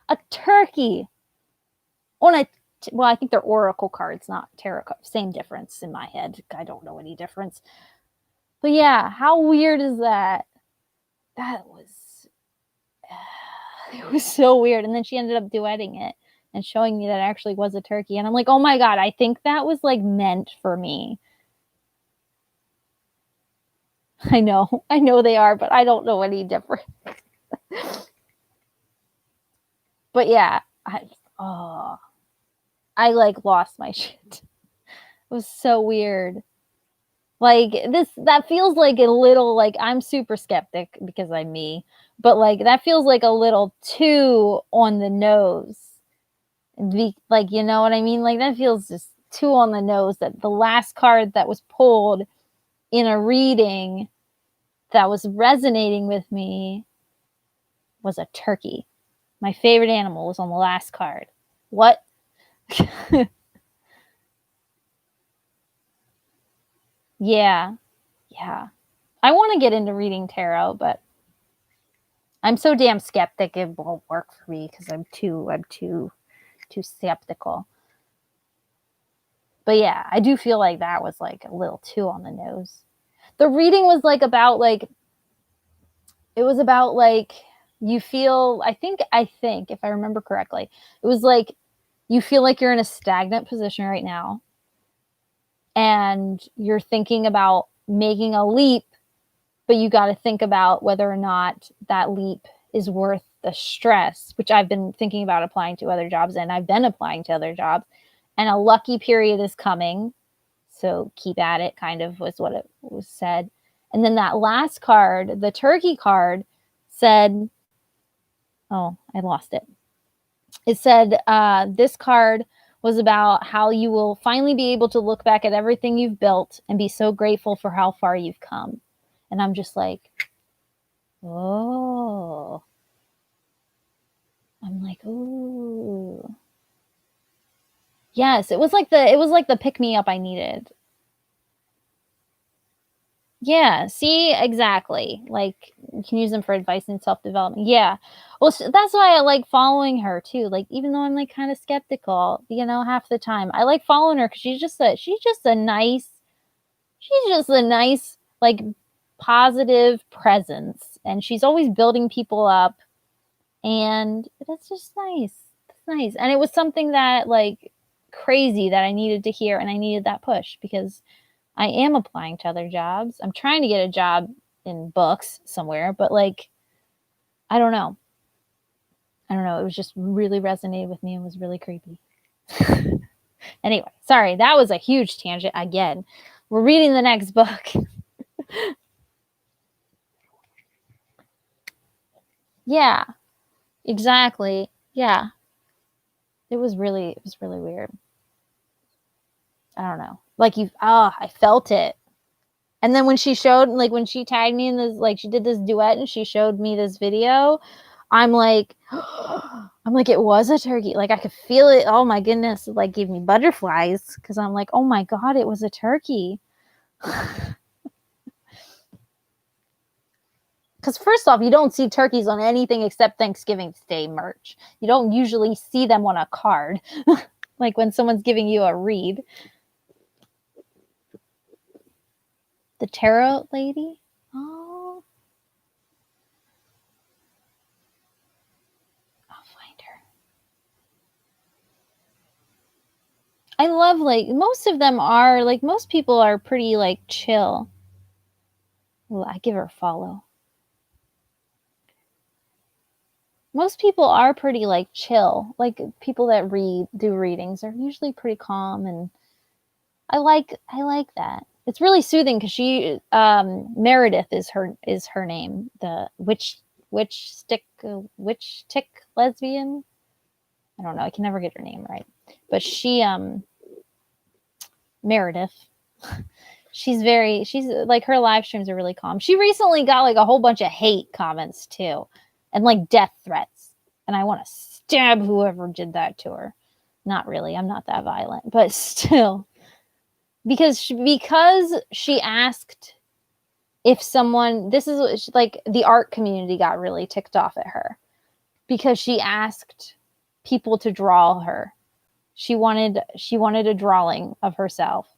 A turkey. Well, I think they're oracle cards, not tarot cards. Same difference in my head. I don't know any difference. But yeah, how weird is that? That was, it was so weird. And then she ended up duetting it and showing me that it actually was a turkey. And I'm like, oh my God, I think that was like meant for me. I know they are, but I don't know any different. But yeah, I like lost my shit. It was so weird. Like that feels like a little like I'm super skeptic because I'm me, but like that feels like a little too on the nose. Like, you know what I mean? Like that feels just too on the nose that the last card that was pulled in a reading that was resonating with me was a turkey. My favorite animal was on the last card. What? Yeah. Yeah. I want to get into reading tarot, but I'm so damn skeptic it won't work for me because I'm too skeptical. But yeah, I do feel like that was like a little too on the nose. The reading was like about like it was about like you feel I think if I remember correctly, it was like you feel like you're in a stagnant position right now and you're thinking about making a leap, but you got to think about whether or not that leap is worth the stress, which I've been thinking about applying to other jobs and I've been applying to other jobs. And a lucky period is coming. So keep at it, kind of was what it was said. And then that last card, the turkey card, said, oh, I lost it. It said, this card was about how you will finally be able to look back at everything you've built and be so grateful for how far you've come. And I'm just like, oh. I'm like, ooh. Yes, it was like the pick me up I needed. Yeah, see, exactly. Like you can use them for advice and self-development. Yeah. Well, that's why I like following her too. Like even though I'm like kind of skeptical, you know, half the time. I like following her cuz she's just a nice like positive presence and she's always building people up and that's just nice. That's nice. And it was something that like crazy that I needed to hear and I needed that push because I am applying to other jobs. I'm trying to get a job in books somewhere, but like, I don't know. I don't know. It was just really resonated with me and was really creepy. Anyway, sorry, that was a huge tangent again. We're reading the next book. Yeah, exactly. Yeah. It was really weird. I don't know. Like I felt it. And then when she showed, like when she tagged me in this, like she did this duet and she showed me this video, I'm like, it was a turkey. Like I could feel it. Oh my goodness. It like gave me butterflies because I'm like, oh my God, it was a turkey. Because first off, you don't see turkeys on anything except Thanksgiving Day merch. You don't usually see them on a card, like when someone's giving you a read. The tarot lady? Oh, I'll find her. I love like most of them are like most people are pretty like chill. Ooh, I give her a follow. Most people are pretty like chill. Like people that do readings are usually pretty calm and I like that. It's really soothing because she Meredith is her name. The witch tick lesbian. I don't know. I can never get her name right. But she Meredith. She's like her live streams are really calm. She recently got like a whole bunch of hate comments too and like death threats. And I want to stab whoever did that to her. Not really. I'm not that violent, but still. Because she asked if someone this is like the art community got really ticked off at her because she asked people to draw her. She wanted a drawing of herself.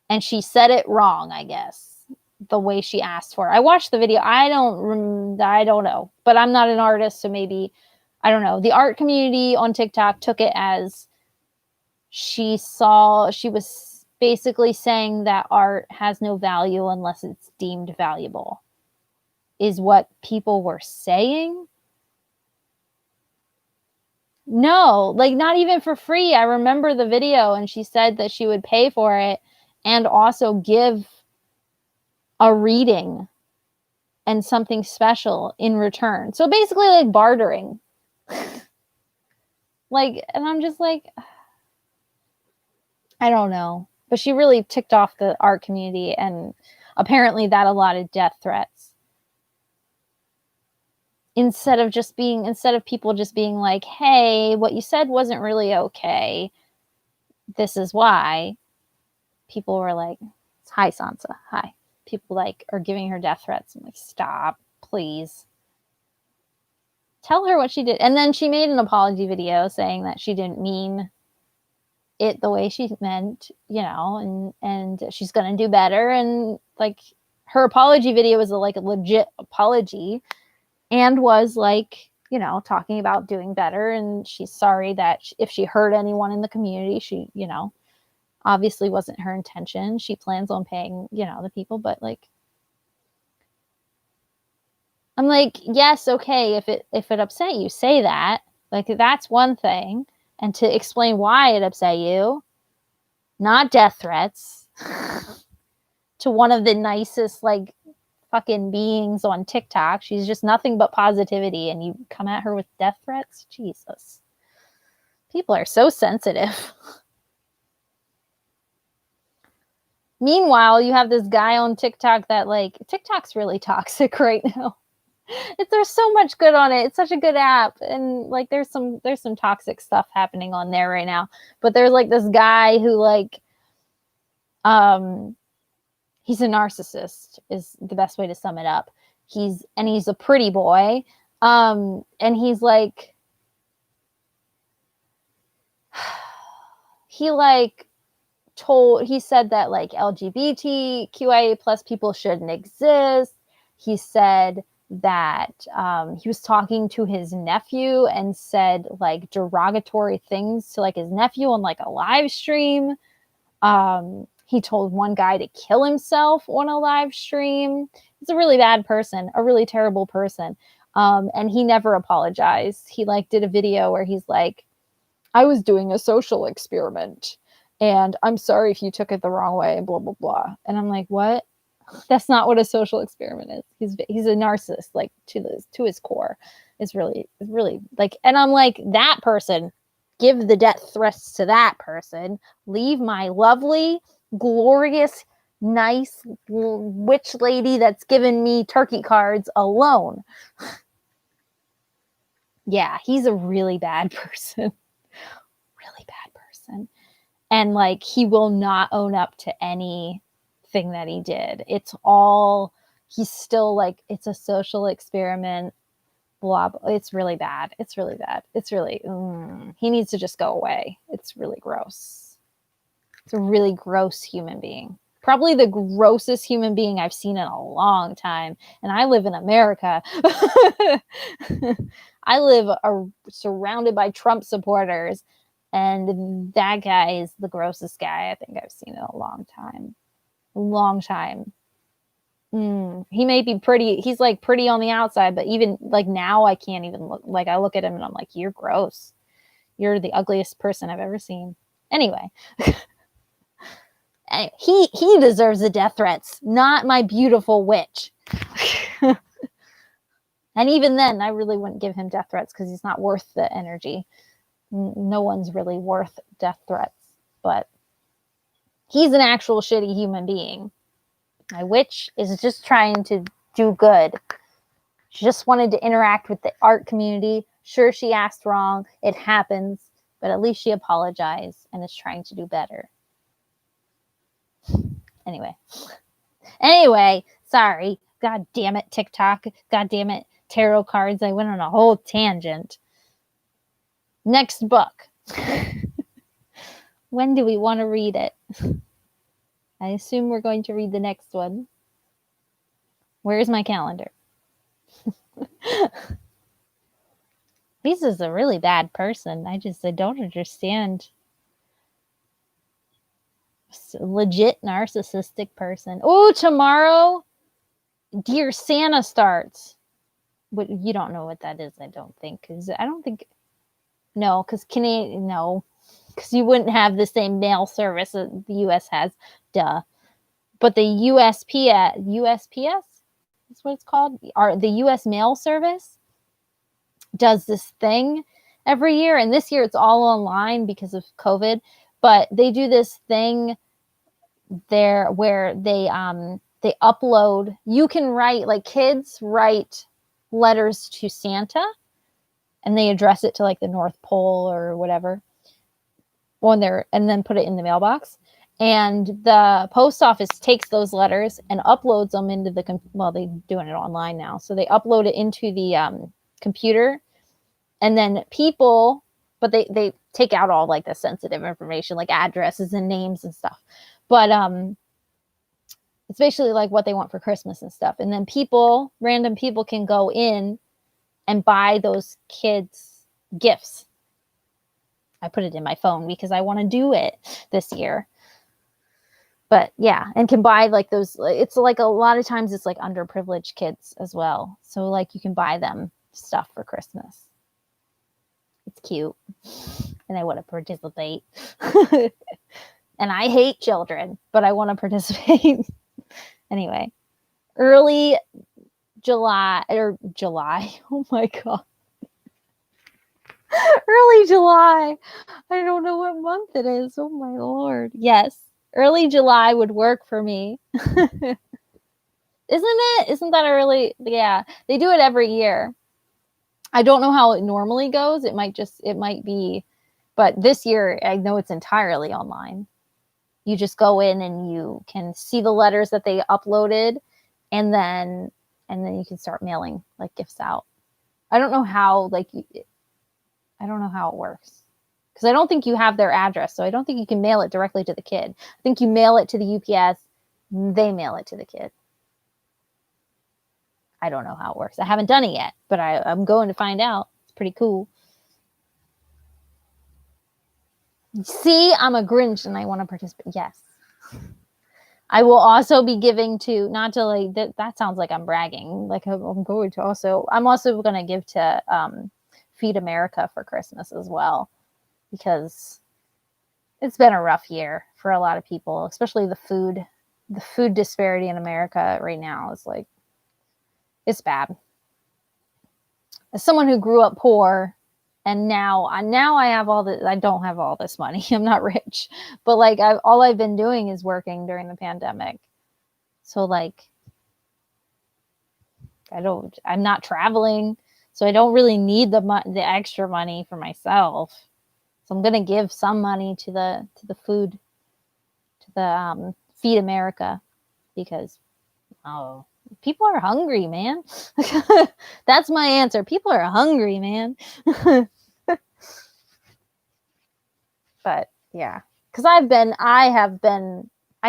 And she said it wrong, I guess, the way she asked for it. I watched the video. I don't know, but I'm not an artist, so maybe I don't know. The art community on TikTok took it as she was basically saying that art has no value unless it's deemed valuable, is what people were saying. No, like not even for free. I remember the video, and she said that she would pay for it and also give a reading and something special in return. So basically like bartering. Like, and I'm just like, I don't know. But she really ticked off the art community, and apparently that allotted death threats. Instead of people just being like, hey, what you said wasn't really okay. This is why. People were like, hi, Sansa. Hi. People like are giving her death threats. I'm like, stop, please. Tell her what she did. And then she made an apology video saying that she didn't mean it the way she meant, you know, and she's gonna do better. And like her apology video was like a legit apology, and was like, you know, talking about doing better, and she's sorry that if she hurt anyone in the community, she, you know, obviously wasn't her intention. She plans on paying, you know, the people, but like, I'm like, yes, okay, if it upset you, say that. Like, that's one thing. And to explain why it upset you, not death threats to one of the nicest, like, fucking beings on TikTok. She's just nothing but positivity, and you come at her with death threats? Jesus. People are so sensitive. Meanwhile, you have this guy on TikTok that, like, TikTok's really toxic right now. There's so much good on it. It's such a good app, and like there's some toxic stuff happening on there right now. But there's like this guy who like he's a narcissist is the best way to sum it up. He's a pretty boy. And he's like he said that like LGBTQIA plus people shouldn't exist. He said that he was talking to his nephew and said like derogatory things to like his nephew on like a live stream. He told one guy to kill himself on a live stream. He's a really bad person, a really terrible person. And he never apologized. He like did a video where he's like, I was doing a social experiment, and I'm sorry if you took it the wrong way, blah, blah, blah. And I'm like, what? That's not what a social experiment is. He's a narcissist, like to his core. It's really like, and I'm like, that person, give the death threats to that person. Leave my lovely, glorious, nice witch lady that's given me turkey cards alone. Yeah, he's a really bad person. Really bad person. And like, he will not own up to anything that he did. He's still like, it's a social experiment, blah, blah. It's really bad. It's really he needs to just go away. It's really gross. It's a really gross human being. Probably the grossest human being I've seen in a long time. And I live in America. I live surrounded by Trump supporters. And that guy is the grossest guy I think I've seen in a long time. He may be pretty. He's like pretty on the outside, but even like now I can't even look. Like I look at him and I'm like, you're gross. You're the ugliest person I've ever seen. Anyway. He deserves the death threats, not my beautiful witch. And even then, I really wouldn't give him death threats because he's not worth the energy. No one's really worth death threats, but he's an actual shitty human being. My witch is just trying to do good. She just wanted to interact with the art community. Sure, she asked wrong. It happens, but at least she apologized and is trying to do better. Anyway, sorry. God damn it, TikTok. God damn it, tarot cards. I went on a whole tangent. Next book. When do we want to read it? I assume we're going to read the next one. Where's my calendar? Lisa's a really bad person. I don't understand. Legit narcissistic person. Oh, tomorrow, Dear Santa starts. What, you don't know what that is, I don't think, because I don't think, no, because Canadian, no, because you wouldn't have the same mail service that the U.S. has, duh. But the USPS is what it's called. The U.S. Mail Service does this thing every year, and this year it's all online because of COVID. But they do this thing there where they upload. You can write, like, kids write letters to Santa, and they address it to like the North Pole or whatever and then put it in the mailbox. And the post office takes those letters and uploads them into they're doing it online now. So they upload it into the computer, and then but they take out all like the sensitive information, like addresses and names and stuff. But it's basically like what they want for Christmas and stuff. And then random people can go in and buy those kids gifts. I put it in my phone because I want to do it this year. But yeah, and can buy like those. It's like a lot of times it's like underprivileged kids as well. So like you can buy them stuff for Christmas. It's cute. And I want to participate. And I hate children, but I want to participate. Anyway, early July. Oh my God. Early July. I don't know what month it is. Oh my Lord. Yes. Early July would work for me. Isn't it? Isn't that early? Yeah. They do it every year. I don't know how it normally goes. It might be, but this year I know it's entirely online. You just go in and you can see the letters that they uploaded, and then you can start mailing like gifts out. I don't know how it works, because I don't think you have their address, so I don't think you can mail it directly to the kid. I think you mail it to the UPS, they mail it to the kid. I don't know how it works. I haven't done it yet, but I'm going to find out. It's pretty cool. See, I'm a Grinch and I want to participate. Yes. I will also be giving to, not to like, that sounds like I'm bragging. Like I'm also going to give to Feed America for Christmas as well, because it's been a rough year for a lot of people, especially the food disparity in America right now is like, it's bad. As someone who grew up poor, and now I have I don't have all this money. I'm not rich, but like all I've been doing is working during the pandemic. So like, I'm not traveling, so I don't really need the extra money for myself. So I'm going to give some money to the Feed America, because people are hungry, man. That's my answer. People are hungry, man. But yeah, because I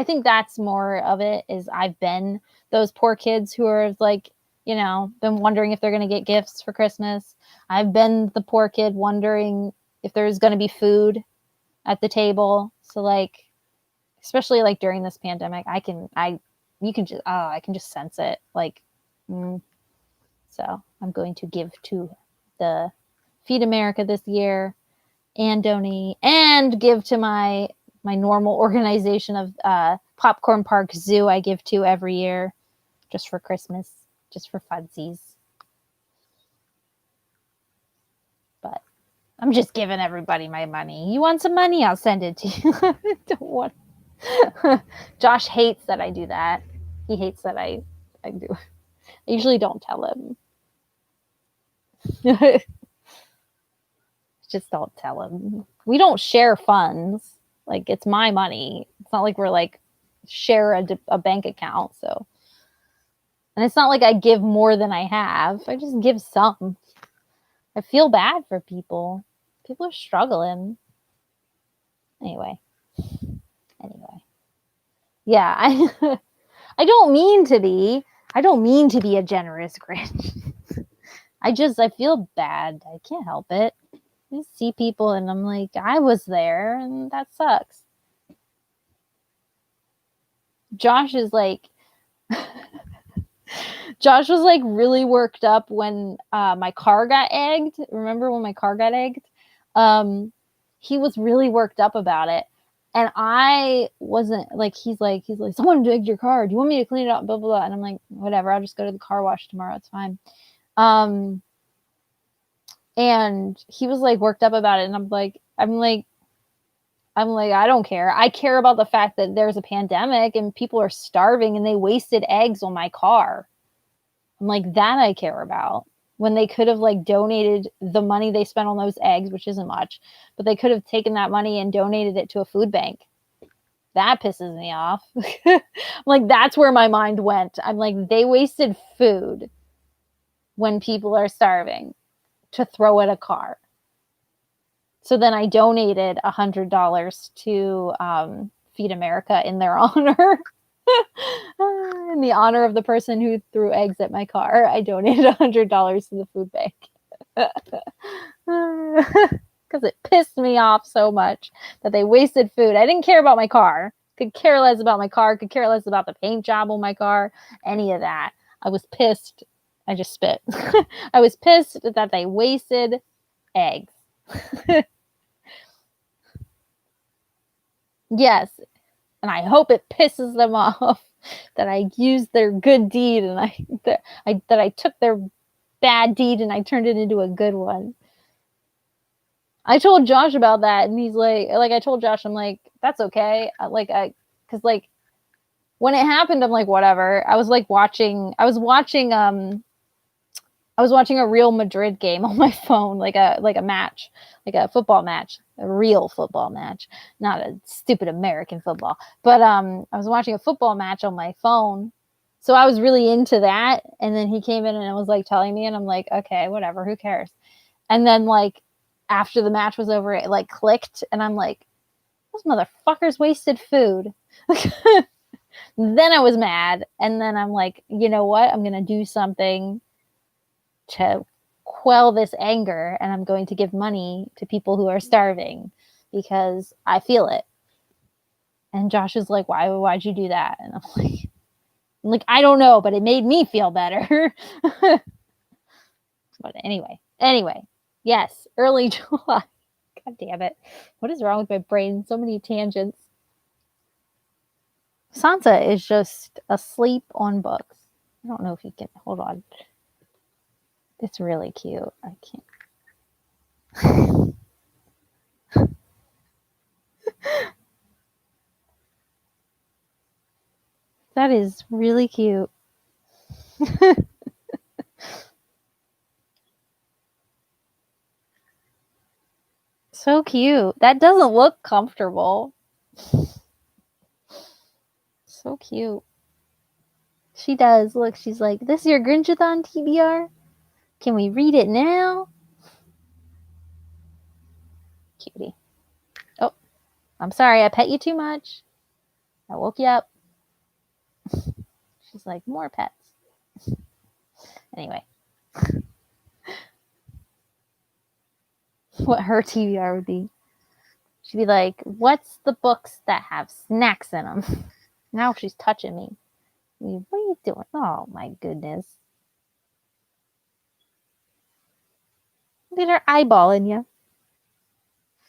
think that's more of it, is I've been those poor kids who are like, been wondering if they're going to get gifts for Christmas. I've been the poor kid wondering if there's going to be food at the table. So like, especially like during this pandemic, I can just sense it. Like, so I'm going to give to the Feed America this year, and donate and give to my normal organization of Popcorn Park Zoo. I give to every year just for Christmas, just for funsies. But I'm just giving everybody my money. You want some money? I'll send it to you. Don't want. Josh hates that I do that. He hates that I do. I usually don't tell him. Just don't tell him. We don't share funds. Like, it's my money. It's not like we're like share a bank account. So, and it's not like I give more than I have. I just give some. I feel bad for people. People are struggling. Anyway. Yeah, I don't mean to be. I don't mean to be a generous Grinch. I feel bad. I can't help it. I see people and I'm like, I was there and that sucks. Josh is like, Josh was like really worked up when my car got egged. Remember when my car got egged? He was really worked up about it. And I wasn't like, he's like, someone egged your car. Do you want me to clean it up? Blah, blah, blah. And I'm like, whatever. I'll just go to the car wash tomorrow. It's fine. And he was like worked up about it. And I'm like, I don't care. I care about the fact that there's a pandemic and people are starving and they wasted eggs on my car. I'm like, that I care about. When they could have like donated the money they spent on those eggs, which isn't much, but they could have taken that money and donated it to a food bank. That pisses me off. Like, that's where my mind went. I'm like, they wasted food when people are starving to throw at a car. So then I donated $100 to Feed America in their honor. In the honor of the person who threw eggs at my car, I donated $100 to the food bank. Because it pissed me off so much that they wasted food. I didn't care about my car. Could care less about my car. Could care less about the paint job on my car. Any of that. I was pissed. I just spit. I was pissed that they wasted eggs. Yes. And I hope it pisses them off that I used their good deed and that I took their bad deed and I turned it into a good one. I told Josh about that, and he's like I told Josh, I'm like, that's okay. Because like when it happened, I'm like, whatever. I was watching a Real Madrid game on my phone, like a match, like a football match, a real football match, not a stupid American football. But I was watching a football match on my phone, so I was really into that. And then he came in and was like telling me, and I'm like, okay, whatever, who cares? And then like after the match was over, it like clicked, and I'm like, those motherfuckers wasted food. Then I was mad, and then I'm like, you know what? I'm gonna do something to quell this anger, and I'm going to give money to people who are starving because I feel it. And Josh is like, why'd you do that? And I'm like, I don't know, but it made me feel better. But anyway, yes, early July. God damn it. What is wrong with my brain? So many tangents. Sansa is just asleep on books. I don't know if you can, hold on. It's really cute. I can't. That is really cute. So cute. That doesn't look comfortable. So cute. She does. Look, she's like, this is your Grinchathon TBR? Can we read it now? Cutie. Oh, I'm sorry. I pet you too much. I woke you up. She's like, more pets. Anyway. What her TBR would be. She'd be like, what's the books that have snacks in them? Now she's touching me. What are you doing? Oh, my goodness. Look at her eyeballing you.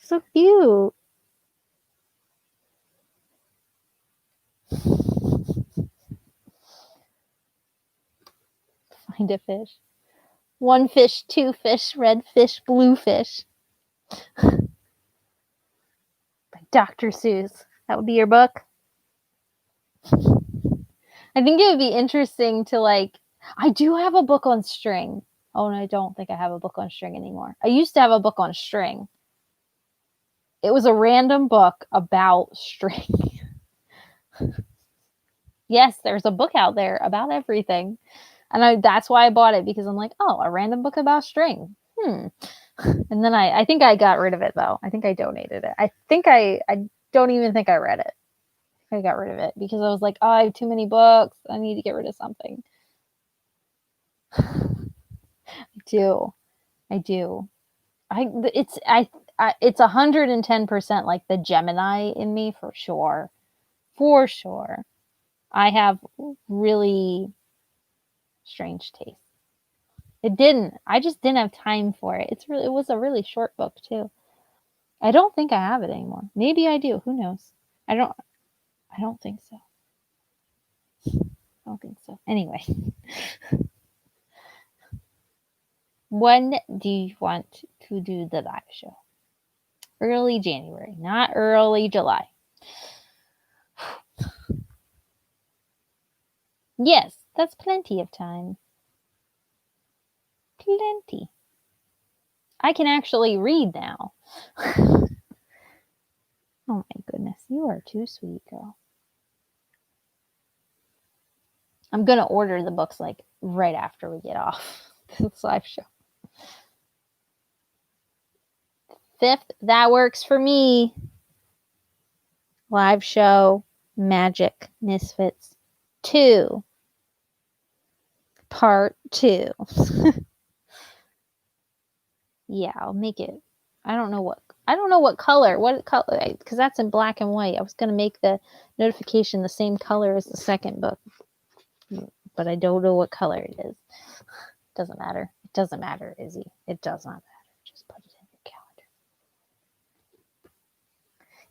So cute. Find a fish. One fish, two fish, red fish, blue fish. By Dr. Seuss. That would be your book? I think it would be interesting to like, I do have a book on string. Oh, no, I don't think I have a book on string anymore. I used to have a book on string. It was a random book about string. Yes, there's a book out there about everything. And that's why I bought it, because I'm like, oh, a random book about string. And then I think I got rid of it, though. I think I donated it. I don't even think I read it. I got rid of it because I was like, oh, I have too many books. I need to get rid of something. I do. It's 110% like the Gemini in me, for sure. For sure. I have really strange taste. I just didn't have time for it. It was a really short book too. I don't think I have it anymore. Maybe I do. Who knows? I don't think so. I don't think so. Anyway. When do you want to do the live show? Early January, not early July. Yes, that's plenty of time. Plenty. I can actually read now. Oh my goodness, you are too sweet, girl. I'm going to order the books like right after we get off this live show. 5th, that works for me. Live show, Magic, Misfits 2. Part 2. Yeah, I'll make it. I don't know what color. What color? Because that's in black and white. I was going to make the notification the same color as the second book. But I don't know what color it is. Doesn't matter. It doesn't matter, Izzy. It does not matter. Just put it in your calendar.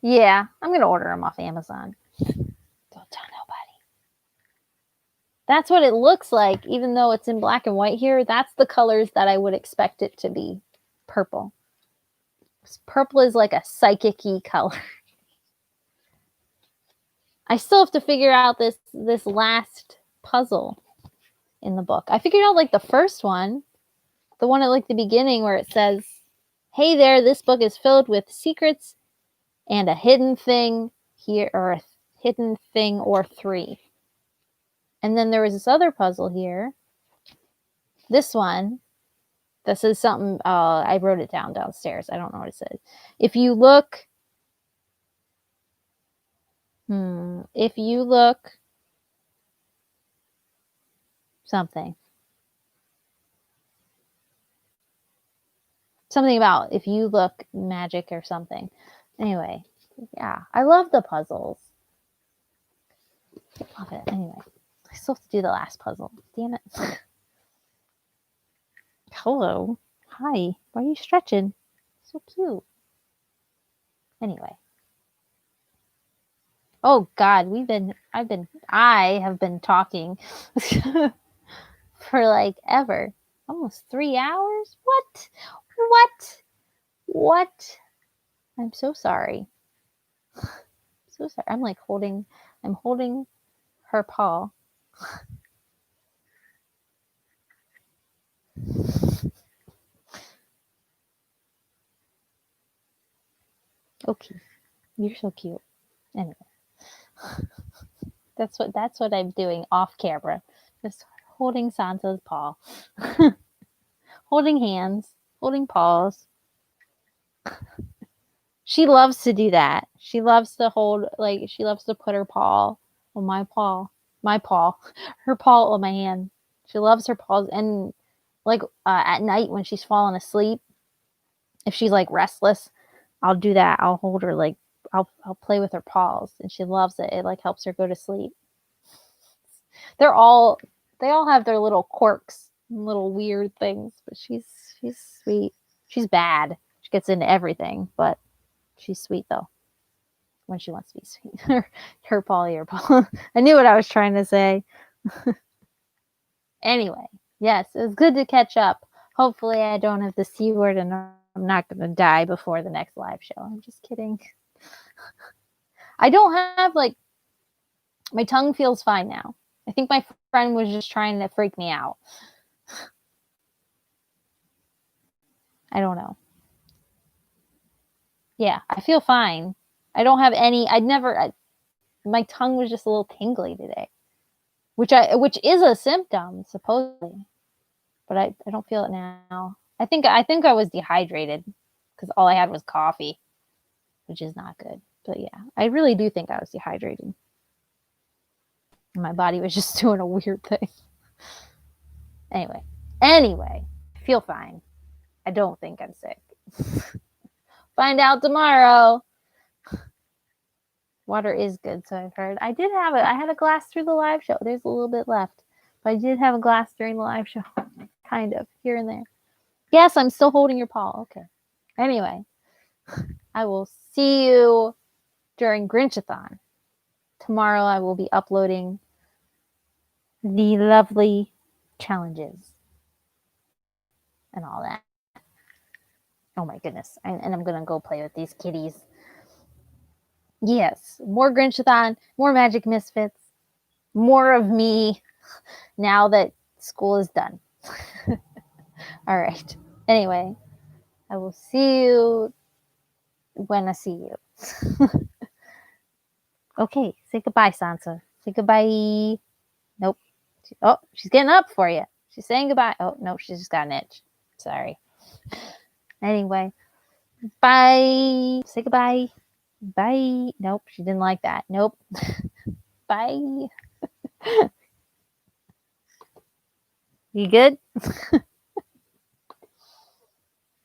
Yeah, I'm going to order them off Amazon. Don't tell nobody. That's what it looks like, even though it's in black and white here. That's the colors that I would expect it to be. Purple. Purple is like a psychic-y color. I still have to figure out this last puzzle in the book. I figured out like the first one, the one at like the beginning where it says, "Hey there, this book is filled with secrets and a hidden thing here, or a hidden thing or 3." And then there was this other puzzle here. This one. This is something, I wrote it down downstairs. I don't know what it says. If you look something about if you look magic or something. Anyway, yeah, I love the puzzles. I love it. Anyway, I still have to do the last puzzle. Damn it. Hello. Hi. Why are you stretching? So cute. Anyway. Oh God, I have been talking for like ever. Almost 3 hours? What? I'm so sorry. So sorry. I'm holding her paw. Okay. You're so cute. Anyway. That's what I'm doing off camera. Just holding Sansa's paw. Holding hands, holding paws. She loves to do that. She loves to put her paw on my paw. Her paw on my hand. She loves her paws. And like at night when she's falling asleep, if she's like restless, I'll do that. I'll hold her, like I'll play with her paws, and she loves it. It like helps her go to sleep. They all have their little quirks, little weird things, but she's sweet. She's bad. She gets into everything, but she's sweet though. When she wants to be sweet. her paw. I knew what I was trying to say. Anyway, yes, it was good to catch up. Hopefully I don't have the C word and I'm not going to die before the next live show. I'm just kidding. I don't have my tongue feels fine now. I think my friend was just trying to freak me out. I don't know. Yeah, I feel fine. I don't have any. My tongue was just a little tingly today, which is a symptom supposedly, but I don't feel it now. I think I was dehydrated because all I had was coffee, which is not good. But yeah, I really do think I was dehydrated. My body was just doing a weird thing. Anyway, I feel fine. I don't think I'm sick. Find out tomorrow. Water is good, so I've heard. I did have it. I had a glass through the live show. There's a little bit left. But I did have a glass during the live show. Kind of, here and there. Yes, I'm still holding your paw. Okay. Anyway, I will see you during Grinchathon. Tomorrow I will be uploading the lovely challenges and all that. Oh my goodness. And I'm going to go play with these kitties. Yes, more Grinchathon, more Magic Misfits, more of me now that school is done. All right. Anyway, I will see you when I see you. Okay, say goodbye, Sansa. Say goodbye. Nope. Oh, she's getting up for you. She's saying goodbye. Oh, no, she just got an itch. Sorry. Anyway, bye. Say goodbye. Bye. Nope, she didn't like that. Nope. Bye. You good?